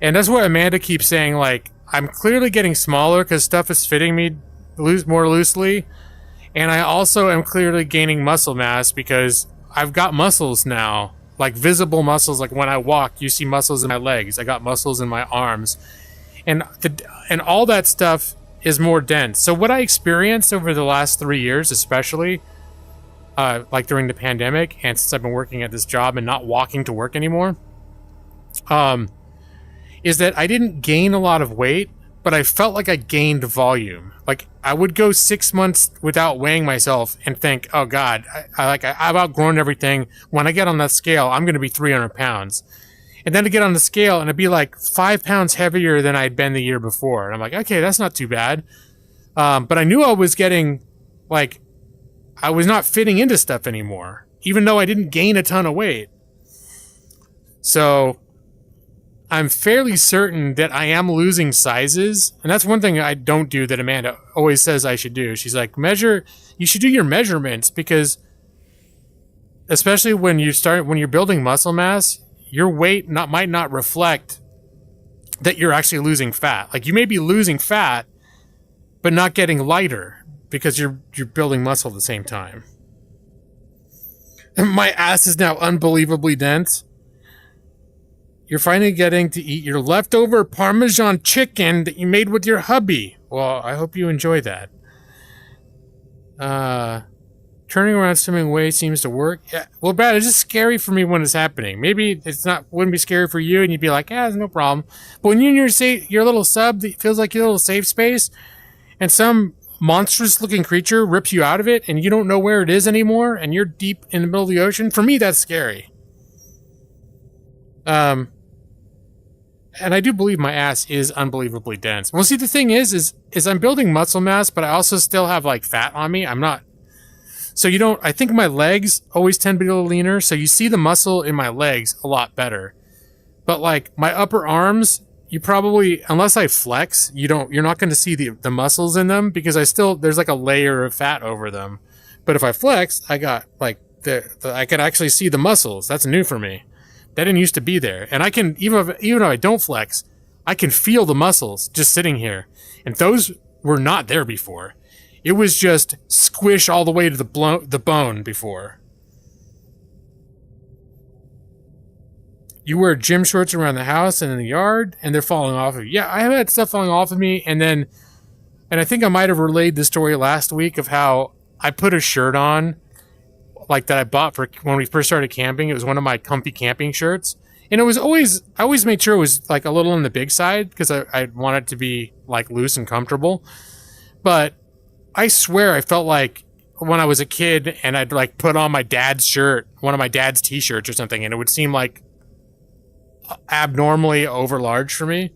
And that's what Amanda keeps saying, like, I'm clearly getting smaller because stuff is fitting me more loosely. And I also am clearly gaining muscle mass because I've got muscles now. Like visible muscles, like when I walk, you see muscles in my legs. I got muscles in my arms. And all that stuff is more dense. So what I experienced over the last 3 years, especially, like during the pandemic, and since I've been working at this job and not walking to work anymore, is that I didn't gain a lot of weight, but I felt like I gained volume. Like I would go 6 months without weighing myself and think, oh God, I've outgrown everything. When I get on that scale, I'm going to be 300 pounds. And then to get on the scale and it'd be like 5 pounds heavier than I'd been the year before. And I'm like, okay, that's not too bad. But I knew I was getting, like, I was not fitting into stuff anymore, even though I didn't gain a ton of weight. So I'm fairly certain that I am losing sizes. And that's one thing I don't do that Amanda always says I should do. She's like, you should do your measurements because especially when you're building muscle mass, your weight might not reflect that you're actually losing fat. Like you may be losing fat, but not getting lighter because you're building muscle at the same time. My ass is now unbelievably dense. You're finally getting to eat your leftover Parmesan chicken that you made with your hubby. Well, I hope you enjoy that. Turning around swimming away seems to work. Yeah, well, Brad, it's just scary for me when it's happening. Maybe wouldn't be scary for you, and you'd be like, yeah, it's no problem. But when you're in your little sub that feels like your little safe space, and some monstrous-looking creature rips you out of it, and you don't know where it is anymore, and you're deep in the middle of the ocean, for me, that's scary. And I do believe my ass is unbelievably dense. Well, see, the thing is I'm building muscle mass, but I also still have, like, fat on me. I'm not... So I think my legs always tend to be a little leaner, so you see the muscle in my legs a lot better. But, like, my upper arms, you probably, unless I flex, you're not going to see the muscles in them, because there's like a layer of fat over them. But if I flex, I got, like, I can actually see the muscles. That's new for me. That didn't used to be there. And I can, even if I don't flex, I can feel the muscles just sitting here. And those were not there before. It was just squish all the way to the bone before. You wear gym shorts around the house and in the yard, and they're falling off of you. Yeah, I have had stuff falling off of me, and I think I might have relayed the story last week of how I put a shirt on, like that I bought for when we first started camping. It was one of my comfy camping shirts. And I always made sure it was like a little on the big side, because I wanted it to be like loose and comfortable. But I swear I felt like when I was a kid and I'd like put on my dad's shirt, one of my dad's t-shirts or something, and it would seem like abnormally over large for me.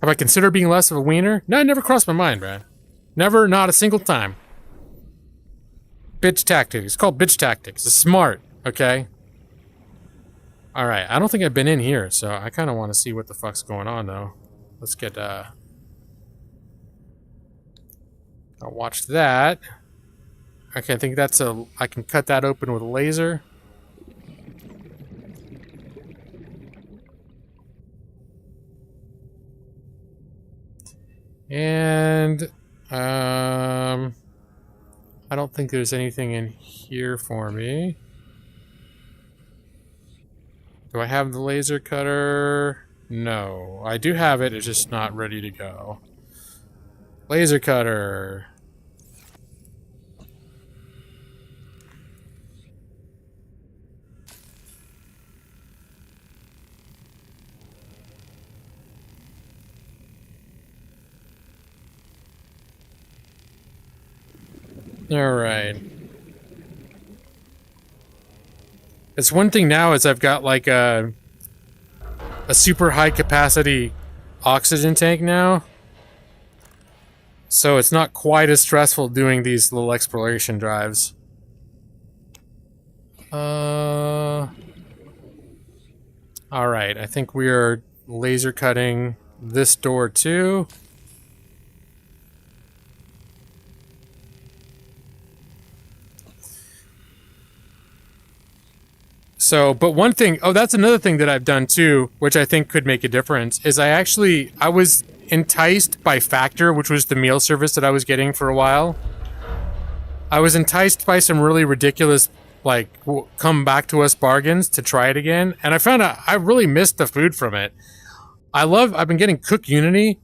Have I considered being less of a wiener? No, it never crossed my mind, Brad. Never, not a single time. Bitch tactics. It's called bitch tactics. It's smart, okay? Alright, I don't think I've been in here, so I kind of want to see what the fuck's going on, though. Let's get, I'll watch that. Okay, I think I can cut that open with a laser. And, I don't think there's anything in here for me. Do I have the laser cutter? No. I do have it, it's just not ready to go. Laser cutter. Alright. It's one thing now is I've got like a super high capacity oxygen tank now. So it's not quite as stressful doing these little exploration drives. Alright, I think we are laser cutting this door too. So, but one thing, that's another thing that I've done too, which I think could make a difference, is I was enticed by Factor, which was the meal service that I was getting for a while. I was enticed by some really ridiculous, like, come back to us bargains to try it again, and I found out I really missed the food from it. I've been getting Cook Unity,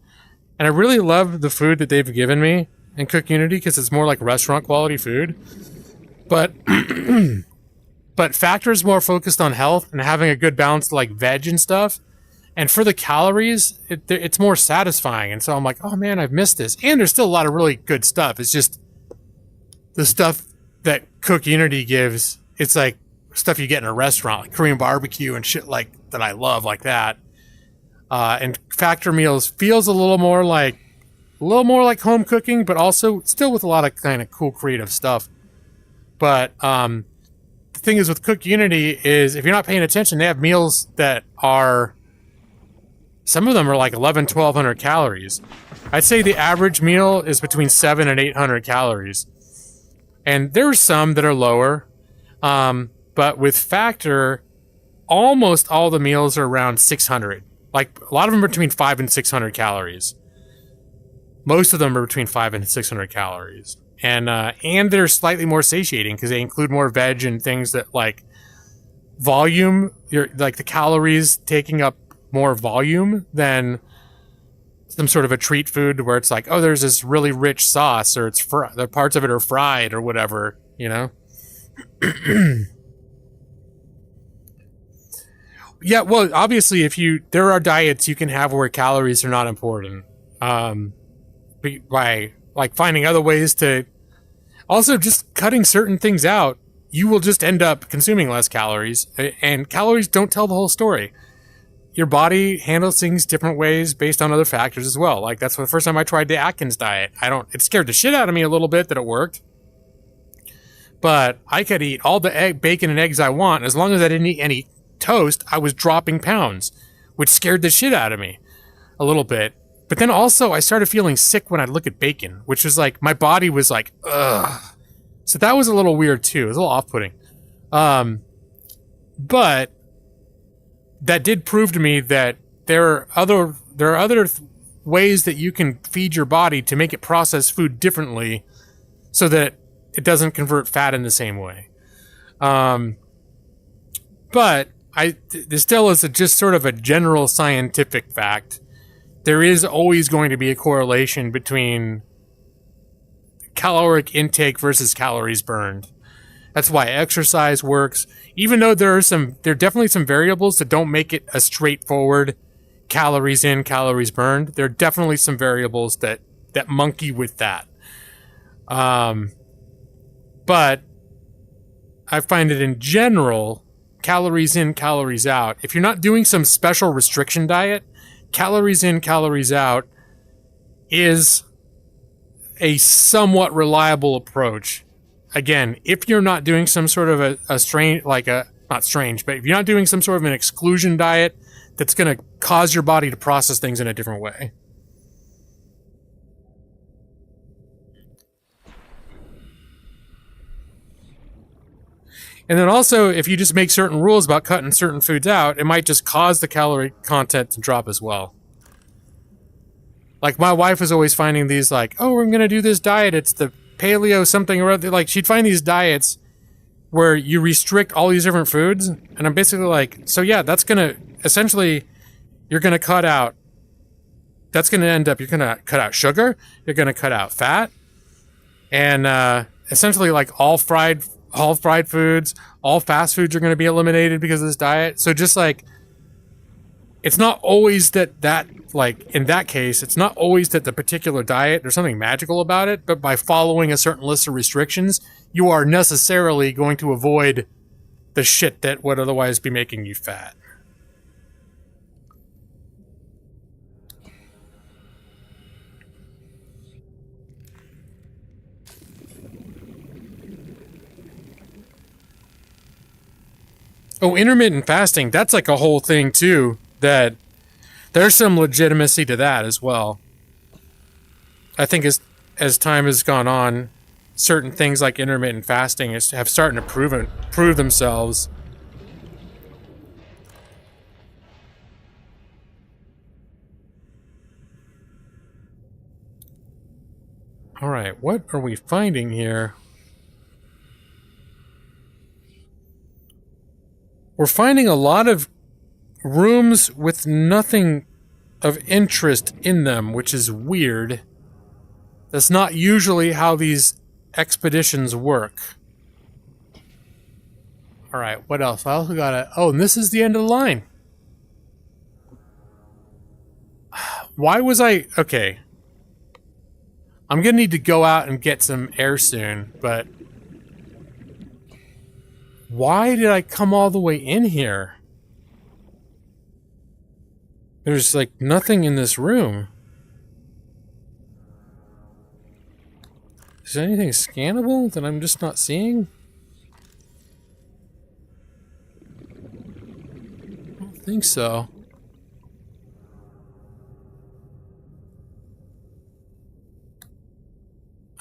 and I really love the food that they've given me in Cook Unity because it's more like restaurant quality food. But but Factor is more focused on health and having a good balance to like veg and stuff. And for the calories, it's more satisfying. And so I'm like, oh man, I've missed this. And there's still a lot of really good stuff. It's just the stuff that Cook Unity gives. It's like stuff you get in a restaurant, like Korean barbecue and shit like that I love like that. And Factor meals feels a little more like home cooking, but also still with a lot of kind of cool creative stuff. But the thing is with Cook Unity is if you're not paying attention, they have meals that are, some of them are like 1,100 calories. I'd say the average meal is between 700 and 800 calories. And there are some that are lower. But with Factor, almost all the meals are around 600. Like a lot of them are between 500 and 600 calories. Most of them are between 500 and 600 calories. And they're slightly more satiating because they include more veg and things that like volume, like the calories taking up more volume than some sort of a treat food where it's like, oh, there's this really rich sauce, or the parts of it are fried or whatever, you know? Yeah, well, obviously, there are diets you can have where calories are not important. By like finding other ways to, also just cutting certain things out, you will just end up consuming less calories, and calories don't tell the whole story. Your body handles things different ways based on other factors as well. Like, that's the first time I tried the Atkins diet. It scared the shit out of me a little bit that it worked. But I could eat all the bacon and eggs I want. As long as I didn't eat any toast, I was dropping pounds, which scared the shit out of me a little bit. But then also, I started feeling sick when I look at bacon, which was like, my body was like, ugh. So that was a little weird too. It was a little off-putting. But that did prove to me that there are other ways that you can feed your body to make it process food differently so that it doesn't convert fat in the same way. But this still is just sort of a general scientific fact. There is always going to be a correlation between caloric intake versus calories burned. That's why exercise works. Even though there are definitely some variables that don't make it a straightforward calories in, calories burned. There are definitely some variables that monkey with that. But I find it in general, calories in, calories out. If you're not doing some special restriction diet, calories in, calories out is a somewhat reliable approach. Again, if you're not doing some sort of not strange, but if you're not doing some sort of an exclusion diet that's going to cause your body to process things in a different way. And then also, if you just make certain rules about cutting certain foods out, it might just cause the calorie content to drop as well. Like, my wife was always finding these, like, oh, we're going to do this diet. It's the paleo something or other. Like, she'd find these diets where you restrict all these different foods. And I'm basically like, so yeah, that's going to, essentially, you're going to cut out, that's going to end up, you're going to cut out sugar. You're going to cut out fat. And essentially, like, all fried foods, all fast foods are going to be eliminated because of this diet. So just like, it's not always that like, in that case, it's not always that the particular diet, there's something magical about it, but by following a certain list of restrictions, you are necessarily going to avoid the shit that would otherwise be making you fat. Oh, intermittent fasting, that's like a whole thing too, that there's some legitimacy to that as well. I think as time has gone on, certain things like intermittent fasting have started to prove themselves. All right, what are we finding here? We're finding a lot of rooms with nothing of interest in them, which is weird. That's not usually how these expeditions work. Alright, what else? I also gotta... Oh, and this is the end of the line. Why was I... Okay. I'm gonna need to go out and get some air soon, but... Why did I come all the way in here? There's, like, nothing in this room. Is there anything scannable that I'm just not seeing? I don't think so.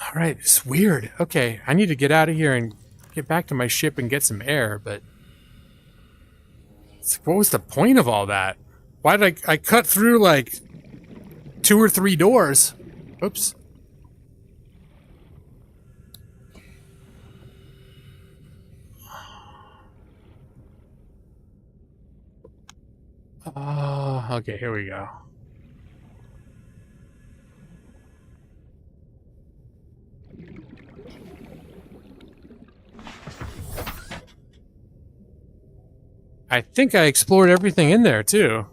Alright, it's weird. Okay, I need to get out of here and get back to my ship and get some air, but... What was the point of all that? Why did I cut through, like, 2 or 3 doors? Oops. Okay, here we go. I think I explored everything in there, too.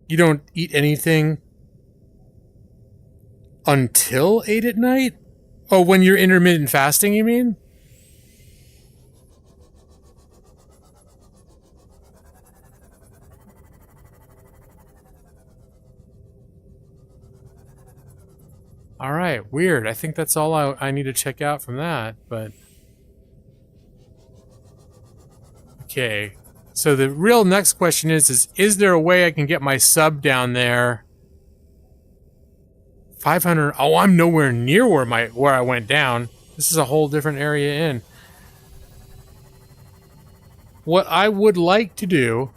You don't eat anything until 8 at night? Oh, when you're intermittent fasting, you mean? Alright, weird. I think that's all I need to check out from that, but... Okay, so the real next question is there a way I can get my sub down there? 500... Oh, I'm nowhere near where I went down. This is a whole different area in. What I would like to do...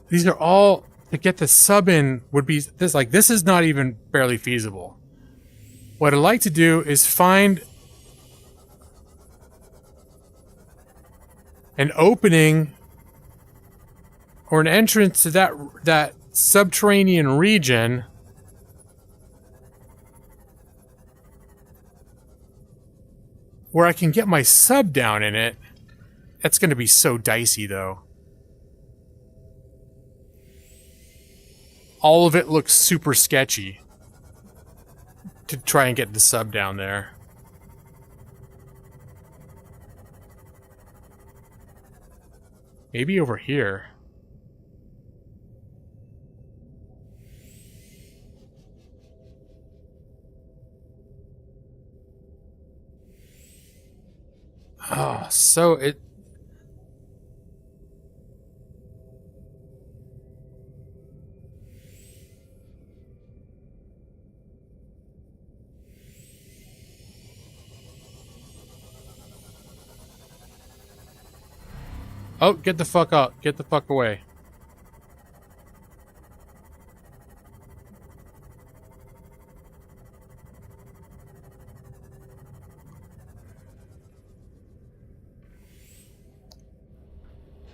These are all... To get the sub in would be... This is not even barely feasible. What I'd like to do is find... an opening or an entrance to that subterranean region where I can get my sub down in it. That's going to be so dicey, though. All of it looks super sketchy to try and get the sub down there. Maybe over here. Oh, so it... Oh, get the fuck out. Get the fuck away.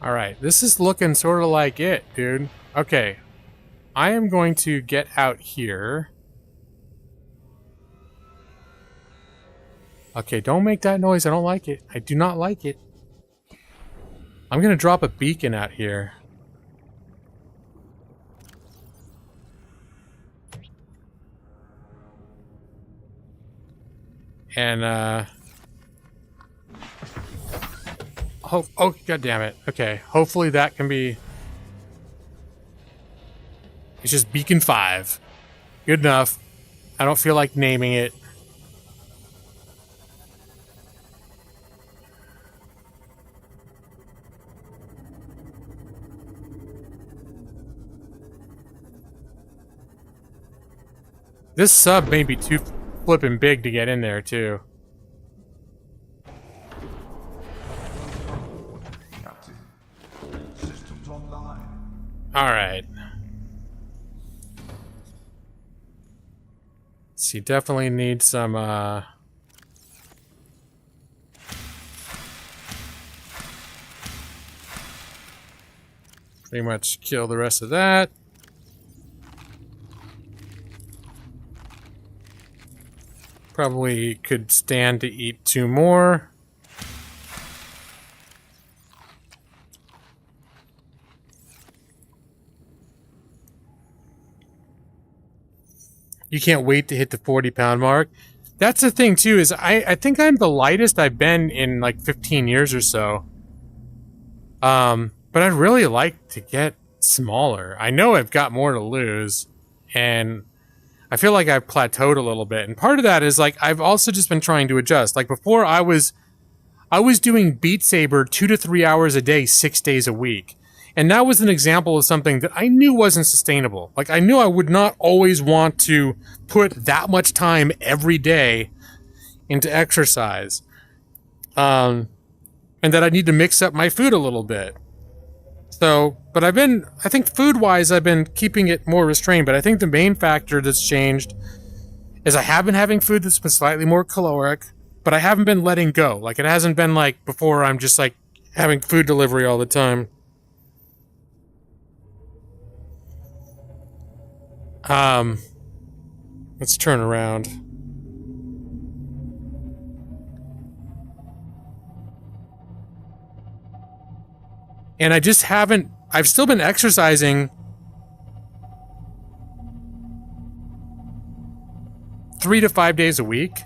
Alright, this is looking sort of like it, dude. Okay. I am going to get out here. Okay, don't make that noise. I don't like it. I do not like it. I'm gonna drop a beacon out here. And, oh, god damn it. Okay, hopefully that can be... It's just Beacon 5. Good enough. I don't feel like naming it. This sub may be too flippin' big to get in there, too. Captain, all systems online. Alright. So you definitely need some, pretty much kill the rest of that. Probably could stand to eat 2 more. You can't wait to hit the 40-pound mark. That's the thing, too, is I think I'm the lightest I've been in, like, 15 years or so. But I'd really like to get smaller. I know I've got more to lose, and... I feel like I've plateaued a little bit, and part of that is like I've also just been trying to adjust. Like before, I was doing Beat Saber 2 to 3 hours a day, 6 days a week, and that was an example of something that I knew wasn't sustainable. Like I knew I would not always want to put that much time every day into exercise, and that I need to mix up my food a little bit. So, but I think food-wise, I've been keeping it more restrained, but I think the main factor that's changed is I have been having food that's been slightly more caloric, but I haven't been letting go. Like, it hasn't been like before I'm just like having food delivery all the time. Let's turn around. And I just haven't, I've still been exercising 3 to 5 days a week.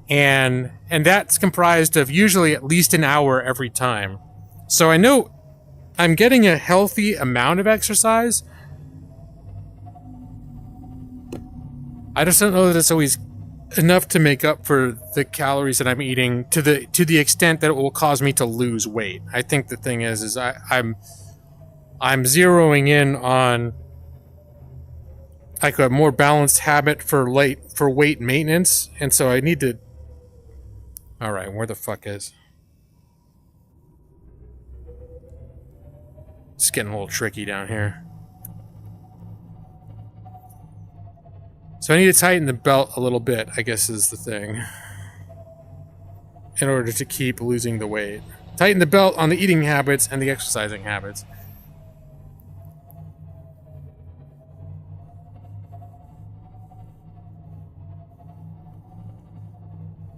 And that's comprised of usually at least an hour every time. So I know I'm getting a healthy amount of exercise. I just don't know that it's always enough to make up for the calories that I'm eating to the extent that it will cause me to lose weight. I think the thing is I'm zeroing in on like a more balanced habit for weight maintenance, and so I need to. All right, where the fuck is? It's getting a little tricky down here. So I need to tighten the belt a little bit, I guess is the thing. In order to keep losing the weight. Tighten the belt on the eating habits and the exercising habits.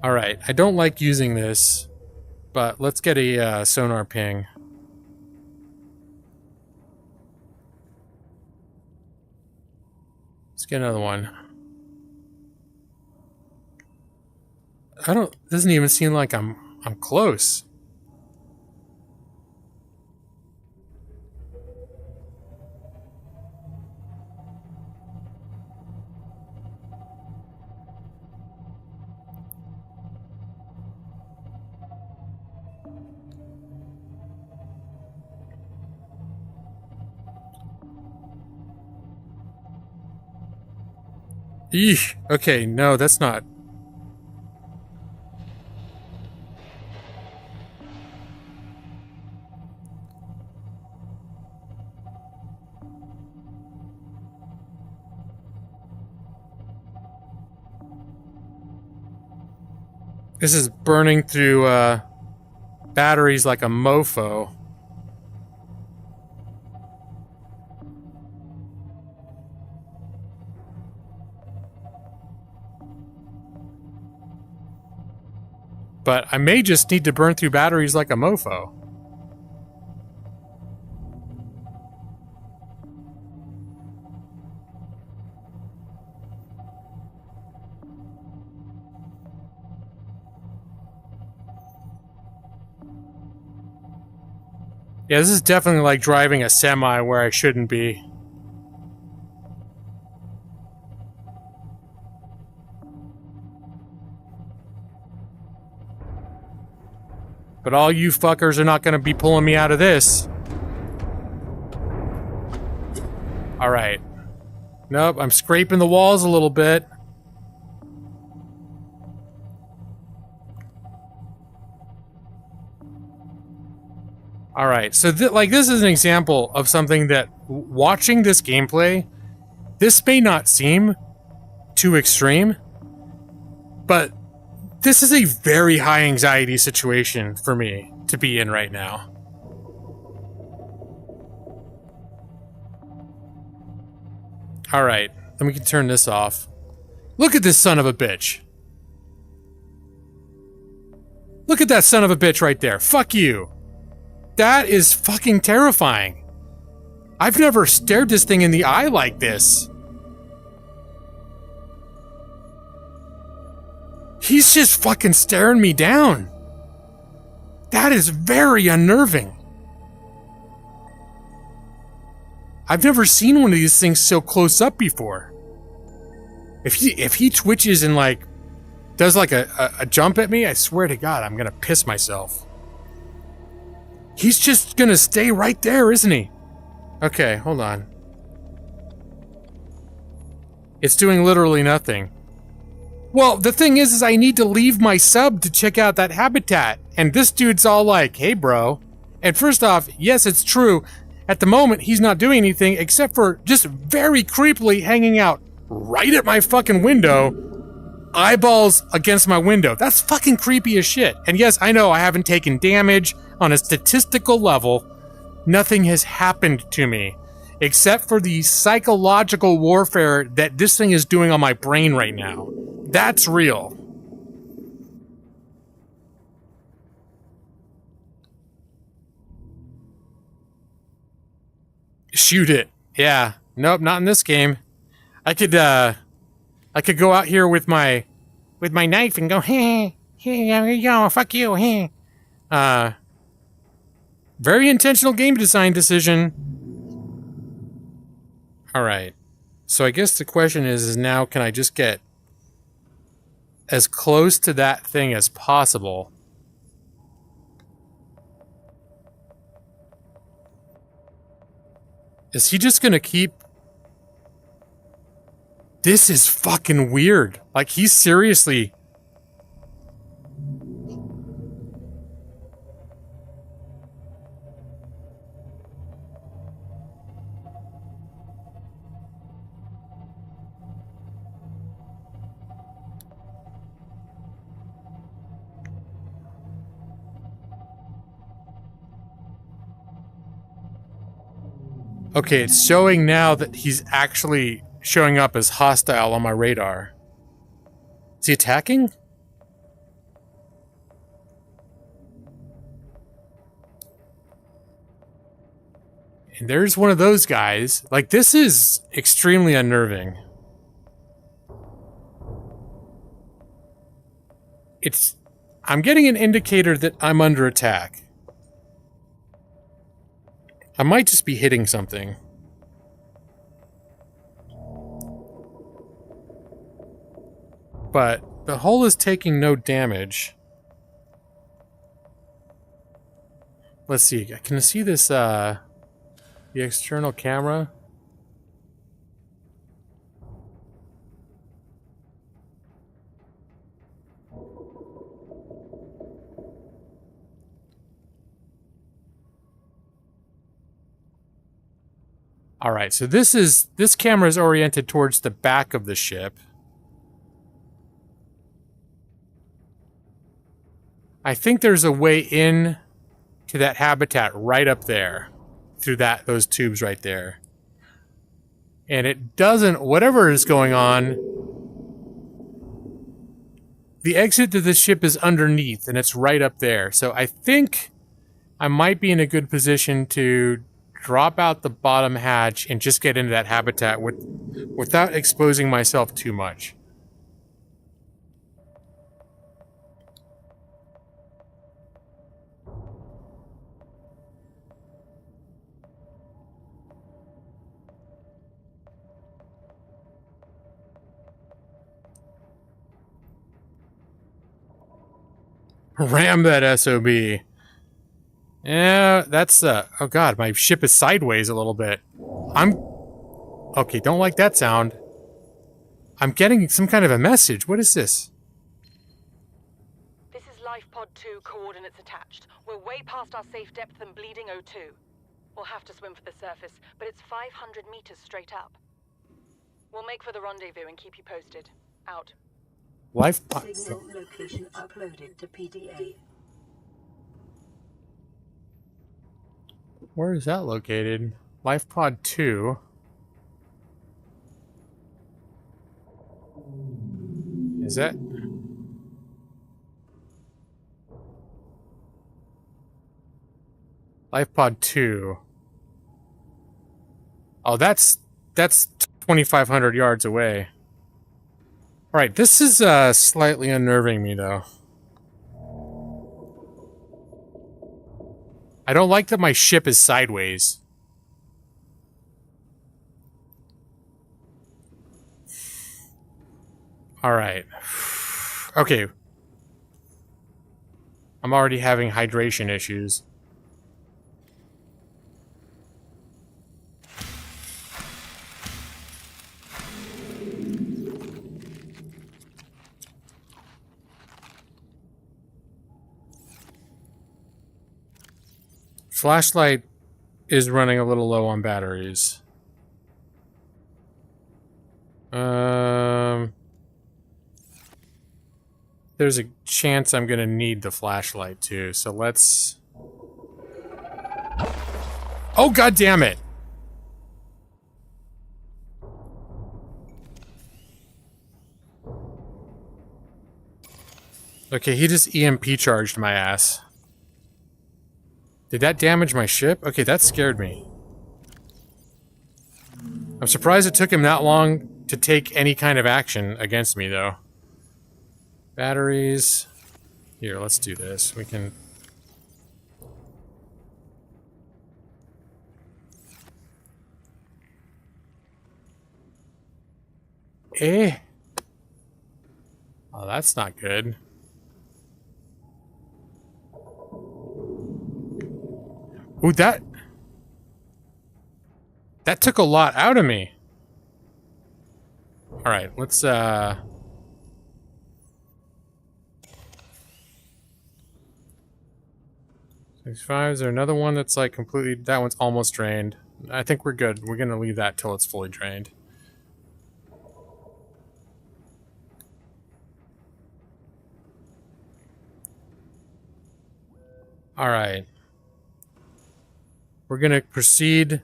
Alright, I don't like using this, but let's get a sonar ping. Let's get another one. Doesn't even seem like I'm close. Eesh. Okay, no, that's not. This is burning through batteries like a mofo. But I may just need to burn through batteries like a mofo. Yeah, this is definitely like driving a semi where I shouldn't be. But all you fuckers are not going to be pulling me out of this. Alright. Nope, I'm scraping the walls a little bit. Alright, so this is an example of something that, watching this gameplay, this may not seem too extreme, but this is a very high anxiety situation for me to be in right now. Alright, then we can turn this off. Look at this son of a bitch. Look at that son of a bitch right there. Fuck you. That is fucking terrifying. I've never stared this thing in the eye like this. He's just fucking staring me down. That is very unnerving. I've never seen one of these things so close up before. If he twitches and like does like a jump at me, I swear to God, I'm gonna piss myself. He's just gonna stay right there, isn't he? Okay, hold on. It's doing literally nothing. Well, the thing is I need to leave my sub to check out that habitat. And this dude's all like, hey bro, And first off, yes, it's true. At the moment, he's not doing anything except for just very creepily hanging out right at my fucking window, eyeballs against my window. That's fucking creepy as shit. And yes, I know I haven't taken damage on a statistical level. Nothing has happened to me except for the psychological warfare that this thing is doing on my brain right now. That's real. Shoot it. Yeah. Nope, not in this game. I could go out here with my knife and go, hey, here you go, fuck you, hey. Very intentional game design decision. Alright. So I guess the question is now can I just get as close to that thing as possible? Is he just gonna keep... This is fucking weird. Like, he's seriously... Okay, it's showing now that he's actually showing up as hostile on my radar. Is he attacking? And there's one of those guys. Like, this is extremely unnerving. I'm getting an indicator that I'm under attack. I might just be hitting something. But the hull is taking no damage. Let's see. Can I see this, the external camera? Alright, so this camera is oriented towards the back of the ship. I think there's a way in to that habitat right up there. Through those tubes right there. And it doesn't, whatever is going on, the exit to the ship is underneath and it's right up there. So I think I might be in a good position to drop out the bottom hatch and just get into that habitat without exposing myself too much. Ram that SOB. Yeah, that's, oh god, my ship is sideways a little bit. Okay, don't like that sound. I'm getting some kind of a message. What is this? This is Life Pod 2, coordinates attached. We're way past our safe depth and bleeding O2. We'll have to swim for the surface, but it's 500 meters straight up. We'll make for the rendezvous and keep you posted. Out. Life Pod. Signal location uploaded to PDA. Where is that located? Life Pod 2. Is that... Life Pod 2. Oh, that's 2,500 yards away. Alright, this is slightly unnerving me, though. I don't like that my ship is sideways. Alright. Okay. I'm already having hydration issues. Flashlight is running a little low on batteries. There's a chance I'm gonna need the flashlight too, so let's... Oh, god damn it! Okay, he just EMP charged my ass. Did that damage my ship? Okay, that scared me. I'm surprised it took him that long to take any kind of action against me, though. Batteries. Here, let's do this. We can... Oh, that's not good. Ooh, that took a lot out of me. All right, let's 65. Is there another one that's like completely... That one's almost drained. I think we're good. We're gonna leave that till it's fully drained. All right. We're gonna proceed.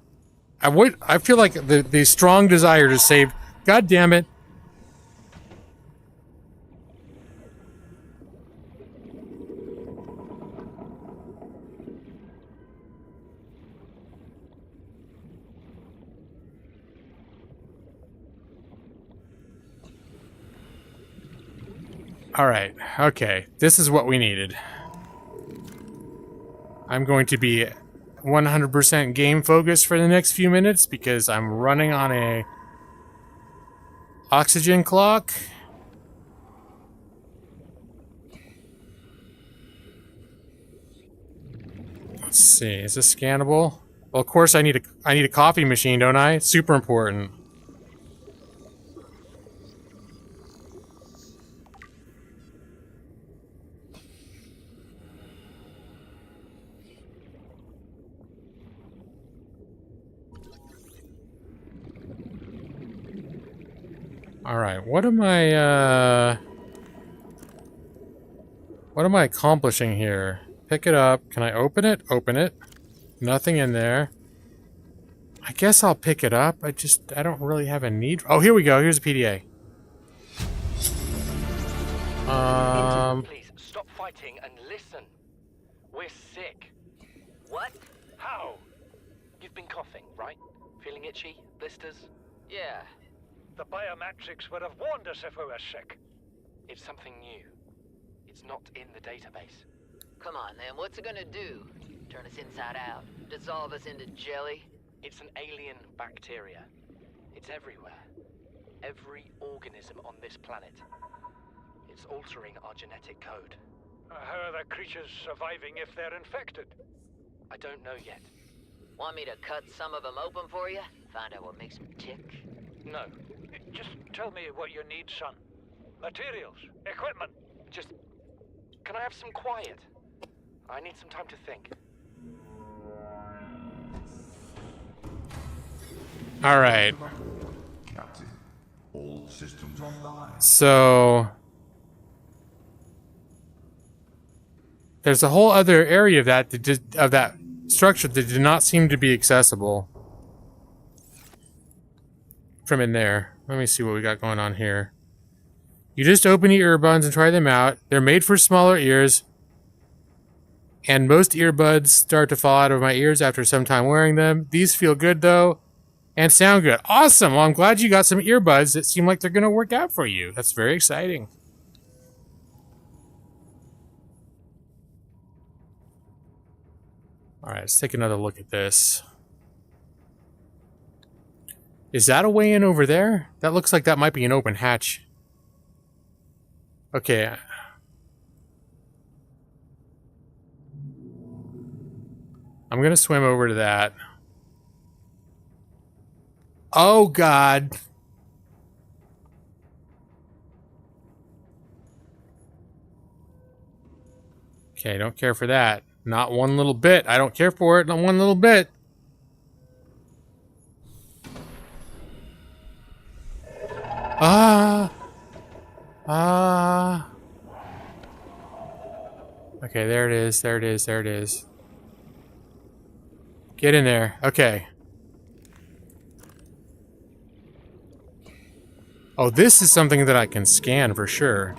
I feel like the strong desire to save. God damn it! All right. Okay. This is what we needed. I'm going to be 100% game focused for the next few minutes because I'm running on a oxygen clock. Let's see, is this scannable? Well, of course I need a coffee machine, don't I? Super important. Alright, what am I accomplishing here? Pick it up. Can I open it? Open it. Nothing in there. I guess I'll pick it up. I don't really have a need. Oh, here we go. Here's a PDA. Please, stop fighting and listen. We're sick. What? How? You've been coughing, right? Feeling itchy? Blisters? Yeah. The biometrics would have warned us if we were sick. It's something new. It's not in the database. Come on, then. What's it gonna do? Turn us inside out? Dissolve us into jelly? It's an alien bacteria. It's everywhere. Every organism on this planet. It's altering our genetic code. How are the creatures surviving if they're infected? I don't know yet. Want me to cut some of them open for you? Find out what makes them tick? No. Just tell me what you need, son. Materials, equipment. Just... Can I have some quiet? I need some time to think. All right. Captain, all systems online. So there's a whole other area of that structure that did not seem to be accessible from in there. Let me see what we got going on here. You just open your earbuds and try them out. They're made for smaller ears. And most earbuds start to fall out of my ears after some time wearing them. These feel good, though, and sound good. Awesome! Well, I'm glad you got some earbuds that seem like they're going to work out for you. That's very exciting. Alright, let's take another look at this. Is that a way in over there? That looks like that might be an open hatch. Okay. I'm gonna swim over to that. Oh, God. Okay, don't care for that. Not one little bit. I don't care for it. Not one little bit. Okay, there it is. There it is. There it is. Get in there. Okay. Oh, this is something that I can scan for sure.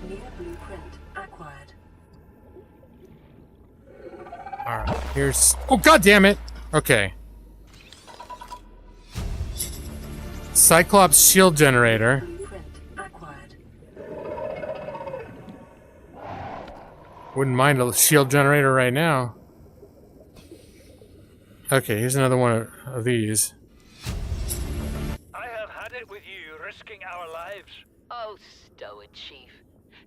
Near blueprint acquired. Alright, here's... Oh, god damn it! Okay. Cyclops shield generator. Blueprint acquired. Wouldn't mind a shield generator right now. Okay, here's another one of these. I have had it with you, risking our lives. Oh, stow it, Chief.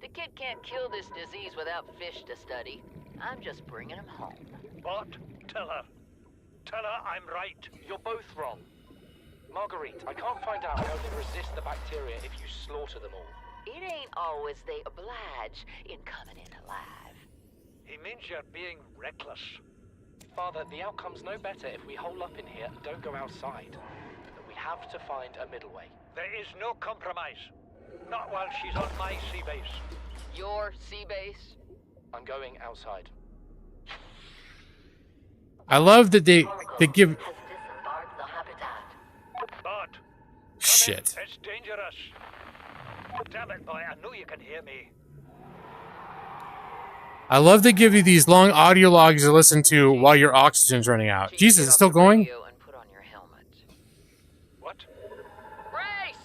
The kid can't kill this disease without fish to study. I'm just bringing him home. What? Tell her. Tell her I'm right. You're both wrong. Marguerite, I can't find out how they resist the bacteria if you slaughter them all. It ain't always they oblige in coming in alive. He means you're being reckless. Father, the outcome's no better if we hole up in here and don't go outside. But we have to find a middle way. There is no compromise. Not while she's on my sea base. Your sea base? I'm going outside. I love that they give... Has disembarked the habitat. Bud, come Shit. in. It's dangerous. Damn it, boy. I know you can hear me. I love they give you these long audio logs to listen to while your oxygen's running out. Chief, Jesus, get it's off still the going? radio and put on your helmet. What? Race!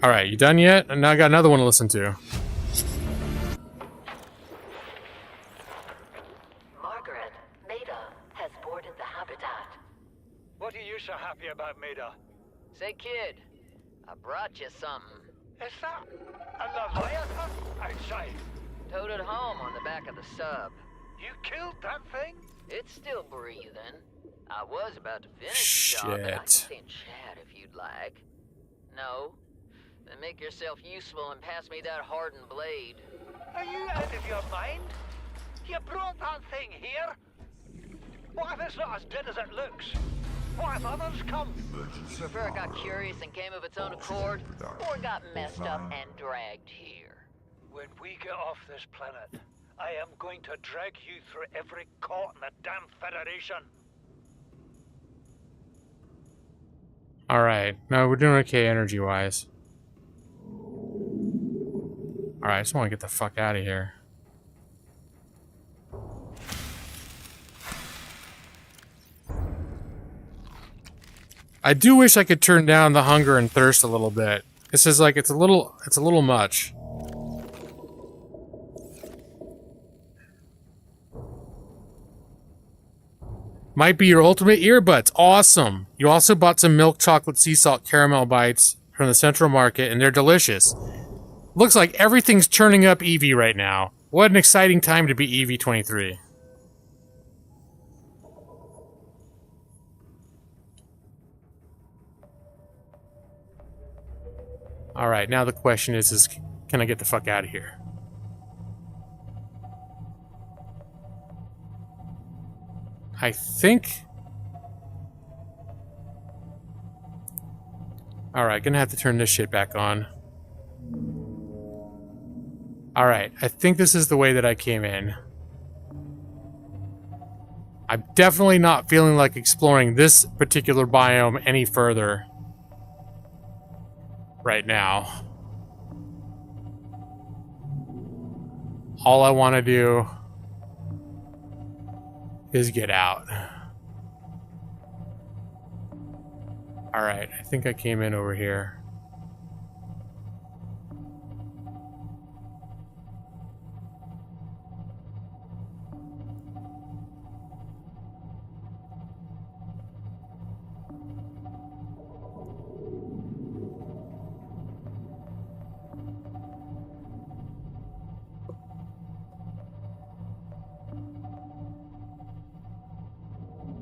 Alright, you done yet? And now I got another one to listen to. Margaret, Maida has boarded the habitat. What are you so happy about, Maida? Say, kid, I brought you something. Is that a Leviathan outside? Towed it home on the back of the sub. You killed that thing? It's still breathing. I was about to finish the job, but I can Shit. stay and chat if you'd like. No? Then make yourself useful and pass me that hardened blade. Are you out of your mind? You brought that thing here? What if it's not as dead as it looks? What if others come? Emergency Prefer it got power. curious and came of its own accord, or got messed up and dragged here. When we get off this planet, I am going to drag you through every court in the damn Federation. Alright, no, we're doing okay energy-wise. Alright, I just want to get the fuck out of here. I do wish I could turn down the hunger and thirst a little bit. This is like, it's a little much. Might be your ultimate earbuds. Awesome. You also bought some milk chocolate sea salt caramel bites from the Central Market, and they're delicious. Looks like everything's turning up EV right now. What an exciting time to be EV23. Alright, now the question is can I get the fuck out of here? I think... Alright, gonna have to turn this shit back on. Alright, I think this is the way that I came in. I'm definitely not feeling like exploring this particular biome any further right now. All I want to do is get out. Alright, I think I came in over here.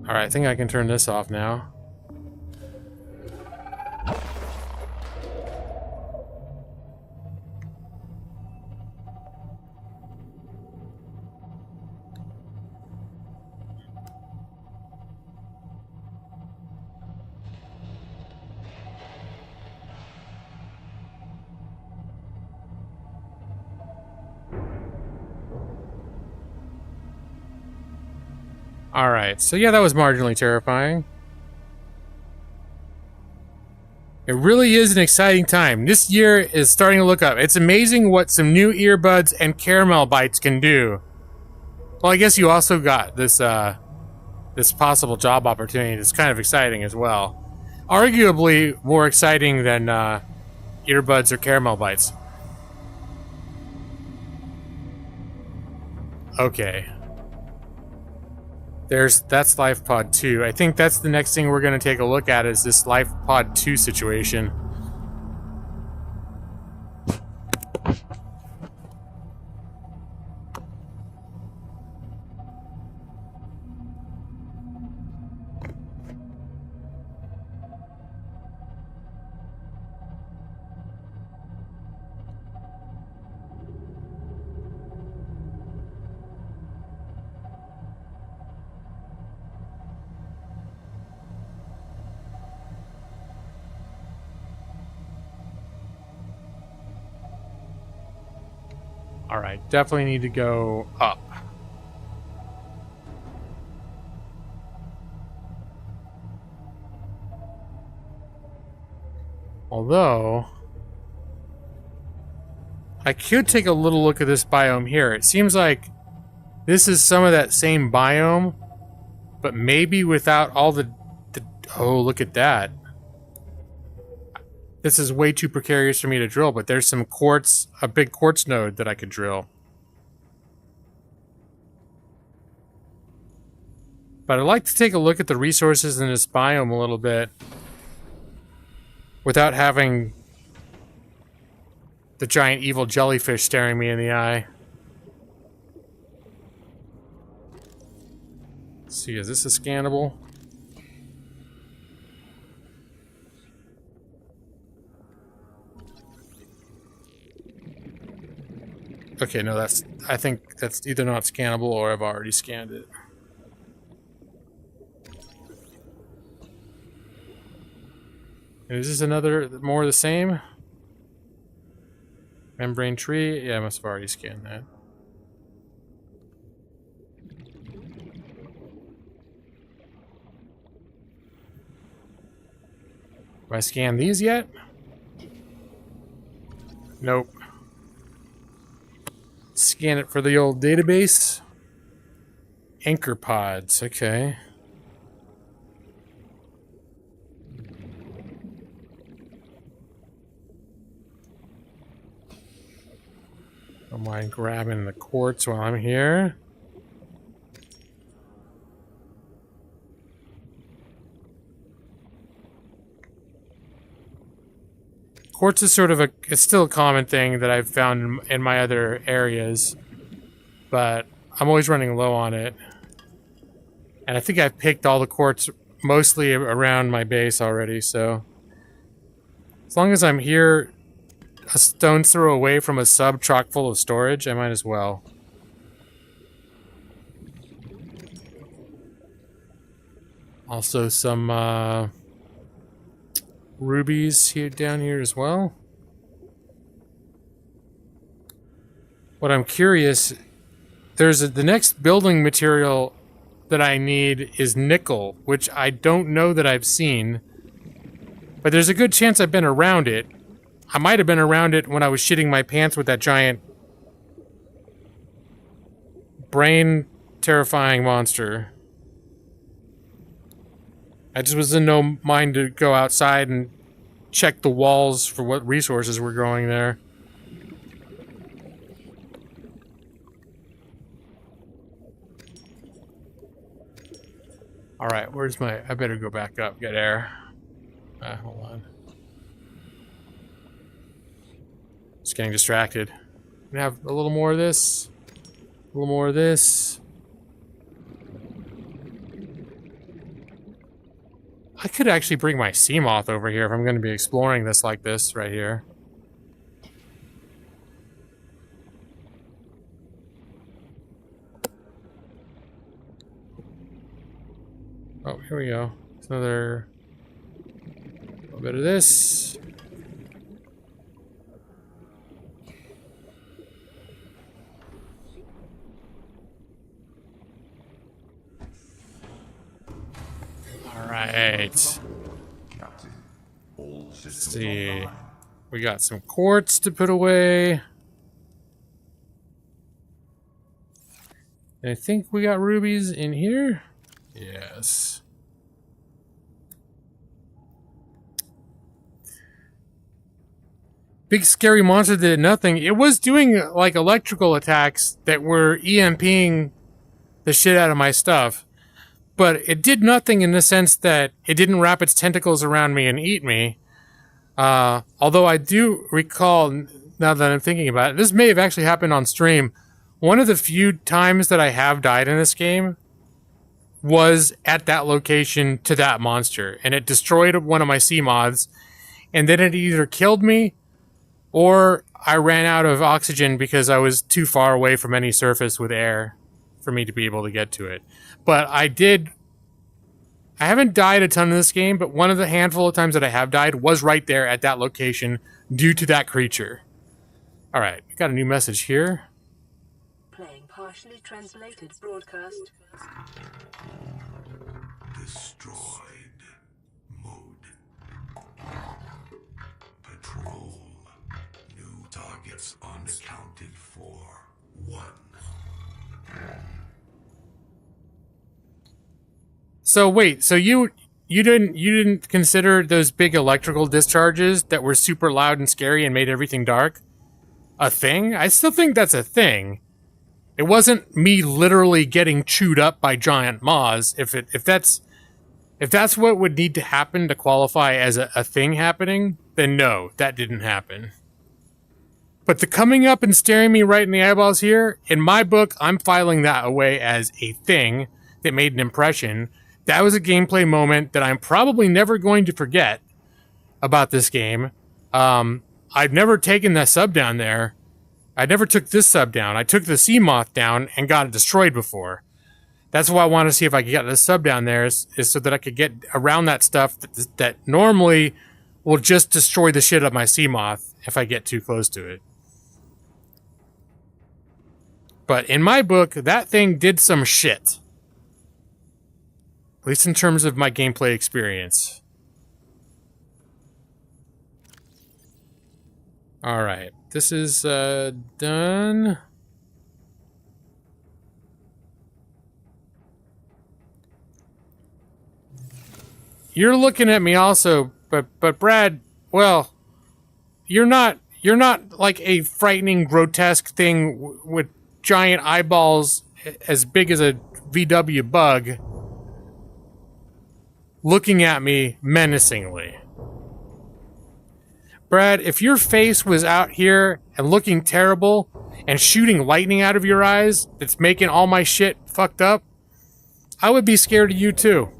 Alright, I think I can turn this off now. Alright, so yeah, that was marginally terrifying. It really is an exciting time. This year is starting to look up. It's amazing what some new earbuds and caramel bites can do. Well, I guess you also got this this possible job opportunity that's kind of exciting as well. Arguably more exciting than earbuds or caramel bites. Okay. That's Life Pod 2. I think that's the next thing we're going to take a look at is this Life Pod 2 situation. Alright, definitely need to go up. Although, I could take a little look at this biome here. It seems like this is some of that same biome, but maybe without all the oh, look at that. This is way too precarious for me to drill, but there's some quartz, a big quartz node that I could drill. But I'd like to take a look at the resources in this biome a little bit without having the giant evil jellyfish staring me in the eye. Let's see, is this a scannable? Okay, no, I think that's either not scannable or I've already scanned it. And is this another, more of the same? Membrane tree? Yeah, I must have already scanned that. Have I scanned these yet? Nope. Scan it for the old database. Anchor pods, okay. Don't mind grabbing the quartz while I'm here. Quartz is sort of it's still a common thing that I've found in my other areas, but I'm always running low on it. And I think I've picked all the quartz mostly around my base already, so as long as I'm here a stone's throw away from a sub chock full of storage, I might as well. Also some rubies here down here as well. What I'm curious, the next building material that I need is nickel, which I don't know that I've seen, but there's a good chance I've been around it. I might have been around it when I was shitting my pants with that giant brain terrifying monster. I just was in no mind to go outside and check the walls for what resources were growing there. Alright, where's my... I better go back up, get air. Hold on. Just getting distracted. I'm gonna have a little more of this. A little more of this. I could actually bring my Seamoth over here if I'm going to be exploring this like this right here. Oh, here we go. It's another little bit of this. All right. Captain, all systems See. online. We got some quartz to put away. And I think we got rubies in here. Yes. Big scary monster did nothing. It was doing like electrical attacks that were EMPing the shit out of my stuff. But it did nothing in the sense that it didn't wrap its tentacles around me and eat me. Although I do recall, now that I'm thinking about it, this may have actually happened on stream. One of the few times that I have died in this game was at that location to that monster. And it destroyed one of my sea moths. And then it either killed me or I ran out of oxygen because I was too far away from any surface with air for me to be able to get to it. But I haven't died a ton in this game, but one of the handful of times that I have died was right there at that location due to that creature. Alright, we got a new message here. Playing partially translated broadcast. Destroyed. Mode. Patrol. New targets unaccounted for. 1. So wait, so you didn't consider those big electrical discharges that were super loud and scary and made everything dark a thing? I still think that's a thing. It wasn't me literally getting chewed up by giant moths. If that's what would need to happen to qualify as a thing happening, then no, that didn't happen. But the coming up and staring me right in the eyeballs here, in my book, I'm filing that away as a thing that made an impression. That was a gameplay moment that I'm probably never going to forget about this game. I've never taken that sub down there. I never took this sub down. I took the Seamoth down and got it destroyed before. That's why I want to see if I could get this sub down there, is so that I could get around that stuff that normally will just destroy the shit out of my Seamoth if I get too close to it. But in my book, that thing did some shit. At least in terms of my gameplay experience. Alright, this is done. You're looking at me also, but Brad, well, you're not like a frightening, grotesque thing with giant eyeballs as big as a VW bug looking at me menacingly. Brad, if your face was out here and looking terrible and shooting lightning out of your eyes that's making all my shit fucked up, I would be scared of you too.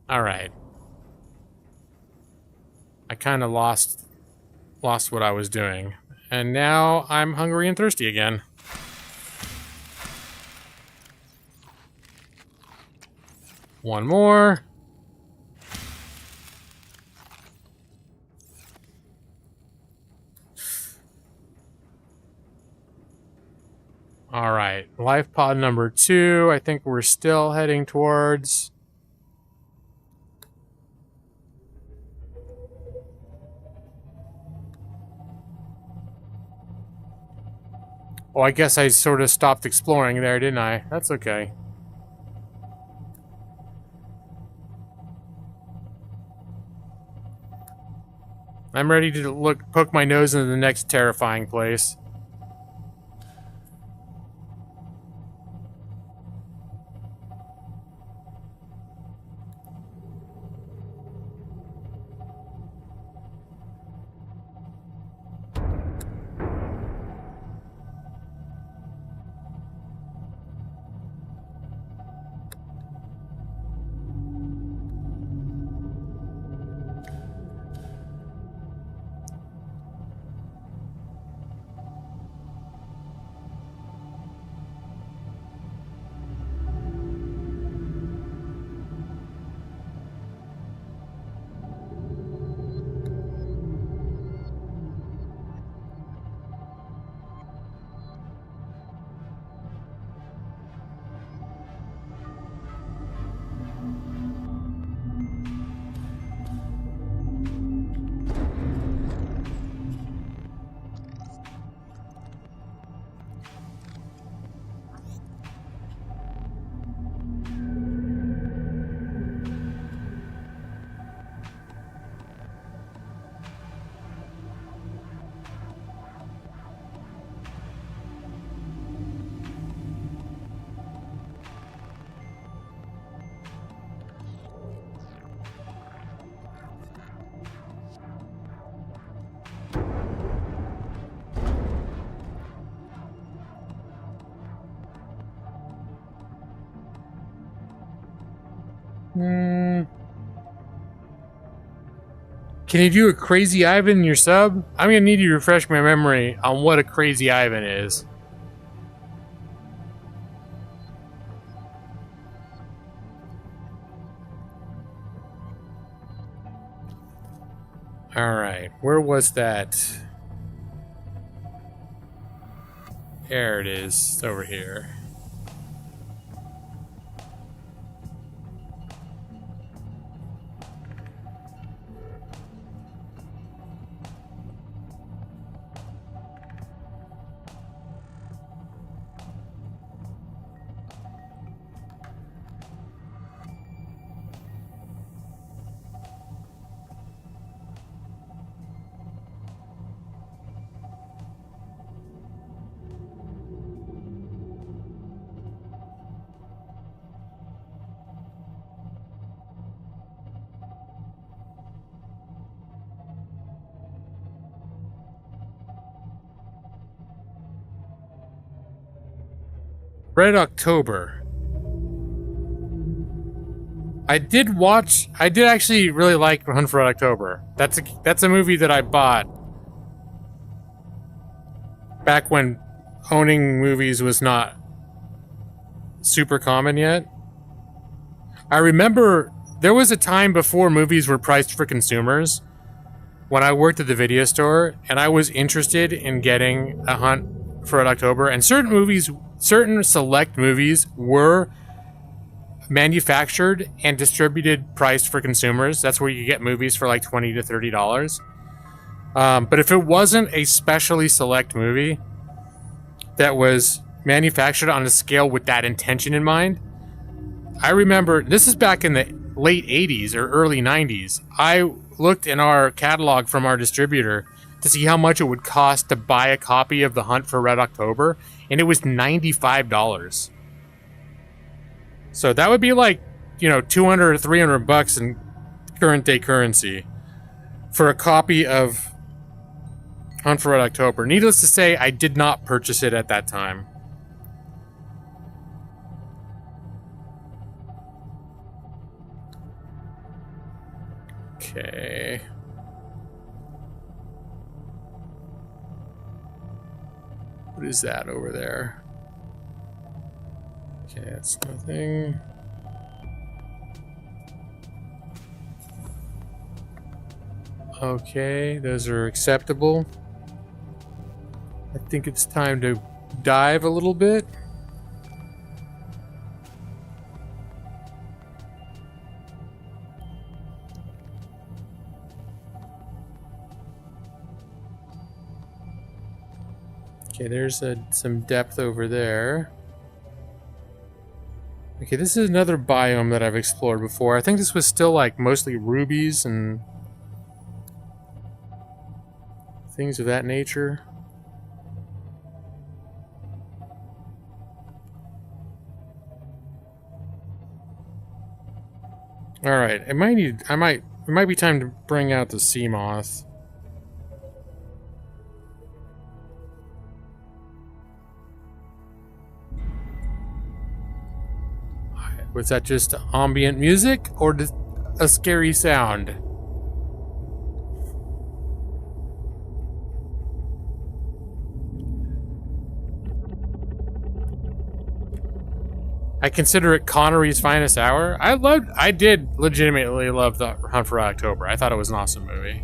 Alright. I kind of lost what I was doing. And now I'm hungry and thirsty again. One more. All right, life pod number 2. I think we're still heading towards. Oh, I guess I sort of stopped exploring there, didn't I? That's okay. I'm ready to poke my nose into the next terrifying place. Can you do a Crazy Ivan in your sub? I'm gonna need you to refresh my memory on what a Crazy Ivan is. Alright, where was that? There it is, it's over here. Red October. I did actually really like Hunt for Red October. That's a movie that I bought back when owning movies was not super common yet. I remember there was a time before movies were priced for consumers when I worked at the video store, and I was interested in getting a Hunt for Red October, and certain select movies were manufactured and distributed priced for consumers. That's where you get movies for like $20 to $30. But if it wasn't a specially select movie that was manufactured on a scale with that intention in mind, I remember, this is back in the late 80s or early 90s, I looked in our catalog from our distributor to see how much it would cost to buy a copy of The Hunt for Red October, and it was $95. So that would be like, $200 or $300 in current day currency for a copy of Hunt for Red October. Needless to say, I did not purchase it at that time. Okay. What is that over there? Okay, that's nothing. Okay, those are acceptable. I think it's time to dive a little bit. Okay, there's some depth over there. Okay, this is another biome that I've explored before. I think this was still like mostly rubies and things of that nature. All right, it might be time to bring out the sea moth. Was that just ambient music or just a scary sound? I consider it Connery's finest hour. I did legitimately love The Hunt for Red October. I thought it was an awesome movie.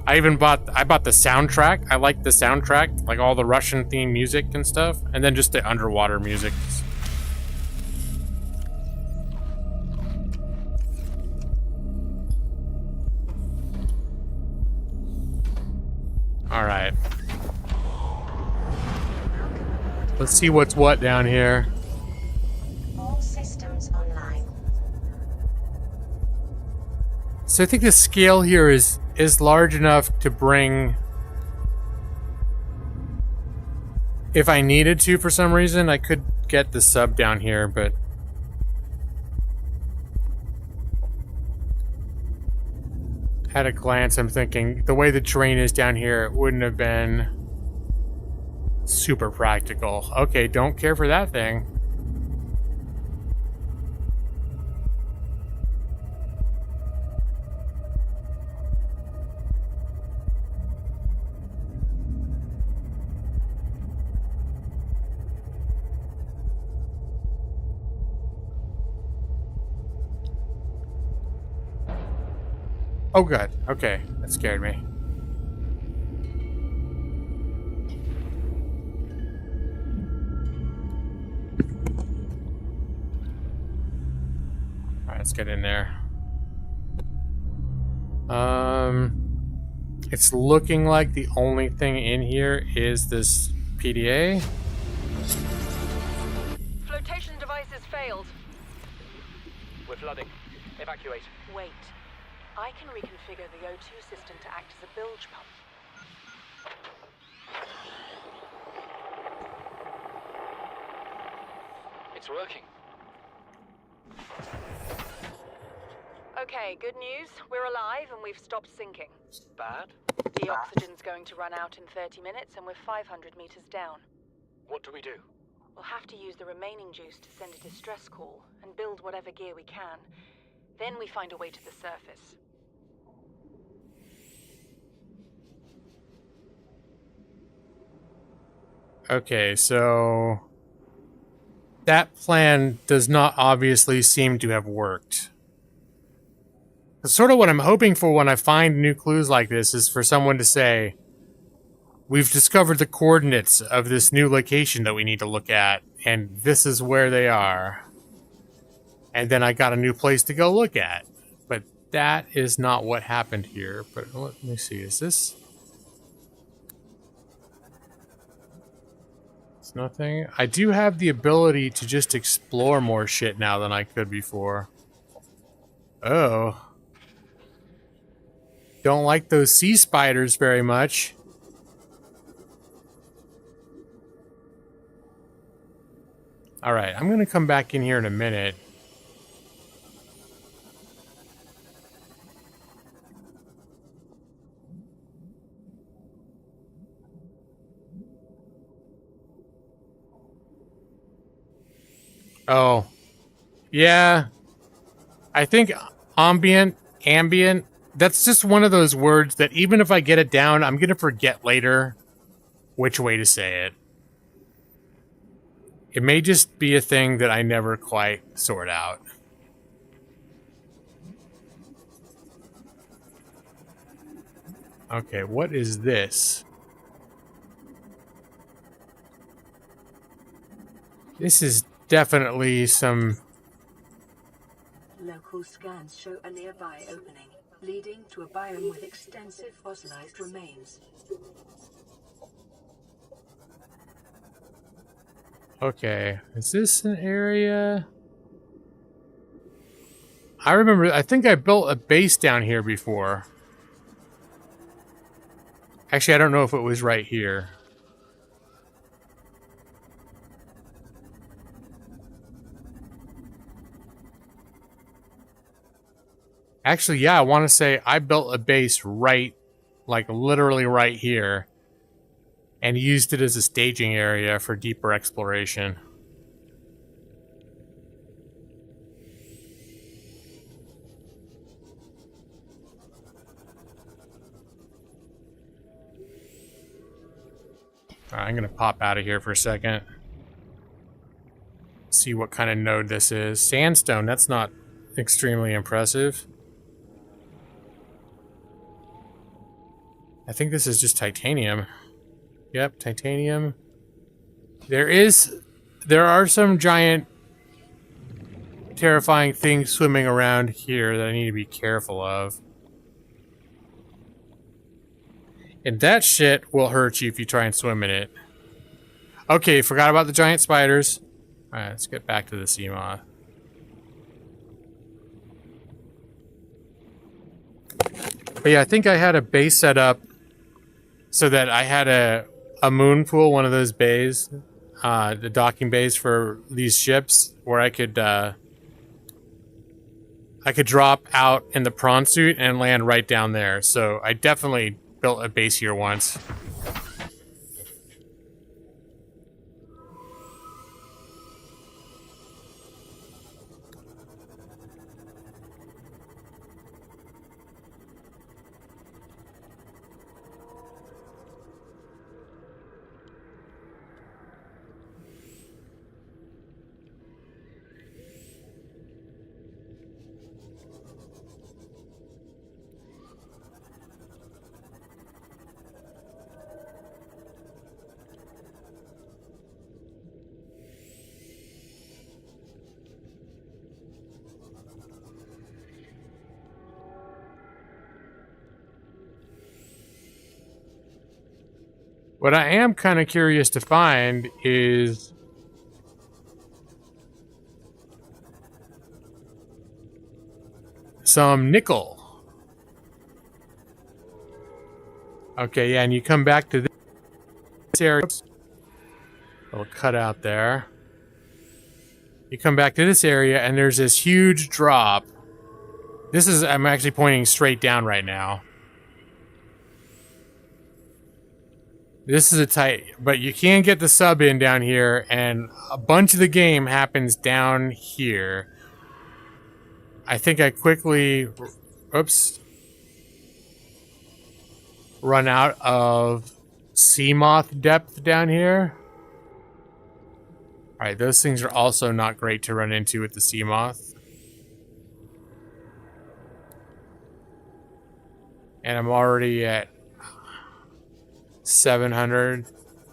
I bought the soundtrack. I liked the soundtrack, like all the Russian theme music and stuff, and then just the underwater music. All right. Let's see what's what down here. All systems online. So I think the scale here is large enough to bring, if I needed to for some reason, I could get the sub down here, but at a glance, I'm thinking the way the terrain is down here, it wouldn't have been super practical. Okay, don't care for that thing. Oh, good. Okay, that scared me. Alright, let's get in there. It's looking like the only thing in here is this PDA. Flotation devices failed. We're flooding. Evacuate. Wait. I can reconfigure the O2 system to act as a bilge pump. It's working. Okay, good news. We're alive and we've stopped sinking. Bad? The oxygen's going to run out in 30 minutes and we're 500 meters down. What do we do? We'll have to use the remaining juice to send a distress call and build whatever gear we can. Then we find a way to the surface. Okay, so that plan does not obviously seem to have worked. That's sort of what I'm hoping for when I find new clues like this, is for someone to say, we've discovered the coordinates of this new location that we need to look at, and this is where they are. And then I got a new place to go look at. But that is not what happened here. But let me see, is this... It's nothing. I do have the ability to just explore more shit now than I could before. Oh. Don't like those sea spiders very much. Alright, I'm gonna come back in here in a minute. Oh. Yeah. I think ambient, that's just one of those words that even if I get it down, I'm gonna forget later which way to say it. It may just be a thing that I never quite sort out. Okay, what is this? This is definitely some... Local scans show a nearby opening, leading to a biome with extensive fossilized remains. Okay, is this an area? I remember, I think I built a base down here before. Actually, I don't know if it was right here. Actually, yeah, I want to say I built a base right, like literally right here, and used it as a staging area for deeper exploration. Alright, I'm gonna pop out of here for a second. See what kind of node this is. Sandstone, that's not extremely impressive. I think this is just titanium. Yep, titanium. There are some giant, terrifying things swimming around here that I need to be careful of. And that shit will hurt you if you try and swim in it. Okay, forgot about the giant spiders. Alright, let's get back to the sea moth. But yeah, I think I had a base set up so that I had a moon pool, one of those bays, the docking bays for these ships, where I could drop out in the prawn suit and land right down there. So I definitely built a base here once. What I am kind of curious to find is some nickel. Okay, yeah, and you come back to this area. Little cutout there. You come back to this area, and there's this huge drop. This is, I'm actually pointing straight down right now. This is a tight, but you can get the sub in down here, and a bunch of the game happens down here. I think I quickly, oops, run out of sea moth depth down here. Alright, those things are also not great to run into with the sea moth. And I'm already at 700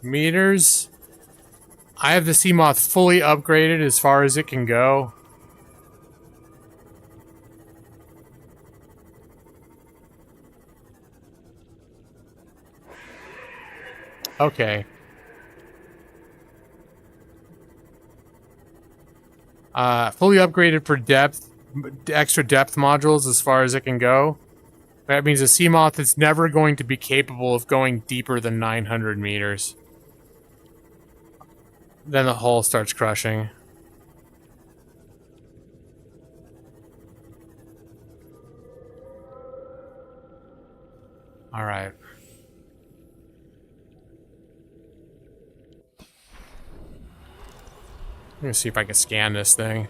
meters. I have the sea moth fully upgraded as far as it can go. Okay. Fully upgraded for depth, extra depth modules as far as it can go. That means a sea moth is never going to be capable of going deeper than 900 meters. Then the hull starts crushing. All right. I'm gonna see if I can scan this thing.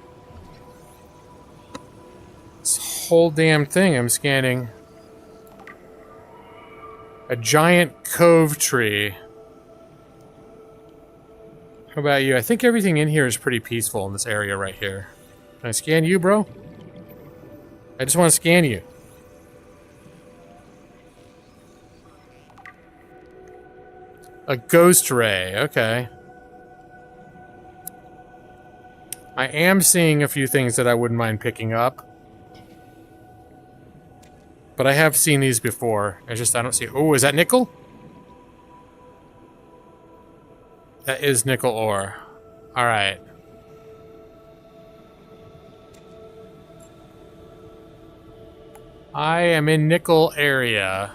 This whole damn thing I'm scanning. A giant cove tree. How about you? I think everything in here is pretty peaceful in this area right here. Can I scan you, bro? I just want to scan you. A ghost ray, okay. I am seeing a few things that I wouldn't mind picking up. But I have seen these before. I don't see... Oh, is that nickel? That is nickel ore. Alright. I am in nickel area.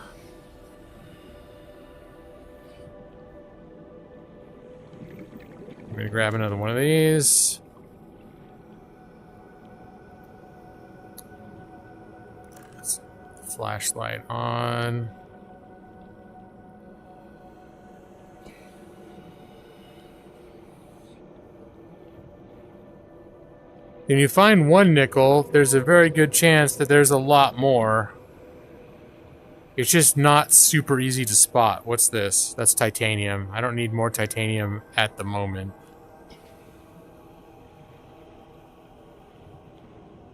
I'm gonna grab another one of these. Flashlight on. When you find one nickel, there's a very good chance that there's a lot more. It's just not super easy to spot. What's this? That's titanium. I don't need more titanium at the moment.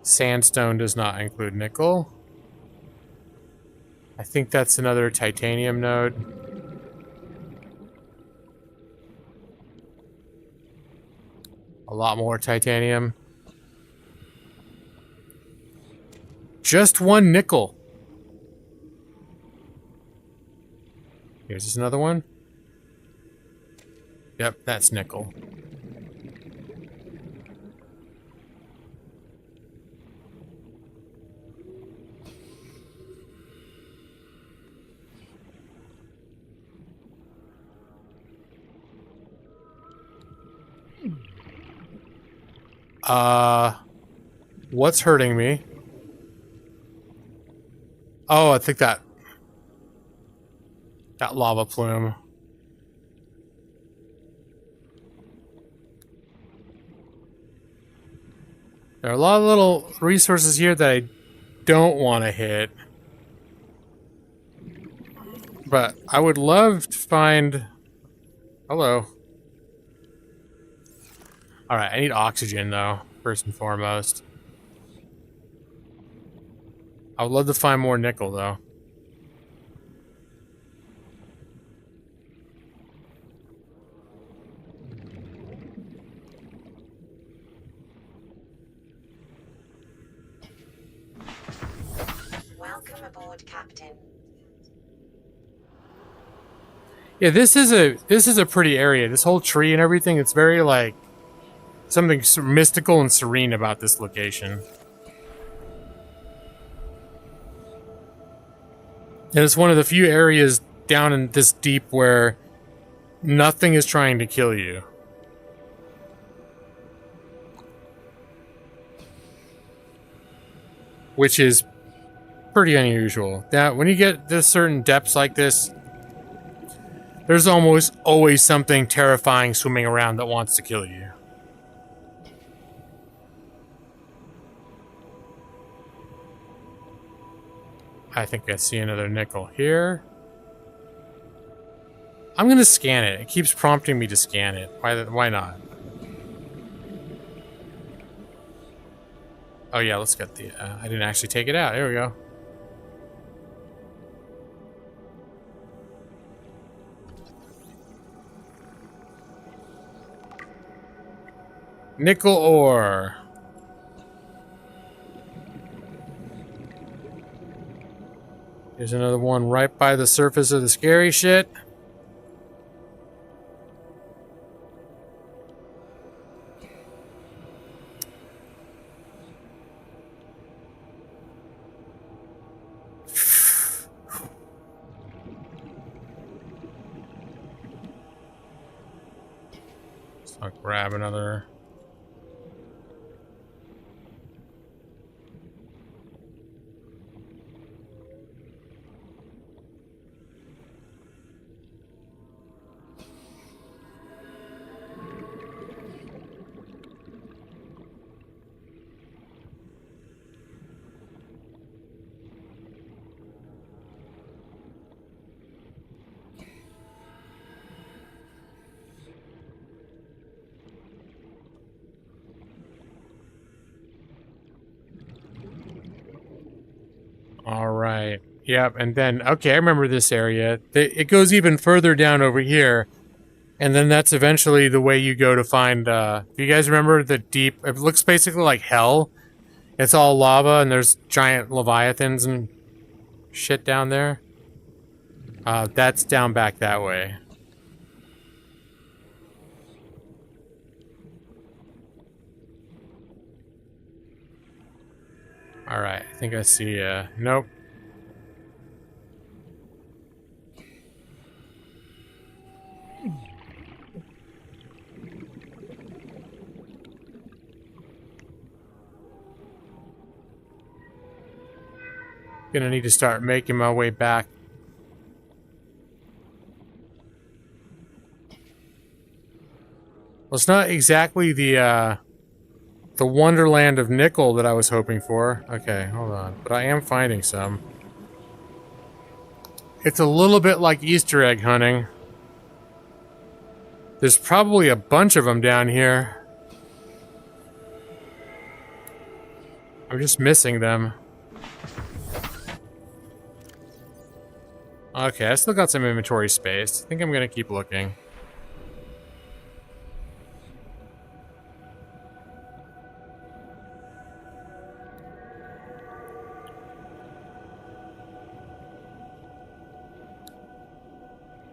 Sandstone does not include nickel. I think that's another titanium node. A lot more titanium. Just one nickel. Here's just another one. Yep, that's nickel. What's hurting me? Oh, I think that lava plume. There are a lot of little resources here that I don't want to hit. But I would love to find... Hello. Alright, I need oxygen, though, first and foremost. I would love to find more nickel, though. Welcome aboard, Captain. Yeah, this is a pretty area. This whole tree and everything, it's very like something mystical and serene about this location. And it's one of the few areas down in this deep where nothing is trying to kill you. Which is pretty unusual. Now, when you get to certain depths like this, there's almost always something terrifying swimming around that wants to kill you. I think I see another nickel here. I'm gonna scan it. It keeps prompting me to scan it. Why not? Oh yeah, let's get the... I didn't actually take it out. There we go. Nickel ore. Here's another one right by the surface of the scary shit. So I'll grab another. All right. Yep. And then, okay, I remember this area. It goes even further down over here. And then that's eventually the way you go to find, do you guys remember the deep, it looks basically like hell. It's all lava and there's giant leviathans and shit down there. That's down back that way. Alright, I think I see, nope. Gonna need to start making my way back. Well, it's not exactly the wonderland of nickel that I was hoping for. Okay, hold on. But I am finding some. It's a little bit like Easter egg hunting. There's probably a bunch of them down here. I'm just missing them. Okay, I still got some inventory space. I think I'm gonna keep looking.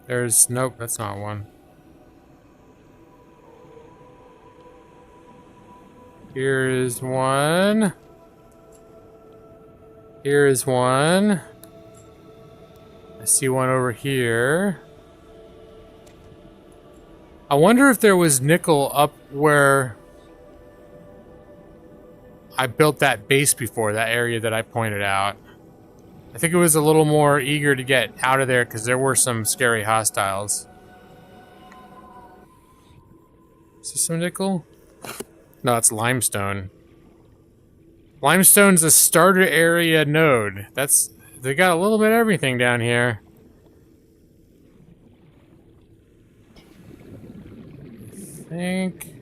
There's... nope, that's not one. Here is one. Here is one. I see one over here. I wonder if there was nickel up where I built that base before, that area that I pointed out. I think it was a little more eager to get out of there because there were some scary hostiles. Is this some nickel? No, it's limestone. Limestone's a starter area node. That's... they got a little bit of everything down here. I think...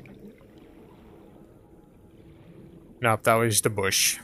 nope, that was just a bush.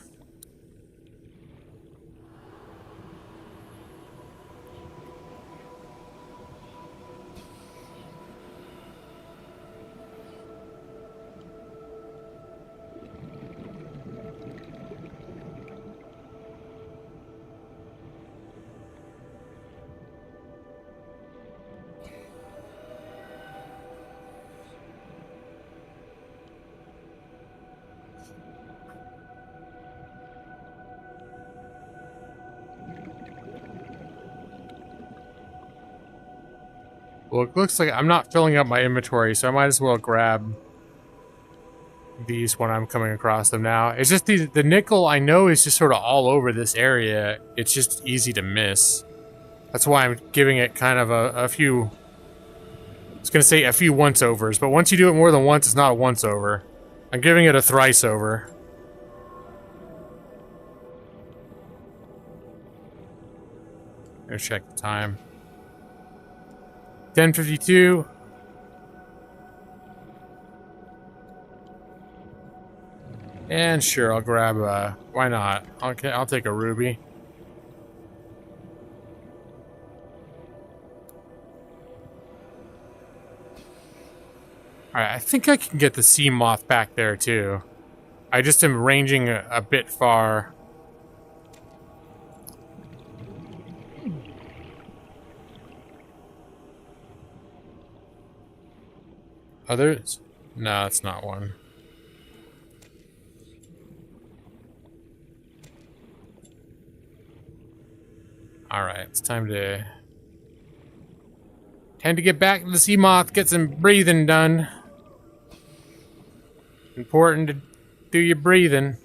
Well, it looks like I'm not filling up my inventory, so I might as well grab these when I'm coming across them now. It's just the nickel I know is just sort of all over this area. It's just easy to miss. That's why I'm giving it kind of a few... I was going to say a few once-overs, but once you do it more than once, it's not a once-over. I'm giving it a thrice-over. Let's check the time. 10:52. And sure, I'll grab why not? Okay, I'll take a ruby. Alright, I think I can get the sea moth back there too. I just am ranging a bit far. Others? No, it's not one. Alright, it's time to get back to the sea moth, get some breathing done. Important to do your breathing.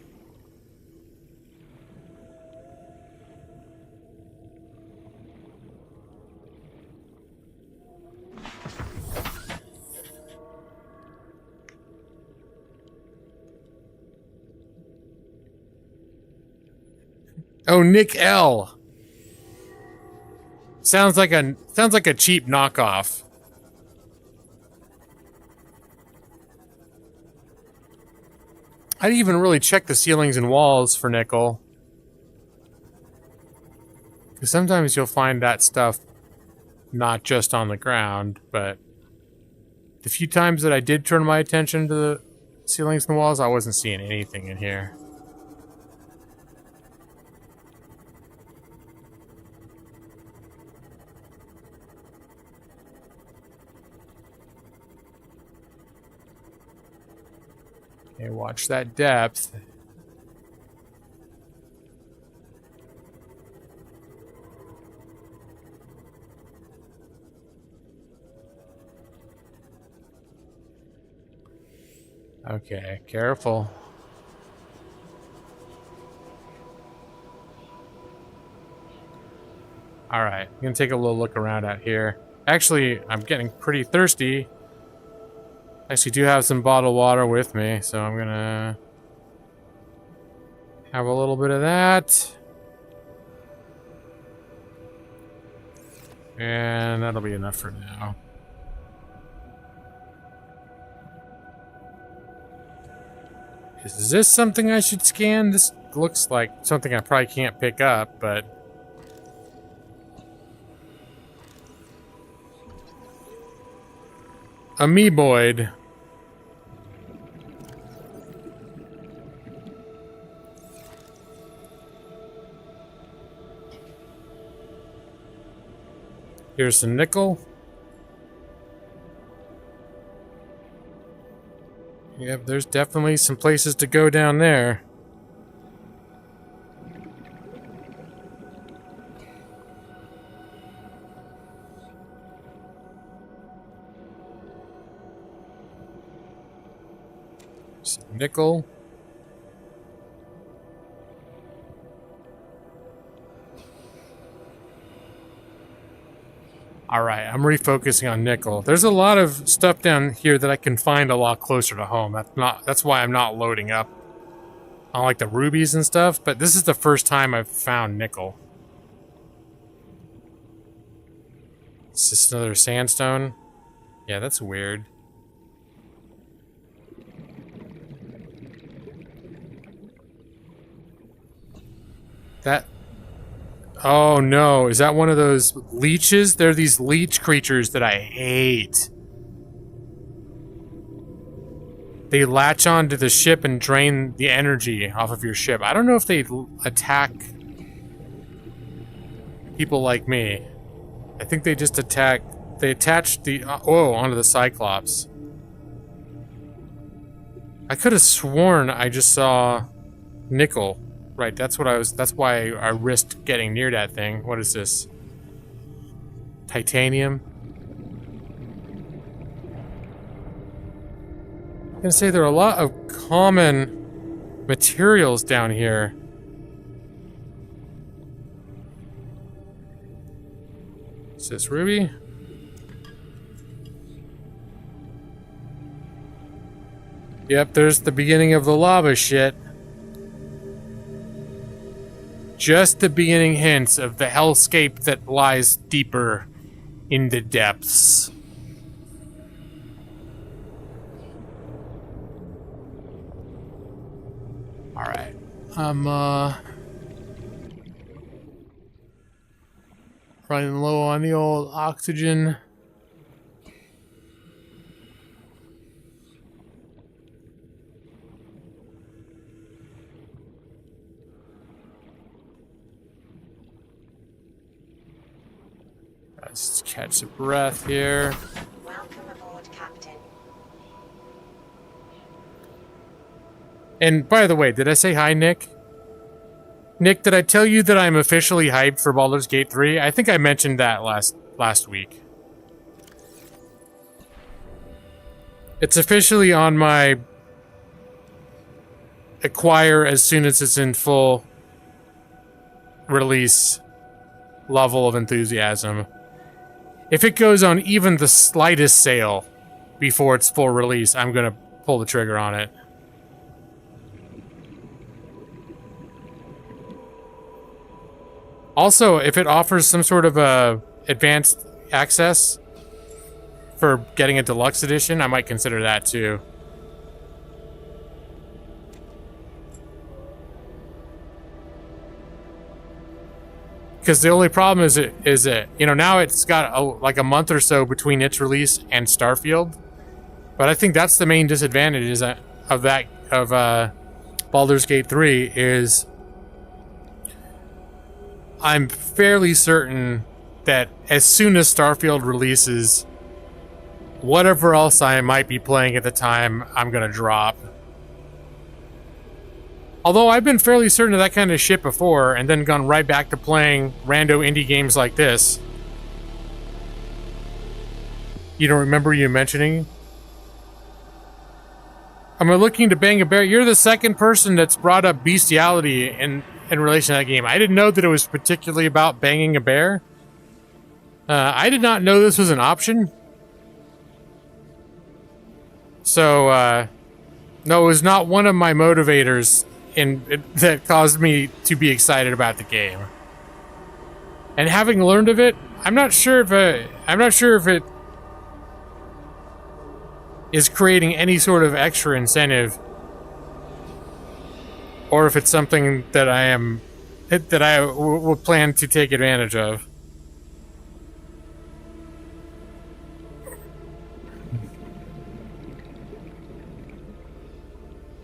Oh, Nick L. Sounds like a cheap knockoff. I didn't even really check the ceilings and walls for nickel. Because sometimes you'll find that stuff not just on the ground, but the few times that I did turn my attention to the ceilings and walls, I wasn't seeing anything in here. Okay, watch that depth. Okay, careful. Alright, I'm gonna take a little look around out here. Actually, I'm getting pretty thirsty. I actually do have some bottled water with me, so I'm gonna have a little bit of that. And that'll be enough for now. Is this something I should scan? This looks like something I probably can't pick up, but... Amoeboid. Here's some nickel. Yep, there's definitely some places to go down there. Some nickel. Alright, I'm refocusing on nickel. There's a lot of stuff down here that I can find a lot closer to home. That's why I'm not loading up on like the rubies and stuff, but this is the first time I've found nickel. Is this another sandstone? Yeah, that's weird. That... Oh no, is that one of those leeches? They're these leech creatures that I hate. They latch onto the ship and drain the energy off of your ship. I don't know if they attack people like me. I think they just attack... They attach the... onto the Cyclops. I could have sworn I just saw nickel. Right, that's why I risked getting near that thing. What is this? Titanium? I'm gonna say there are a lot of common materials down here. Is this ruby? Yep, there's the beginning of the lava shit. Just the beginning hints of the hellscape that lies deeper in the depths. Alright. I'm running low on the old oxygen. Let's catch a breath here. Welcome aboard, Captain. And by the way, did I say hi, Nick? Nick, did I tell you that I'm officially hyped for Baldur's Gate 3? I think I mentioned that last week. It's officially on my acquire as soon as it's in full release level of enthusiasm. If it goes on even the slightest sale before its full release, I'm gonna pull the trigger on it. Also, if it offers some sort of advanced access for getting a deluxe edition, I might consider that too. Because the only problem is it you know, now it's got like a month or so between its release and Starfield, but I think that's the main disadvantage of Baldur's Gate 3 is I'm fairly certain that as soon as Starfield releases, whatever else I might be playing at the time, I'm gonna drop. Although I've been fairly certain of that kind of shit before, and then gone right back to playing rando indie games like this. You don't remember you mentioning? Am I looking to bang a bear? You're the second person that's brought up bestiality in relation to that game. I didn't know that it was particularly about banging a bear. I did not know this was an option. So, no, it was not one of my motivators that caused me to be excited about the game. And having learned of it, I'm not sure if it is creating any sort of extra incentive, or if it's something that I will plan to take advantage of.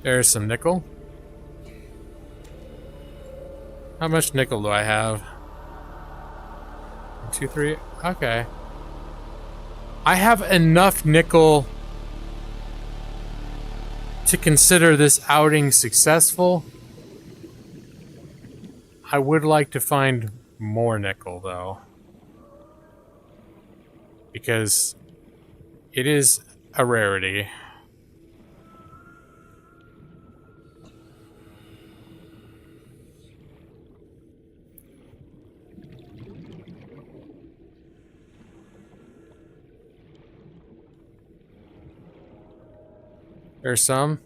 There's some nickel. How much nickel do I have? 1, 2, 3. Okay. I have enough nickel to consider this outing successful. I would like to find more nickel, though, because it is a rarity. There's some.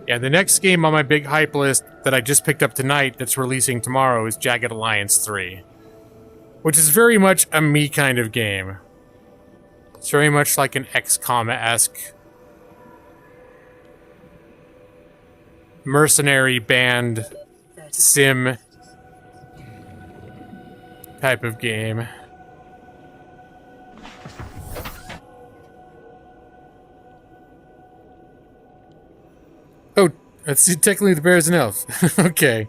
Yeah, the next game on my big hype list that I just picked up tonight that's releasing tomorrow is Jagged Alliance 3. Which is very much a me kind of game. It's very much like an XCOM-esque mercenary band sim type of game. Oh, let's see, technically the bear is an elf. Okay.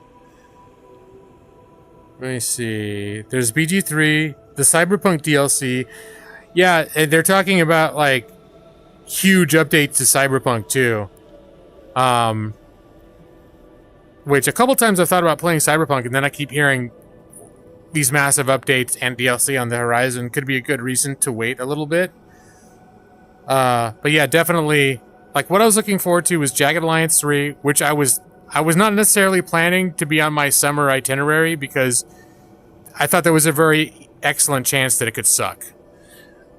Let me see. There's BG3, the Cyberpunk DLC. Yeah, they're talking about like huge updates to Cyberpunk too. which a couple times I've thought about playing Cyberpunk, and then I keep hearing these massive updates and DLC on the horizon. Could be a good reason to wait a little bit. But yeah, definitely, like, what I was looking forward to was Jagged Alliance 3, which I was not necessarily planning to be on my summer itinerary because I thought there was a very excellent chance that it could suck.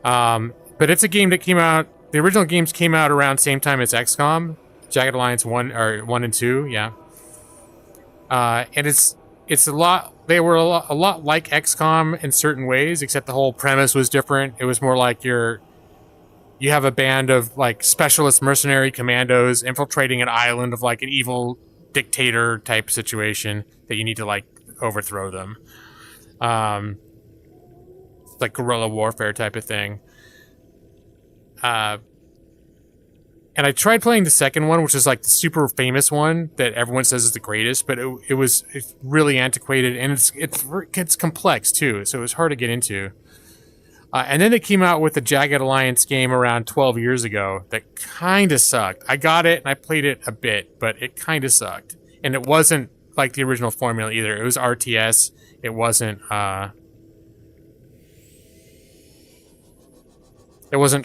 But it's a game that came out, the original games came out around the same time as XCOM, Jagged Alliance 1 and 2, yeah. And it's a lot, they were a lot like XCOM in certain ways, except the whole premise was different. It was more like you have a band of like specialist mercenary commandos infiltrating an island of like an evil dictator type situation that you need to like overthrow them. Like guerrilla warfare type of thing. And I tried playing the second one, which is like the super famous one that everyone says is the greatest, but it's really antiquated and it's complex too, so it was hard to get into. And then they came out with the Jagged Alliance game around 12 years ago that kind of sucked. I got it and I played it a bit, but it kind of sucked. And it wasn't like the original formula either. It was RTS. It wasn't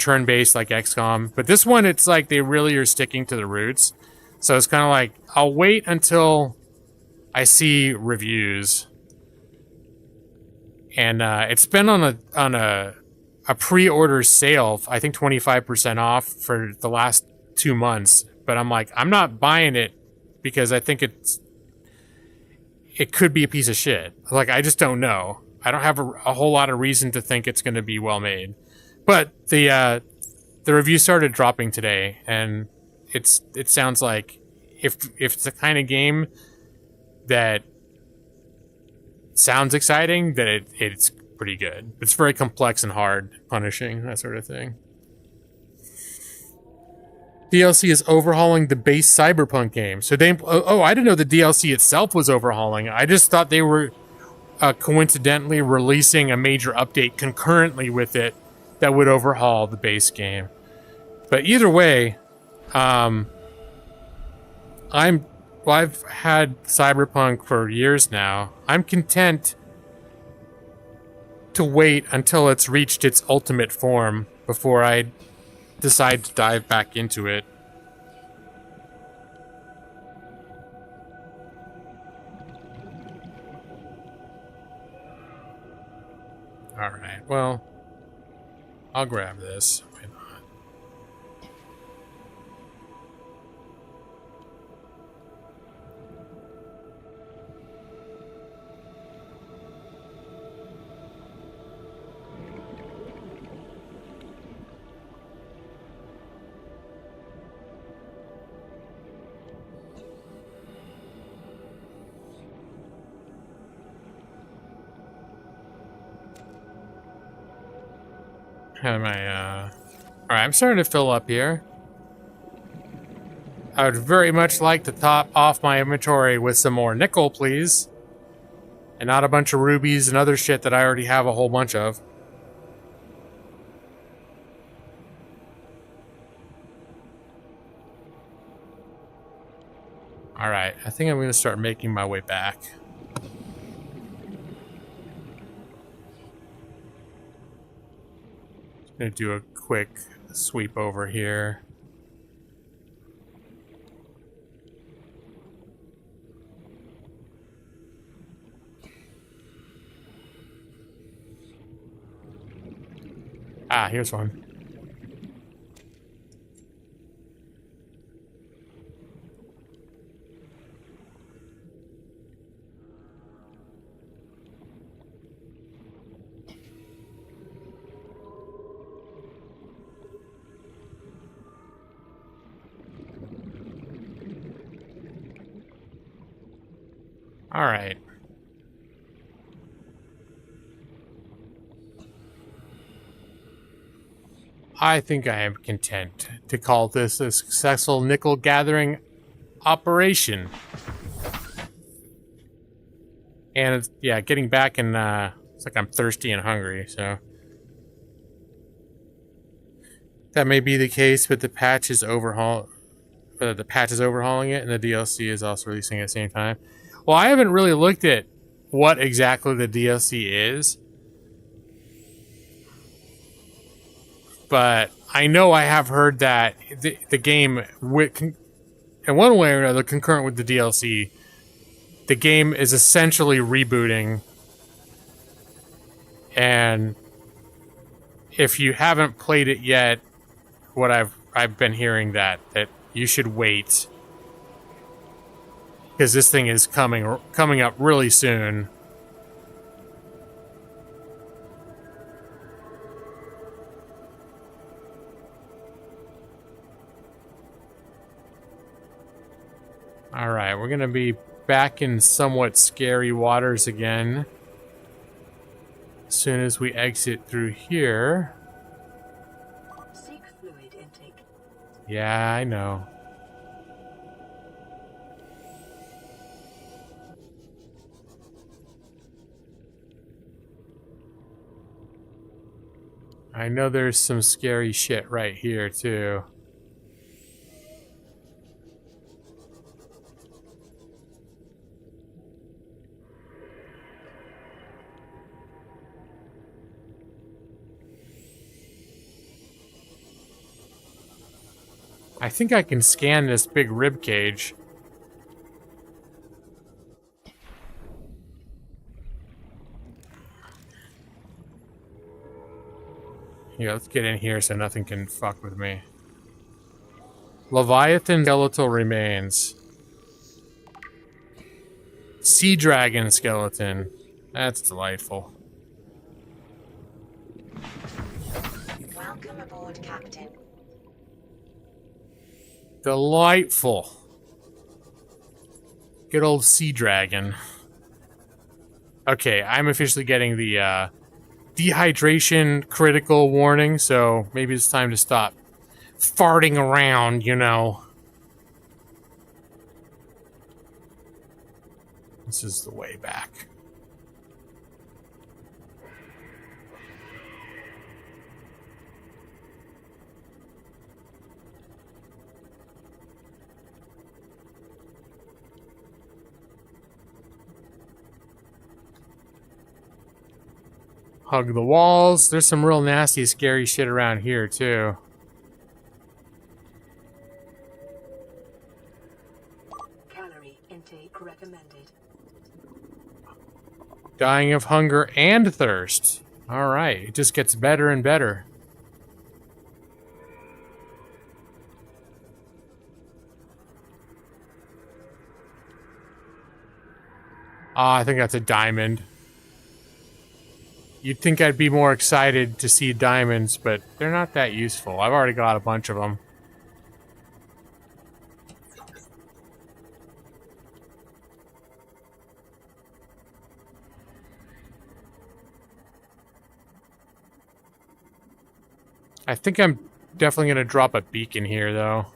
turn-based like XCOM. But this one, it's like they really are sticking to the roots. So it's kind of like, I'll wait until I see reviews. And it's been on a pre-order sale, I think 25% off for the last 2 months. But I'm like, I'm not buying it because I think it could be a piece of shit. Like, I just don't know. I don't have a whole lot of reason to think it's going to be well made. But the review started dropping today, and it sounds like if it's the kind of game that sounds exciting, then it's pretty good. It's very complex and hard, punishing, that sort of thing. DLC is overhauling the base Cyberpunk game. So I didn't know the DLC itself was overhauling. I just thought they were coincidentally releasing a major update concurrently with it that would overhaul the base game. But either way, I've had Cyberpunk for years now. I'm content to wait until it's reached its ultimate form before I decide to dive back into it. Alright, well, I'll grab this. Why not? Alright, I'm starting to fill up here. I would very much like to top off my inventory with some more nickel, please. And not a bunch of rubies and other shit that I already have a whole bunch of. Alright, I think I'm going to start making my way back. Gonna do a quick sweep over here. Ah, here's one. All right. I think I am content to call this a successful nickel gathering operation. And it's, yeah, getting back and it's like I'm thirsty and hungry, so that may be the case, but the patch is the patch is overhauling it, and the DLC is also releasing at the same time. Well, I haven't really looked at what exactly the DLC is, but I know I have heard that the game, in one way or another, concurrent with the DLC, the game is essentially rebooting. And if you haven't played it yet, what I've been hearing that you should wait, because this thing is coming up really soon. All right, we're gonna be back in somewhat scary waters again as soon as we exit through here. Seek fluid intake. Yeah, I know. I know there's some scary shit right here, too. I think I can scan this big rib cage. Yeah, let's get in here so nothing can fuck with me. Leviathan skeletal remains. Sea dragon skeleton. That's delightful. Welcome aboard, Captain. Delightful. Good old sea dragon. Okay, I'm officially getting the dehydration critical warning, so maybe it's time to stop farting around, you know. This is the way back. Hug the walls. There's some real nasty, scary shit around here, too. Calorie intake recommended. Dying of hunger and thirst. Alright, it just gets better and better. Ah, I think that's a diamond. You'd think I'd be more excited to see diamonds, but they're not that useful. I've already got a bunch of them. I think I'm definitely going to drop a beacon here, though.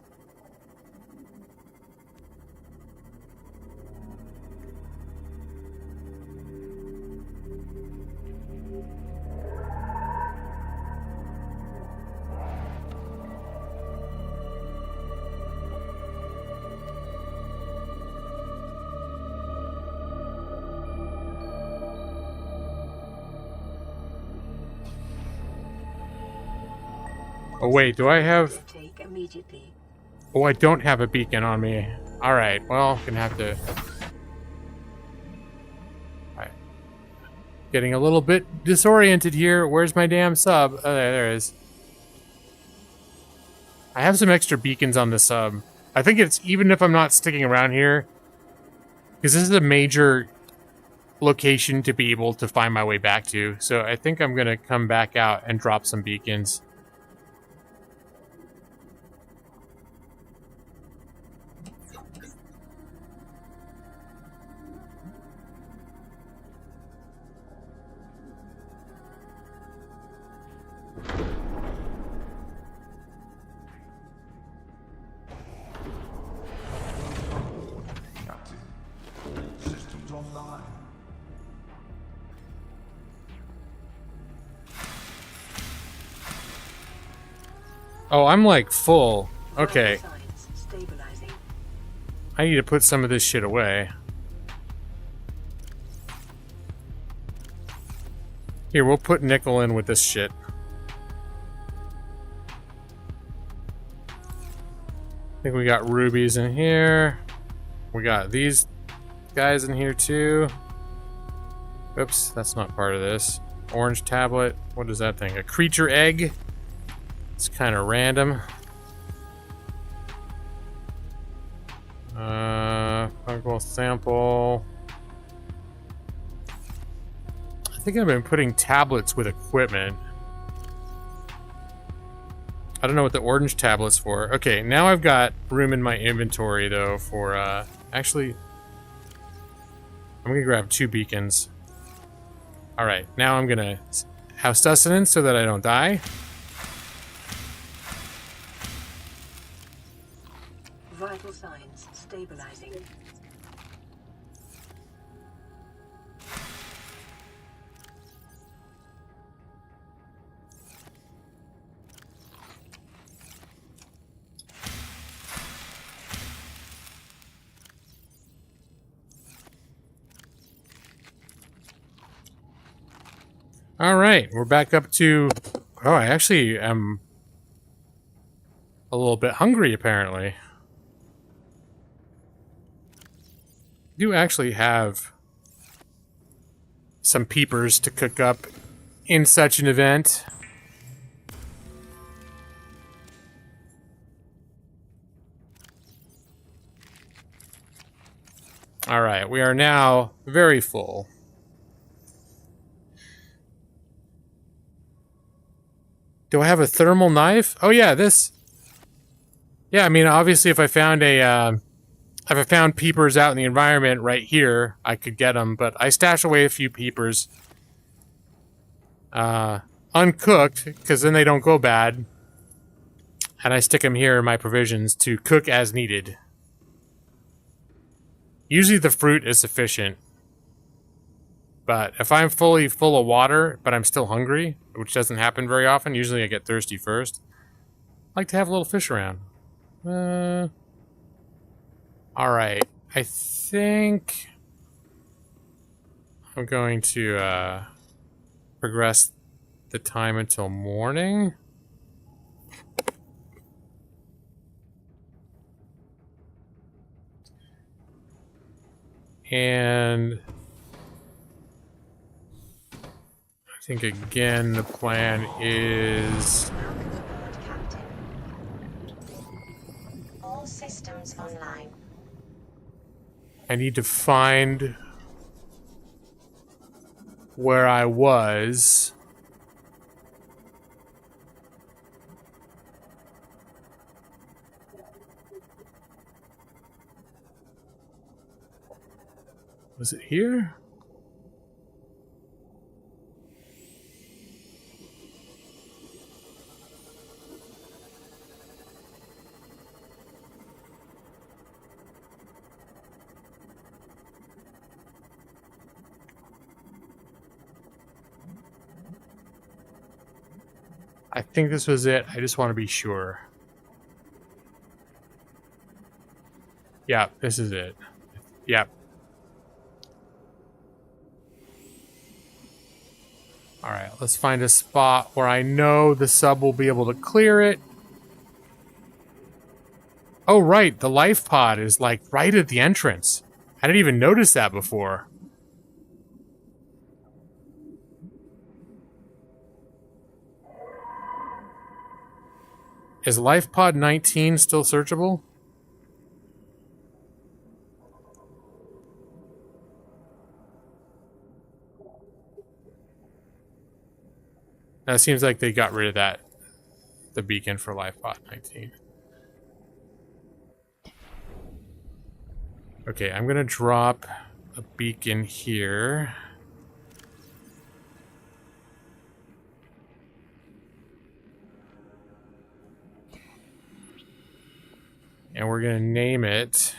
Oh wait, do I have... Intake immediately. Oh, I don't have a beacon on me. Alright, well, gonna have to... Alright. Getting a little bit disoriented here. Where's my damn sub? Oh, there it is. I have some extra beacons on the sub. I think it's, even if I'm not sticking around here, because this is a major location to be able to find my way back to, so I think I'm gonna come back out and drop some beacons. Systems online. Oh, I'm like full. Okay. Signs stabilizing. I need to put some of this shit away. Here, we'll put nickel in with this shit. I think we got rubies in here. We got these guys in here too. Oops, that's not part of this. Orange tablet. What is that thing? A creature egg? It's kind of random. Fungal sample. I think I've been putting tablets with equipment. I don't know what the orange tablet's for. Okay, now I've got room in my inventory, though, for, actually, I'm gonna grab 2 beacons. Alright, now I'm gonna have sustenance so that I don't die. Vital signs stabilizing. Alright, we're back up to... Oh, I actually am a little bit hungry, apparently. I do actually have some peepers to cook up in such an event. Alright, we are now very full. Do I have a thermal knife? Oh yeah, this. Yeah, I mean, obviously if I found if I found peepers out in the environment right here, I could get them, but I stash away a few peepers. Uncooked, because then they don't go bad. And I stick them here in my provisions to cook as needed. Usually the fruit is sufficient. But if I'm fully full of water, but I'm still hungry, which doesn't happen very often, usually I get thirsty first, I like to have a little fish around. Alright, I think I'm going to progress the time until morning. And I think again the plan is All systems online. I need to find where I was. Was it here? I think this was it. I just want to be sure. Yeah, this is it. Yep. Alright, let's find a spot where I know the sub will be able to clear it. Oh, right. The life pod is, like, right at the entrance. I didn't even notice that before. Is life pod 19 still searchable? Now, it seems like they got rid of that. The beacon for life pod 19. Okay, I'm gonna drop a beacon here. And we're gonna name it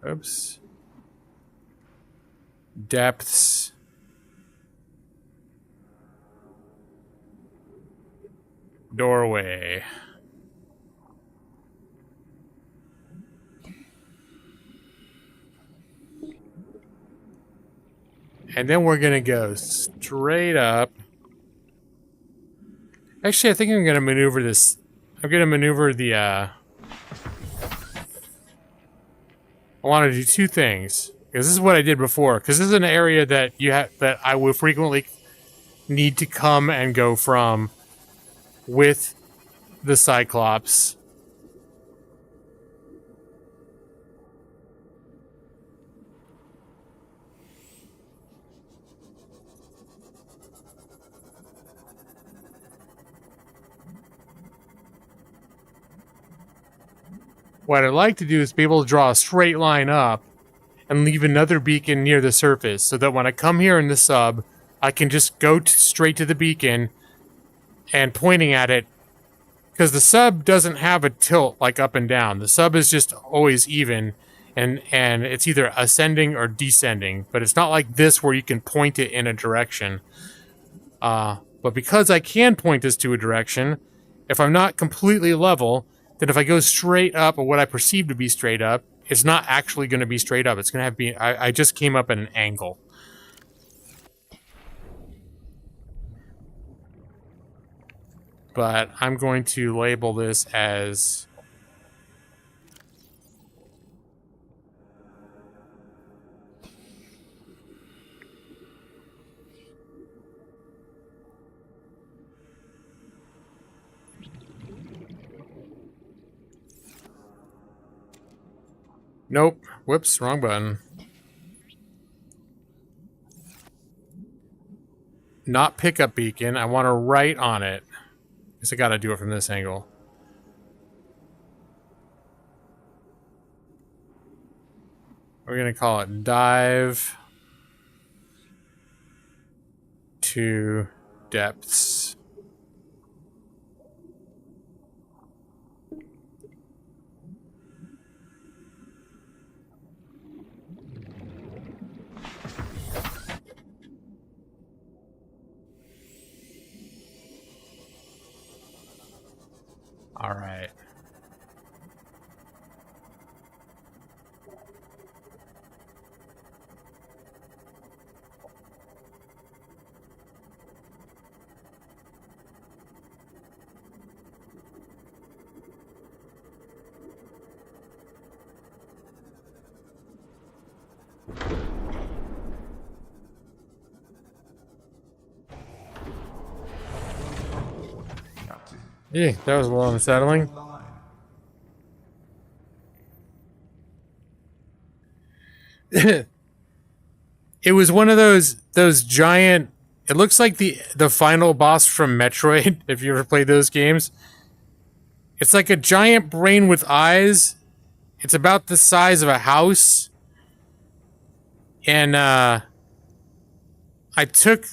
oops. Depths Doorway. And then we're gonna go straight up. Actually, I think I'm gonna maneuver this. I'm gonna maneuver the, I want to do two things. Because this is what I did before. Because this is an area that that I will frequently need to come and go from with the Cyclops. What I'd like to do is be able to draw a straight line up and leave another beacon near the surface so that when I come here in the sub, I can just go straight to the beacon and pointing at it. Because the sub doesn't have a tilt like up and down. The sub is just always even and it's either ascending or descending. But it's not like this where you can point it in a direction. But because I can point this to a direction, if I'm not completely level, then if I go straight up, or what I perceive to be straight up, it's not actually going to be straight up. It's going to have to be... I just came up at an angle. But I'm going to label this as... Nope. Whoops, wrong button. Not pickup beacon. I want to write on it. Guess I gotta do it from this angle. We're gonna call it dive to depths. All right. Yeah, that was a little unsettling. It was one of those giant... It looks like the final boss from Metroid, if you ever played those games. It's like a giant brain with eyes. It's about the size of a house. And, I took...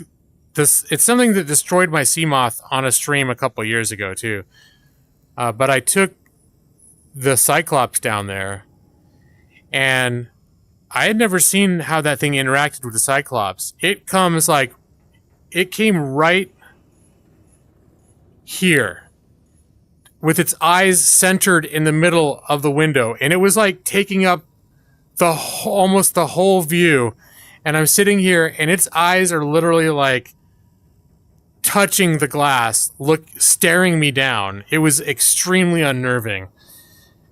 It's something that destroyed my Seamoth on a stream a couple years ago, too. But I took the Cyclops down there, and I had never seen how that thing interacted with the Cyclops. It comes like... It came right here, with its eyes centered in the middle of the window, and it was like taking up almost the whole view. And I'm sitting here, and its eyes are literally like... touching the glass, staring me down. It was extremely unnerving.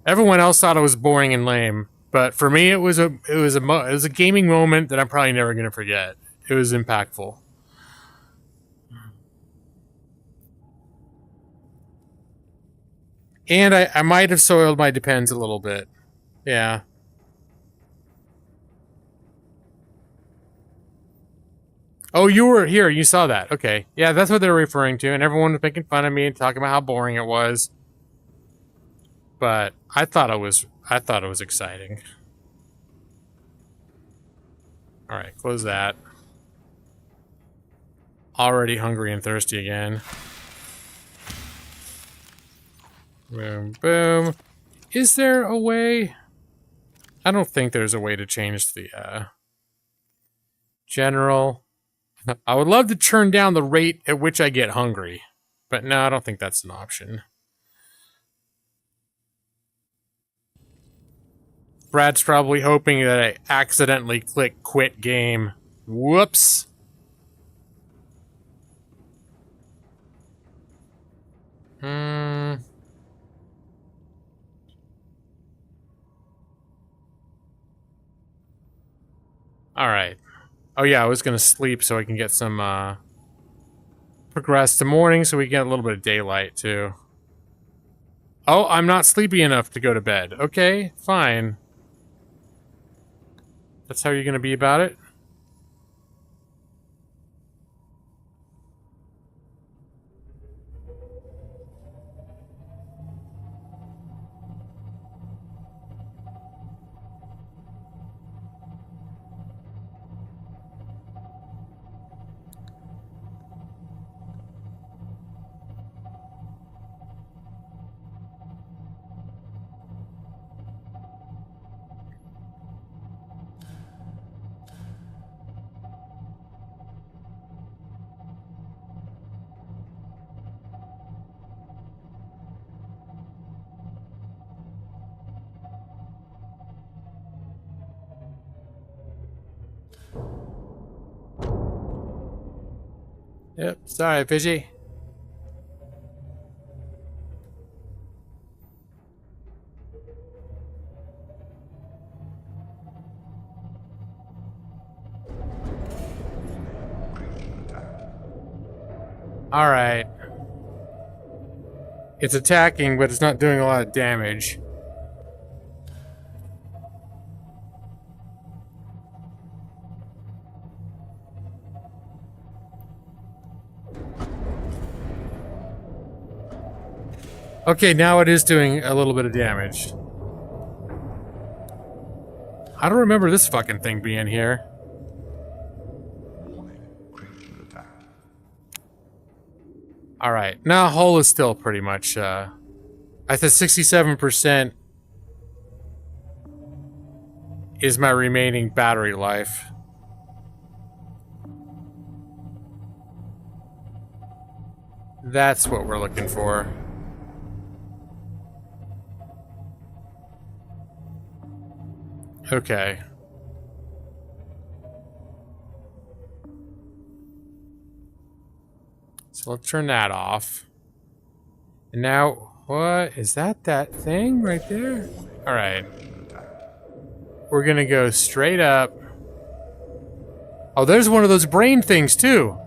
Everyone else thought it was boring and lame, but for me, it was a gaming moment that I'm probably never going to forget. It was impactful. And I might have soiled my Depends a little bit. Yeah. Oh, you were here. You saw that. Okay. Yeah, that's what they're referring to. And everyone was making fun of me and talking about how boring it was. But I thought it was exciting. All right, close that. Already hungry and thirsty again. Boom, boom. Is there a way? I don't think there's a way to change the general. I would love to turn down the rate at which I get hungry, but no, I don't think that's an option. Brad's probably hoping that I accidentally click quit game. Whoops. Alright. Oh yeah, I was gonna sleep so I can get some, progress to morning so we get a little bit of daylight, too. Oh, I'm not sleepy enough to go to bed. Okay, fine. That's how you're gonna be about it? Yep, sorry, fishy. Alright. It's attacking, but it's not doing a lot of damage. Okay, now it is doing a little bit of damage. I don't remember this fucking thing being here. Alright, now hull is still pretty much, I said 67% is my remaining battery life. That's what we're looking for. Okay. So let's turn that off. And now, what? Is that thing right there? Alright. We're gonna go straight up. Oh, there's one of those brain things, too.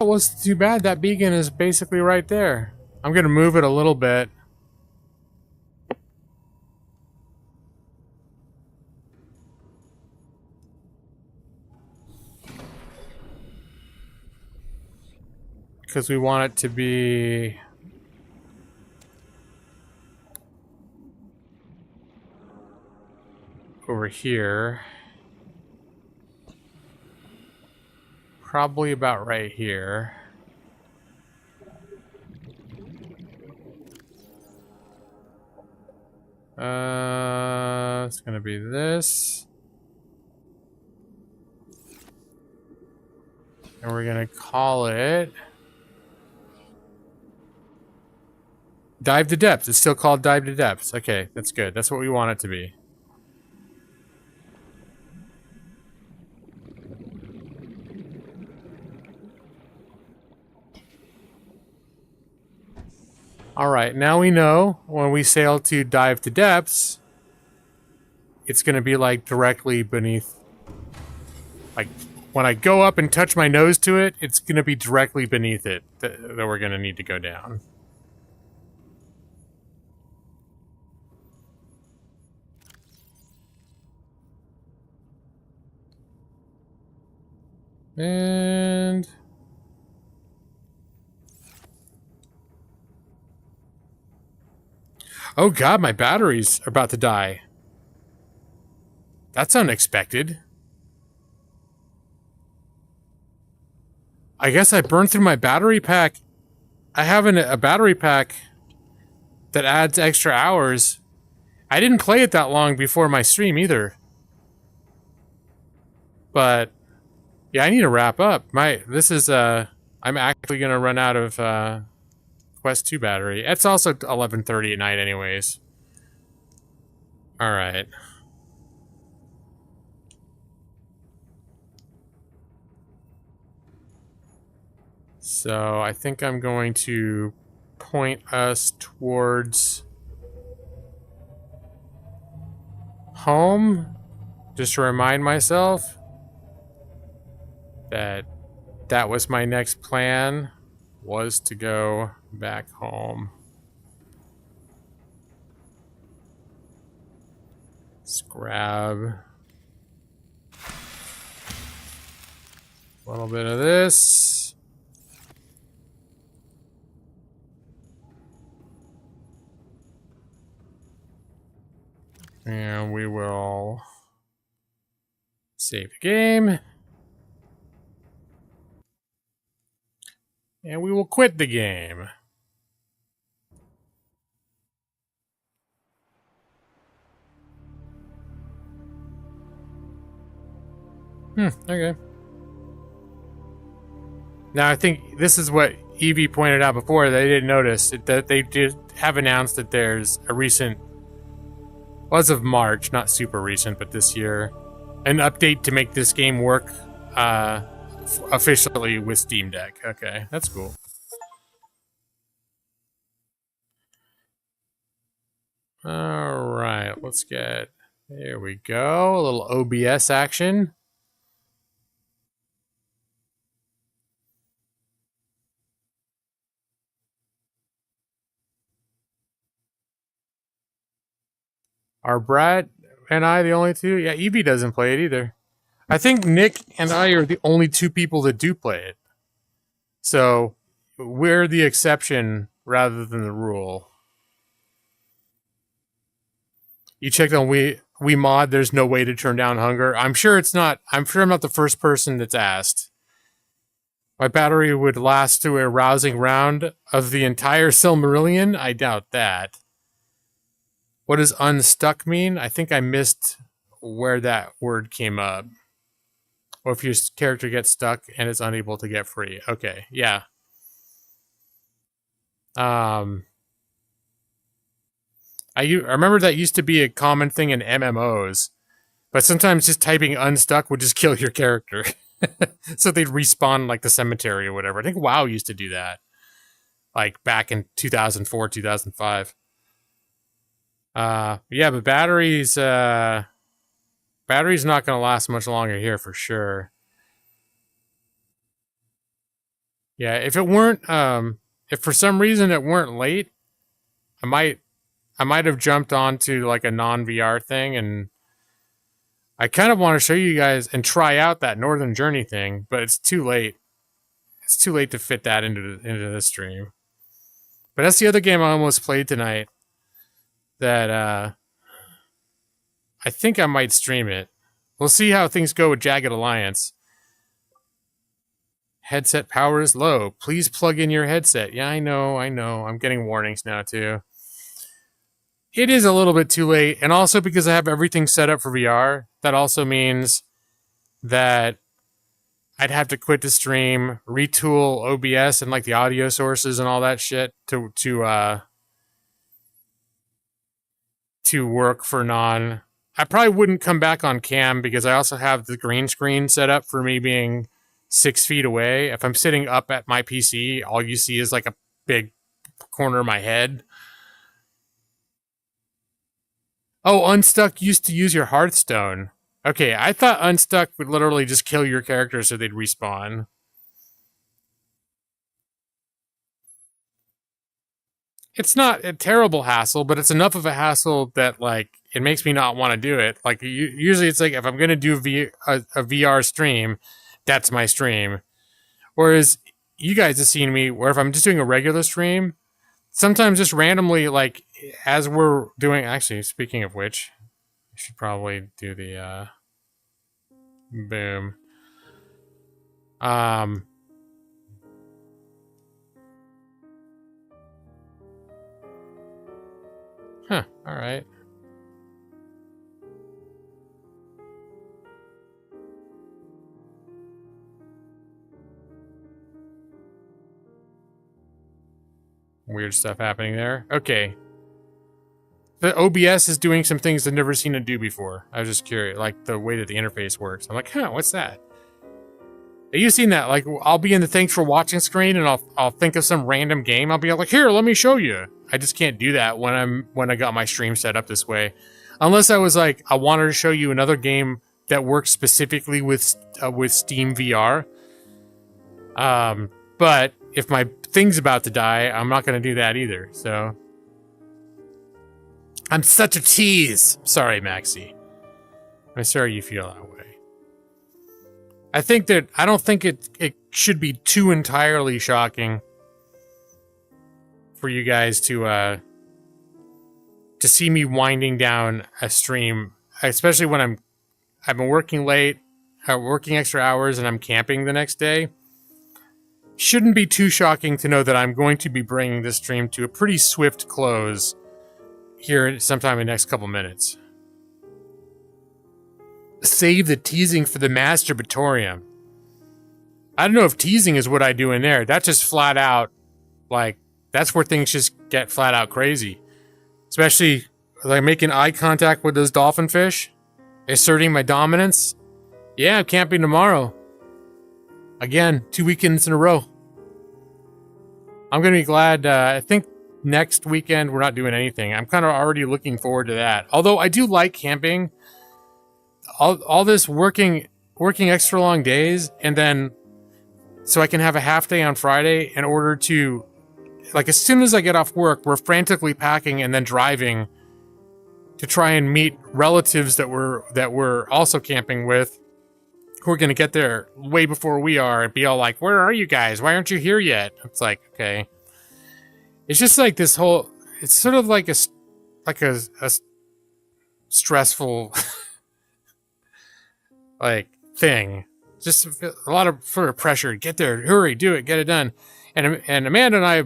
It wasn't too bad. That beacon is basically right there. I'm gonna move it a little bit. Because we want it to be... over here. Probably about right here. It's gonna be this. And we're gonna call it... Dive to Depths. It's still called Dive to Depths. Okay, that's good. That's what we want it to be. Alright, now we know when we sail to Dive to Depths, it's going to be like directly beneath. Like, when I go up and touch my nose to it, it's going to be directly beneath it that we're going to need to go down. And... oh god, my battery's about to die. That's unexpected. I guess I burned through my battery pack. I have a battery pack that adds extra hours. I didn't play it that long before my stream either. But yeah, I need to wrap up. I'm actually gonna run out of Quest 2 battery. It's also 11:30 at night anyways. Alright. So I think I'm going to point us towards home, just to remind myself that that was my next plan, was to go back home. Let's grab a little bit of this. And we will save the game. And we will quit the game. Okay. Now I think this is what Evie pointed out before, they didn't notice, that they did have announced that there's a recent, as of March, not super recent, but this year, an update to make this game work officially with Steam Deck. Okay, that's cool. Alright, let's get... there we go. A little OBS action. Are Brad and I the only two? Yeah, Evie doesn't play it either. I think Nick and I are the only two people that do play it. So, we're the exception rather than the rule. You checked on WeMod, there's no way to turn down hunger. I'm sure I'm not the first person that's asked. My battery would last to a rousing round of the entire Silmarillion? I doubt that. What does unstuck mean? I think I missed where that word came up. Or if your character gets stuck and is unable to get free. Okay, yeah. I remember that used to be a common thing in MMOs. But sometimes just typing unstuck would just kill your character. So they'd respawn like the cemetery or whatever. I think WoW used to do that. Like back in 2004, 2005. Yeah, but battery's not gonna last much longer here for sure. Yeah, if it weren't, if for some reason it weren't late, I might have jumped onto like a non-VR thing, and I kind of want to show you guys and try out that Northern Journey thing, but it's too late. It's too late to fit that into the stream. But that's the other game I almost played tonight. That I think I might stream it. We'll see how things go with Jagged Alliance. Headset power is low. Please plug in your headset. Yeah, I know. I'm getting warnings now too. It is a little bit too late, and also because I have everything set up for VR, that also means that I'd have to quit the stream, retool OBS and like the audio sources and all that shit to work for non. I probably wouldn't come back on cam because I also have the green screen set up for me being 6 feet away. If I'm sitting up at my PC, all you see is like a big corner of my head. Oh, Unstuck used to use your Hearthstone. Okay, I thought Unstuck would literally just kill your character so they'd respawn. It's not a terrible hassle, but it's enough of a hassle that, like, it makes me not want to do it. Like, usually it's like, if I'm going to do a VR stream, that's my stream. Whereas you guys have seen me where if I'm just doing a regular stream, sometimes just randomly, like as we're doing, actually, speaking of which, I should probably do the, boom. Huh, alright. Weird stuff happening there. Okay. The OBS is doing some things I've never seen it do before. I was just curious, like the way that the interface works. I'm like, huh, what's that? Have you seen that? Like, I'll be in the thanks for watching screen and I'll think of some random game. I'll be like, here, let me show you. I just can't do that when I got my stream set up this way. Unless I was like, I wanted to show you another game that works specifically with Steam VR. But if my thing's about to die, I'm not going to do that either. So I'm such a tease. Sorry, Maxie. I'm sorry you feel that way. I don't think it should be too entirely shocking for you guys to see me winding down a stream, especially when I've been working late, working extra hours, and I'm camping the next day. Shouldn't be too shocking to know that I'm going to be bringing this stream to a pretty swift close here sometime in the next couple minutes. Save the teasing for the masturbatorium. I don't know if teasing is what I do in there. That's just flat out, like, that's where things just get flat out crazy. Especially, like, making eye contact with those dolphin fish. Asserting my dominance. Yeah, I'm camping tomorrow. Again, 2 weekends in a row. I'm going to be glad. I think next weekend we're not doing anything. I'm kind of already looking forward to that. Although I do like camping. All this working extra long days, and then so I can have a half day on Friday in order to, like, as soon as I get off work, we're frantically packing and then driving to try and meet relatives that we're also camping with, who are going to get there way before we are and be all like, where are you guys? Why aren't you here yet? It's like, okay. It's just like this whole, it's sort of like a stressful like thing. Just a lot of sort of pressure. Get there, hurry, do it, get it done. And Amanda and I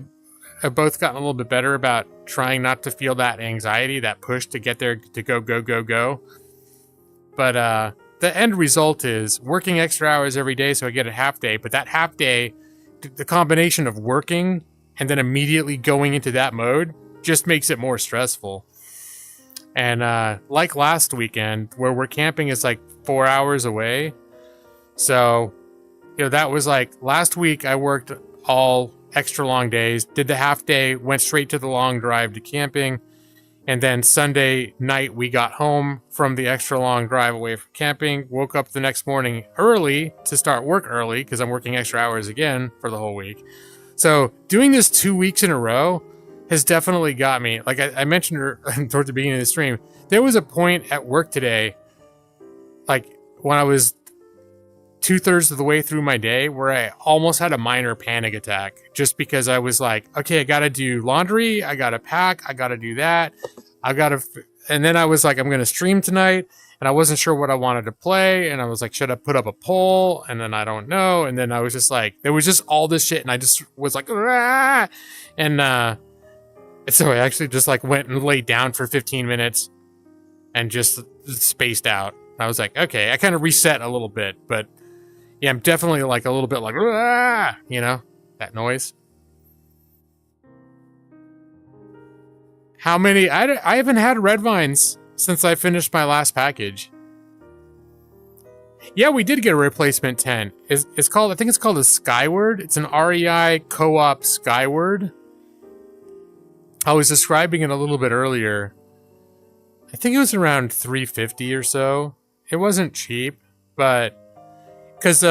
have both gotten a little bit better about trying not to feel that anxiety, that push to get there, to go. But the end result is working extra hours every day so I get a half day. But that half day, the combination of working and then immediately going into that mode just makes it more stressful. And like last weekend, where we're camping is like 4 hours away. So, you know, that was like last week I worked all extra long days, did the half day, went straight to the long drive to camping. And then Sunday night we got home from the extra long drive away from camping, woke up the next morning early to start work early because I'm working extra hours again for the whole week. So doing this 2 weeks in a row has definitely got me. Like I mentioned towards the beginning of the stream, there was a point at work today, like when I was 2/3 of the way through my day, where I almost had a minor panic attack just because I was like, okay, I got to do laundry, I got to pack, I got to do that, and then I was like, I'm going to stream tonight, and I wasn't sure what I wanted to play, and I was like, should I put up a poll? And then I don't know, and then I was just like, there was just all this shit, and I just was like, ah! And so I actually just like went and laid down for 15 minutes and just spaced out. I was like, okay, I kind of reset a little bit, but yeah, I'm definitely like a little bit like, ah! You know, that noise. How many? I haven't had red vines since I finished my last package. Yeah, we did get a replacement tent. It's called, I think it's called a Skyward. It's an REI co-op Skyward. I was describing it a little bit earlier. I think it was around $350 or so. It wasn't cheap, but because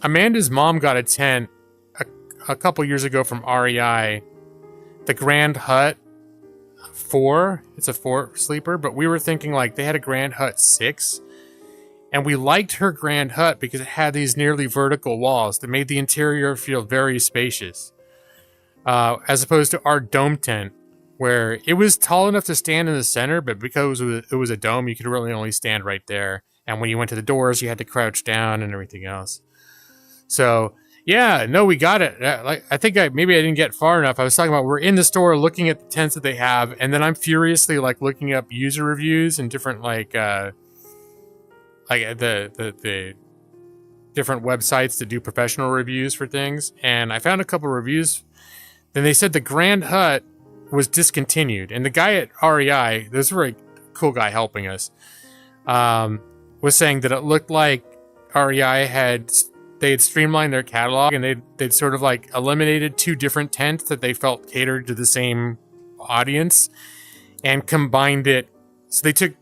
Amanda's mom got a tent a couple years ago from REI, the Grand Hut 4. It's a 4 sleeper, but we were thinking like they had a Grand Hut 6, And we liked her grand hut because it had these nearly vertical walls that made the interior feel very spacious. As opposed to our dome tent, where it was tall enough to stand in the center, but because it was a dome, you could really only stand right there. And when you went to the doors, you had to crouch down and everything else. So, yeah, no, we got it. I think maybe I didn't get far enough. I was talking about we're in the store looking at the tents that they have, and then I'm furiously looking up user reviews and different the different websites that do professional reviews for things, and I found a couple of reviews. Then they said the Grand Hut was discontinued, and the guy at REI, this very cool guy helping us, was saying that it looked like REI had streamlined their catalog, and they'd sort of eliminated 2 different tents that they felt catered to the same audience, and combined it. So they took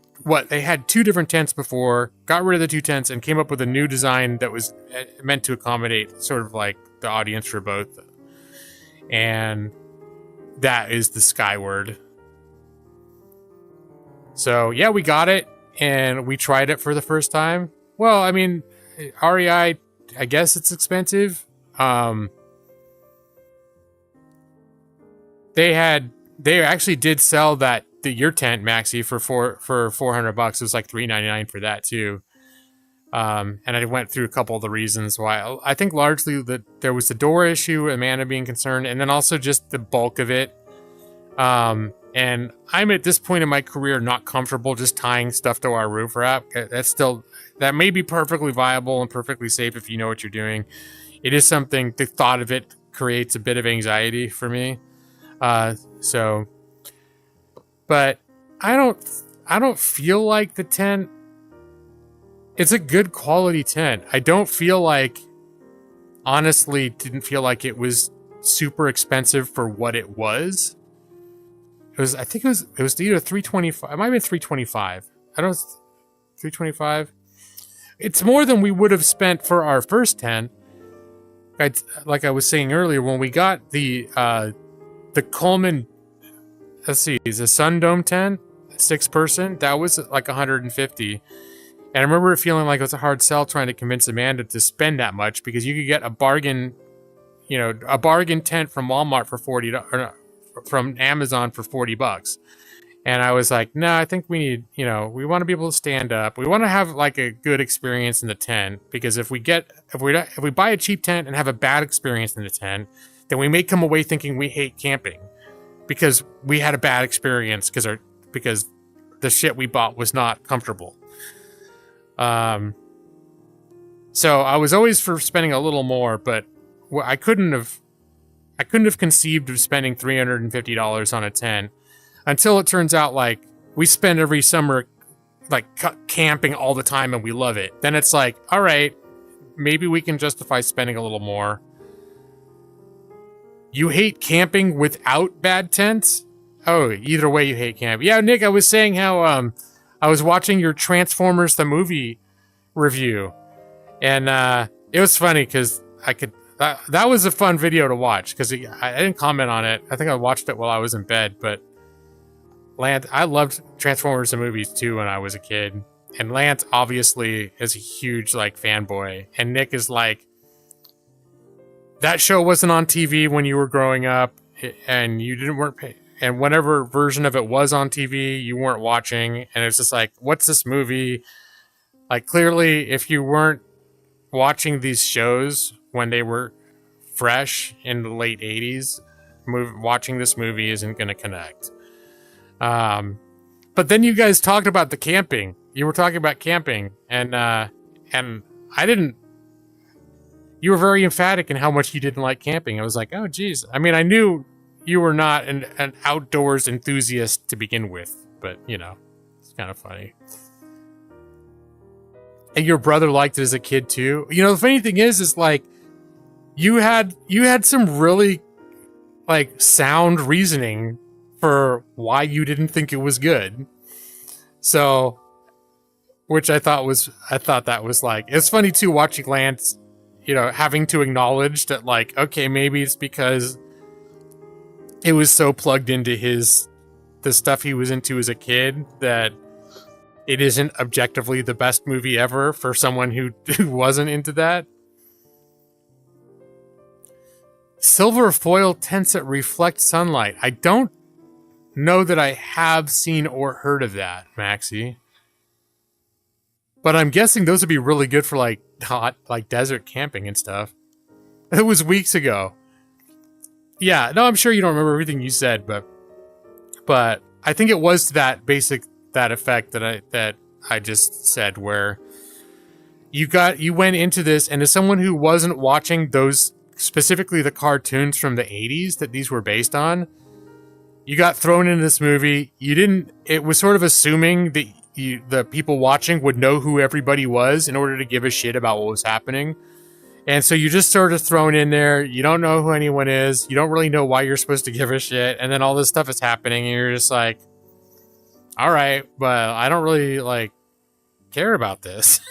they had 2 different tents before, got rid of the 2 tents, and came up with a new design that was meant to accommodate sort of the audience for both. And that is the Skyward. So yeah, we got it, and we tried it for the first time. Well, I mean, REI, I guess it's expensive. They actually did sell your tent, Maxi, for $400. It was like $399 for that too. And I went through a couple of the reasons why. I think largely that there was the door issue, Amanda being concerned, and then also just the bulk of it. And I'm at this point in my career not comfortable just tying stuff to our roof wrap. That may be perfectly viable and perfectly safe if you know what you're doing. It is something, the thought of it creates a bit of anxiety for me. But I don't feel like the tent, it's a good quality tent. I don't feel honestly didn't feel like it was super expensive for what it was. I think it was either $325. It might have been $325. I don't, $325. It's more than we would have spent for our first tent. Like I was saying earlier, when we got the Coleman, let's see, the Sun Dome tent, 6-person, that was like $150. And I remember it feeling like it was a hard sell trying to convince Amanda to spend that much, because you could get a bargain tent from Walmart for $40, from Amazon for $40. And I was like, no, I think we need, we want to be able to stand up. We want to have a good experience in the tent, because if we buy a cheap tent and have a bad experience in the tent, then we may come away thinking we hate camping because we had a bad experience because the shit we bought was not comfortable. So I was always for spending a little more, but I couldn't have conceived of spending $350 on a tent until it turns out we spend every summer camping all the time and we love it. Then it's all right, maybe we can justify spending a little more. You hate camping without bad tents? Oh, either way you hate camping. Yeah, Nick, I was saying how I was watching your Transformers the movie review, and it was funny because that was a fun video to watch, because I didn't comment on it. I think I watched it while I was in bed, but Lance, I loved Transformers the movies too when I was a kid, and Lance obviously is a huge fanboy, and Nick is that show wasn't on TV when you were growing up, and you weren't pay, and whatever version of it was on TV, you weren't watching, and it's just what's this movie? Clearly, if you weren't watching these shows when they were fresh in the late 80s, watching this movie isn't going to connect. But then you guys talked about the camping. You were talking about camping, and I didn't. You were very emphatic in how much you didn't like camping. I was like, oh, geez. I mean, I knew you were not an outdoors enthusiast to begin with, but it's kind of funny. And your brother liked it as a kid too. The funny thing is you had some really sound reasoning for why you didn't think it was good. So, which I thought that was it's funny too, watching Lance, having to acknowledge that okay, maybe it's because it was so plugged into the stuff he was into as a kid that it isn't objectively the best movie ever for someone who wasn't into that. Silver foil tents that reflect sunlight. I don't know that I have seen or heard of that, Maxie. But I'm guessing those would be really good for like hot, like desert camping and stuff. It was weeks ago. Yeah, no, I'm sure you don't remember everything you said, but I think it was that effect that I just said, where you went into this, and as someone who wasn't watching those, specifically the cartoons from the 80s that these were based on, you got thrown into this movie. It was sort of assuming that the people watching would know who everybody was in order to give a shit about what was happening. And so you just sort of thrown in there. You don't know who anyone is. You don't really know why you're supposed to give a shit. And then all this stuff is happening, and you're just like, all right, but I don't really like care about this.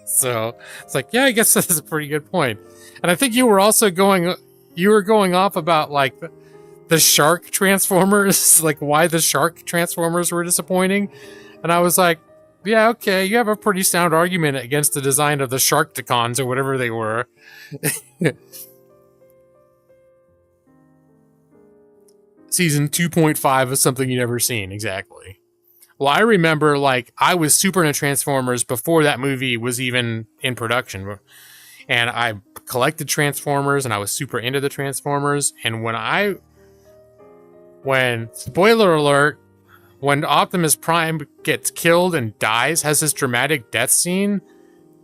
So it's like, yeah, I guess that's a pretty good point. And I think you were also going off about like the shark transformers, like why the shark transformers were disappointing. And I was like, yeah, okay, you have a pretty sound argument against the design of the Sharkticons or whatever they were. Season 2.5 of something you never seen, exactly. Well, I remember, like, I was super into Transformers before that movie was even in production. And I collected Transformers, and I was super into the Transformers. And when spoiler alert, when Optimus Prime gets killed and dies, has this dramatic death scene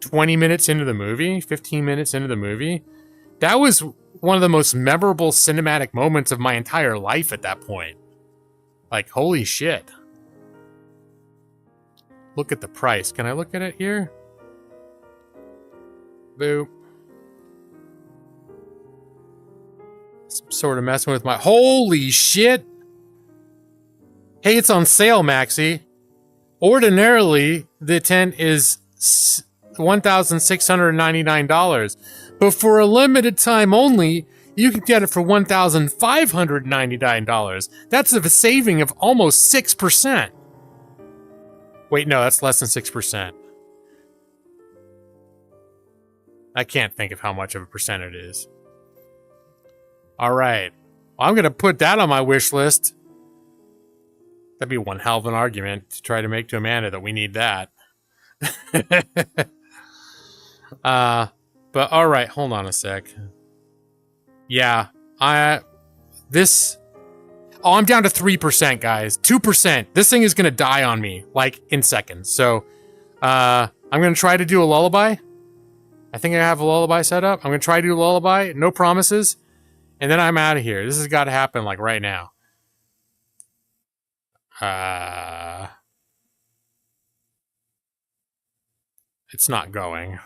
20 minutes into the movie, 15 minutes into the movie, that was one of the most memorable cinematic moments of my entire life at that point. Like, holy shit. Look at the price. Can I look at it here? Boop. Some sort of messing with my... Holy shit! Hey, it's on sale, Maxie. Ordinarily, the tent is $1,699. But for a limited time only, you can get it for $1,599. That's a saving of almost 6%. Wait, no, that's less than 6%. I can't think of how much of a percent it is. All right. Well, I'm going to put that on my wish list. That'd be one hell of an argument to try to make to Amanda that we need that. But all right, hold on a sec. Yeah, I'm down to 3%, guys. 2%. This thing is gonna die on me, like, in seconds. So, I'm gonna try to do a lullaby. I think I have a lullaby set up. I'm gonna try to do a lullaby. No promises. And then I'm out of here. This has got to happen, like, right now. It's not going.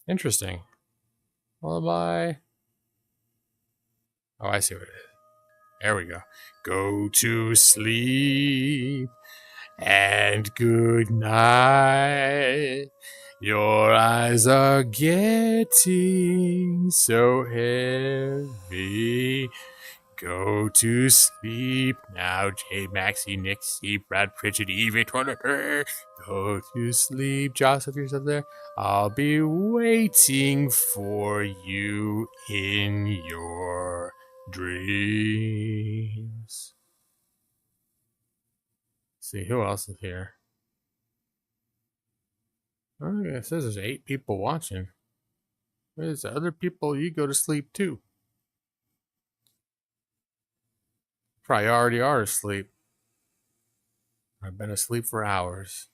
Interesting. Lullaby. Oh, I see what it is. There we go. Go to sleep and good night. Your eyes are getting so heavy. Go to sleep now, J. Maxie, Nixie, Brad Pritchard, Evie, Turner. Go to sleep, Joss, if you're still there. I'll be waiting for you in your dreams. Let's see, who else is here? Oh, it says there's 8 people watching. There's other people, you go to sleep too. Probably already are asleep. I've been asleep for hours.